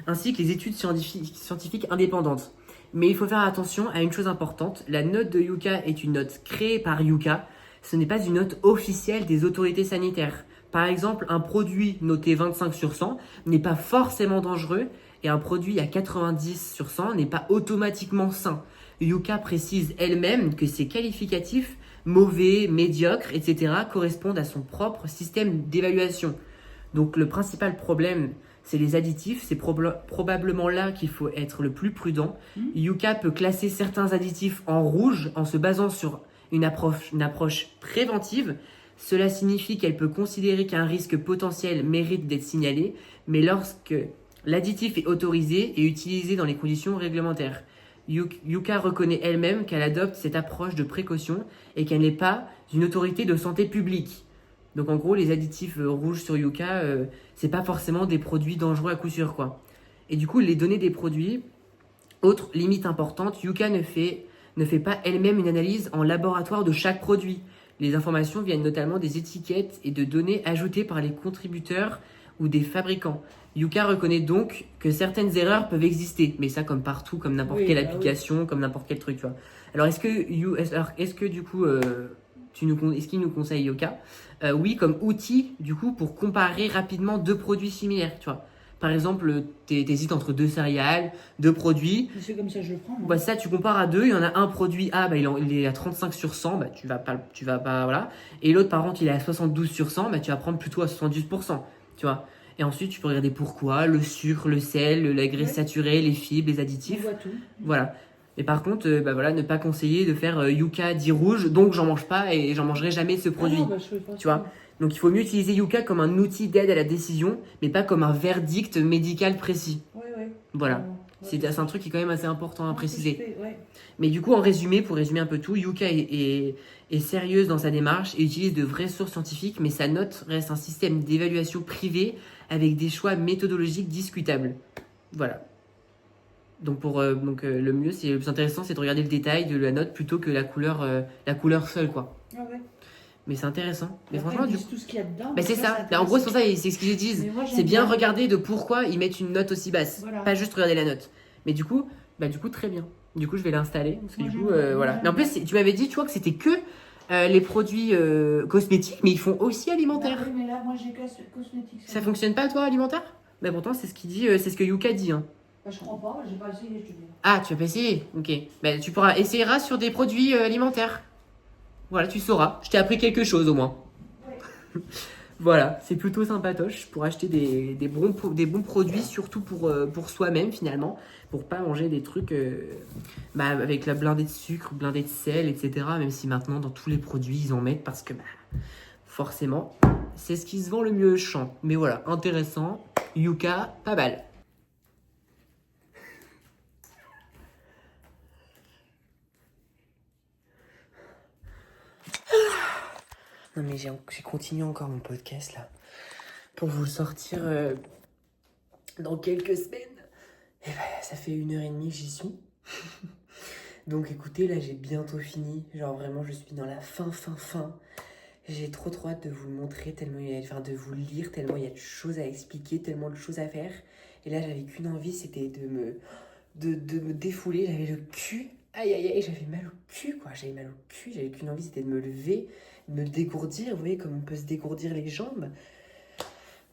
ainsi que les études scientifiques indépendantes. Mais il faut faire attention à une chose importante, la note de Yuka est une note créée par Yuka, ce n'est pas une note officielle des autorités sanitaires. Par exemple, un produit noté 25 sur 100 n'est pas forcément dangereux et un produit à 90 sur 100 n'est pas automatiquement sain. Yuka précise elle-même que ses qualificatifs mauvais, médiocres, etc. correspondent à son propre système d'évaluation. Donc le principal problème, c'est les additifs, c'est probablement là qu'il faut être le plus prudent. Yuka peut classer certains additifs en rouge en se basant sur une approche préventive. Cela signifie qu'elle peut considérer qu'un risque potentiel mérite d'être signalé, mais lorsque l'additif est autorisé et utilisé dans les conditions réglementaires. Yuka reconnaît elle-même qu'elle adopte cette approche de précaution et qu'elle n'est pas une autorité de santé publique. Donc en gros, les additifs rouges sur Yuka, c'est pas forcément des produits dangereux à coup sûr, quoi. Et du coup, les données des produits, autre limite importante, Yuka ne fait pas elle-même une analyse en laboratoire de chaque produit. Les informations viennent notamment des étiquettes et de données ajoutées par les contributeurs ou des fabricants. Yuka reconnaît donc que certaines erreurs peuvent exister, mais ça comme partout, comme n'importe quelle application, comme n'importe quel truc, tu vois. Alors est-ce que du coup, est-ce qu'il nous conseille Yuka? Oui, comme outil du coup pour comparer rapidement deux produits similaires, tu vois. Par exemple, t'hésites entre deux céréales, deux produits. C'est comme ça que je le prends. Bah ça, tu compares à deux, il y en a un produit A, bah il est à 35 sur 100, bah tu vas pas, voilà. Et l'autre, par contre, il est à 72 sur 100, bah tu vas prendre plutôt à 70%, tu vois. Et ensuite, tu peux regarder pourquoi, le sucre, le sel, la graisse saturée, les fibres, les additifs. On voit tout. Voilà. Mais par contre, bah voilà, ne pas conseiller de faire Yuka dit rouge, donc j'en mange pas et j'en mangerai jamais de ce produit. Ah non, bah, je fais pas Tu vois. Donc il faut mieux utiliser Yuka comme un outil d'aide à la décision, mais pas comme un verdict médical précis. Ouais. Voilà. Ouais, C'est un truc qui est quand même assez important à préciser. Ouais. Mais du coup, en résumé, pour résumer un peu tout, Yuka est sérieuse dans sa démarche et utilise de vraies sources scientifiques, mais sa note reste un système d'évaluation privé avec des choix méthodologiques discutables. Voilà. Donc, le mieux, le plus intéressant, c'est de regarder le détail de la note plutôt que la couleur seule, quoi. Ah ouais. Mais c'est intéressant. Mais Après, franchement, ils disent tout ce qu'il y a dedans. bah, c'est ça. Là, en gros, c'est pour ça, c'est ce qu'ils disent. Mais moi, j'aime C'est bien bien. regarder de pourquoi ils mettent une note aussi basse. Voilà. Pas juste regarder la note. Mais du coup, très bien. Du coup, je vais l'installer. Parce que Moi, du coup, j'aime bien. voilà. Mais en plus, tu m'avais dit, tu vois, que c'était que les produits cosmétiques, mais ils font aussi alimentaire. Oui, mais là, moi, j'ai cosmétique. Ça fonctionne pas, toi, alimentaire? Bah, pourtant, c'est ce qu'il dit, c'est ce que Yuka dit. Hein. Bah, je crois pas, j'ai pas essayé, je te dis. Ah, tu vas pas essayer? Ok. Bah, tu essayeras sur des produits alimentaires. Voilà, tu sauras. Je t'ai appris quelque chose au moins. Ouais. Voilà, c'est plutôt sympatoche pour acheter des bons produits, surtout pour soi-même finalement, pour pas manger des trucs avec la blindée de sucre, blindée de sel, etc. Même si maintenant dans tous les produits ils en mettent parce que forcément c'est ce qui se vend le mieux au champ. Mais voilà, intéressant, Yuka, pas mal. Non mais j'ai continué encore mon podcast là pour vous le sortir dans quelques semaines. Et ça fait 1h30 que j'y suis. Donc écoutez, là j'ai bientôt fini. Genre vraiment je suis dans la fin. J'ai trop hâte de vous le montrer, tellement de vous le lire, tellement il y a de choses à expliquer, tellement de choses à faire. Et là j'avais qu'une envie, c'était de me défouler. J'avais le cul. Aïe, j'avais mal au cul quoi. J'avais mal au cul, j'avais qu'une envie, c'était de me lever, de me dégourdir. Vous voyez comme on peut se dégourdir les jambes.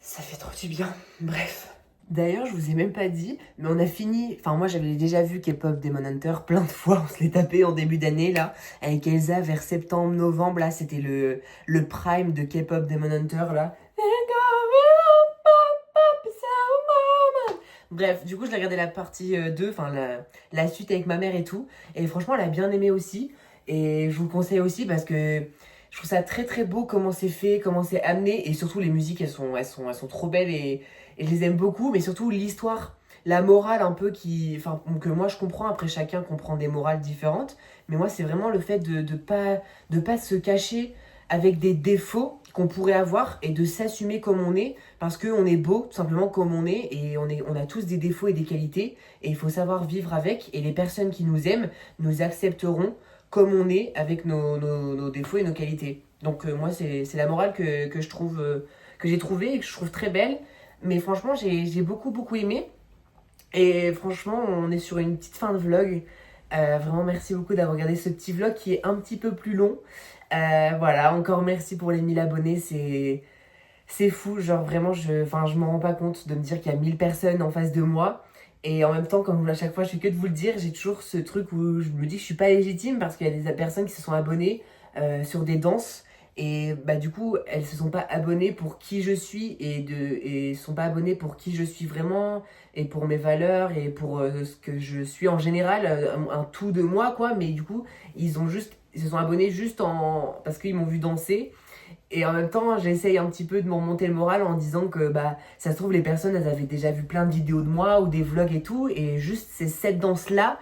Ça fait trop du bien. Bref. D'ailleurs, je vous ai même pas dit, mais on a fini. Enfin, moi j'avais déjà vu K-pop Demon Hunter plein de fois. On se l'est tapé en début d'année là, avec Elsa vers septembre-novembre. Là, c'était le prime de K-pop Demon Hunter là. Bref, du coup, je l'ai regardé la partie 2, enfin la suite avec ma mère et tout. Et franchement, elle a bien aimé aussi. Et je vous le conseille aussi parce que je trouve ça très très beau comment c'est fait, comment c'est amené. Et surtout, les musiques, elles sont trop belles et je les aime beaucoup. Mais surtout, l'histoire, la morale un peu que moi je comprends. Après, chacun comprend des morales différentes. Mais moi, c'est vraiment le fait de pas se cacher avec des défauts qu'on pourrait avoir et de s'assumer comme on est parce qu'on est beau tout simplement comme on est et on a tous des défauts et des qualités et il faut savoir vivre avec et les personnes qui nous aiment nous accepteront comme on est avec nos défauts et nos qualités. Donc moi c'est la morale que je trouve que j'ai trouvée et que je trouve très belle mais franchement j'ai beaucoup aimé et franchement on est sur une petite fin de vlog. Vraiment merci beaucoup d'avoir regardé ce petit vlog qui est un petit peu plus long. Voilà, encore merci pour les 1000 abonnés, c'est fou, genre vraiment, je m'en rends pas compte de me dire qu'il y a 1000 personnes en face de moi. Et en même temps, comme à chaque fois, je fais que de vous le dire, j'ai toujours ce truc où je me dis que je suis pas légitime parce qu'il y a des personnes qui se sont abonnées sur des danses. Et bah du coup, elles se sont pas abonnées pour qui je suis et sont pas abonnées pour qui je suis vraiment et pour mes valeurs et pour ce que je suis en général, un tout de moi quoi. Mais du coup, ils se sont abonnés juste parce qu'ils m'ont vu danser. Et en même temps, j'essaye un petit peu de me remonter le moral en disant que bah ça se trouve les personnes elles avaient déjà vu plein de vidéos de moi ou des vlogs et tout et juste c'est cette danse là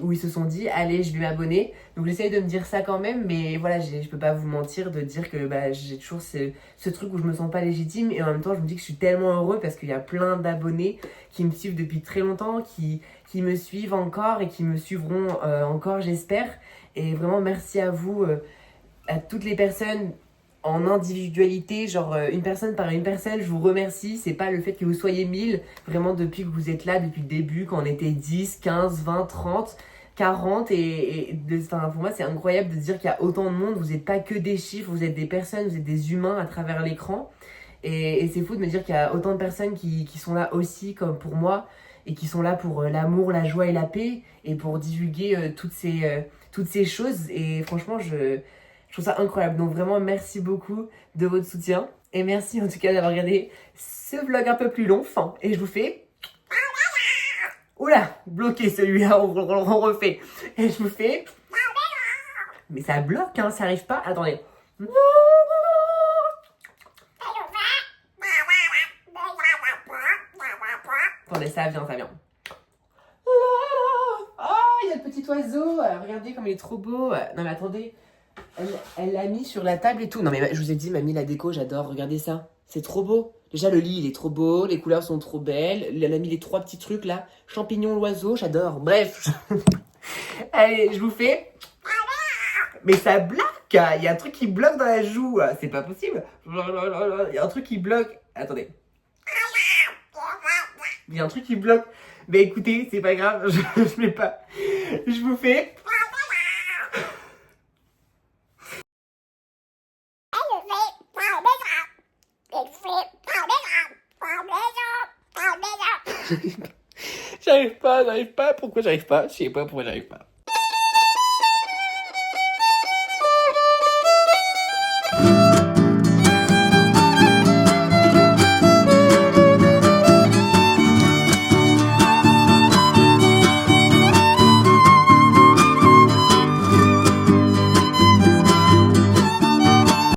où ils se sont dit allez je vais m'abonner. Donc j'essaye de me dire ça quand même mais voilà je peux pas vous mentir de dire que bah, j'ai toujours ce truc où je me sens pas légitime et en même temps je me dis que je suis tellement heureux parce qu'il y a plein d'abonnés qui me suivent depuis très longtemps, qui me suivent encore et qui me suivront encore j'espère. Et vraiment merci à vous, à toutes les personnes en individualité, genre une personne par une personne, je vous remercie. C'est pas le fait que vous soyez 1000, vraiment depuis que vous êtes là, depuis le début, quand on était 10, 15, 20, 30, 40. Enfin, pour moi, c'est incroyable de dire qu'il y a autant de monde. Vous n'êtes pas que des chiffres, vous êtes des personnes, vous êtes des humains à travers l'écran. Et c'est fou de me dire qu'il y a autant de personnes qui sont là aussi, comme pour moi, et qui sont là pour l'amour, la joie et la paix, et pour divulguer toutes ces choses. Et franchement, je trouve ça incroyable. Donc vraiment, merci beaucoup de votre soutien. Et merci en tout cas d'avoir regardé ce vlog un peu plus long. Fin. Et je vous fais... Oula, bloqué celui-là, on refait. Et je vous fais... Mais ça bloque, hein, ça arrive pas. Attendez. Attendez, ça vient. Oh, il y a le petit oiseau. Regardez comme il est trop beau. Non mais attendez. Elle l'a mis sur la table et tout. Non mais je vous ai dit, mamie, la déco, j'adore. Regardez ça. C'est trop beau. Déjà, le lit, il est trop beau. Les couleurs sont trop belles. Elle a mis les 3 petits trucs là. Champignons, l'oiseau, j'adore. Bref. Allez, je vous fais... Mais ça bloque. Il y a un truc qui bloque dans la joue. C'est pas possible. Il y a un truc qui bloque. Attendez. Il y a un truc qui bloque. Mais écoutez, c'est pas grave. Je mets pas. Je vous fais... J'arrive pas. Pourquoi j'arrive pas? Je sais pas pourquoi j'arrive pas.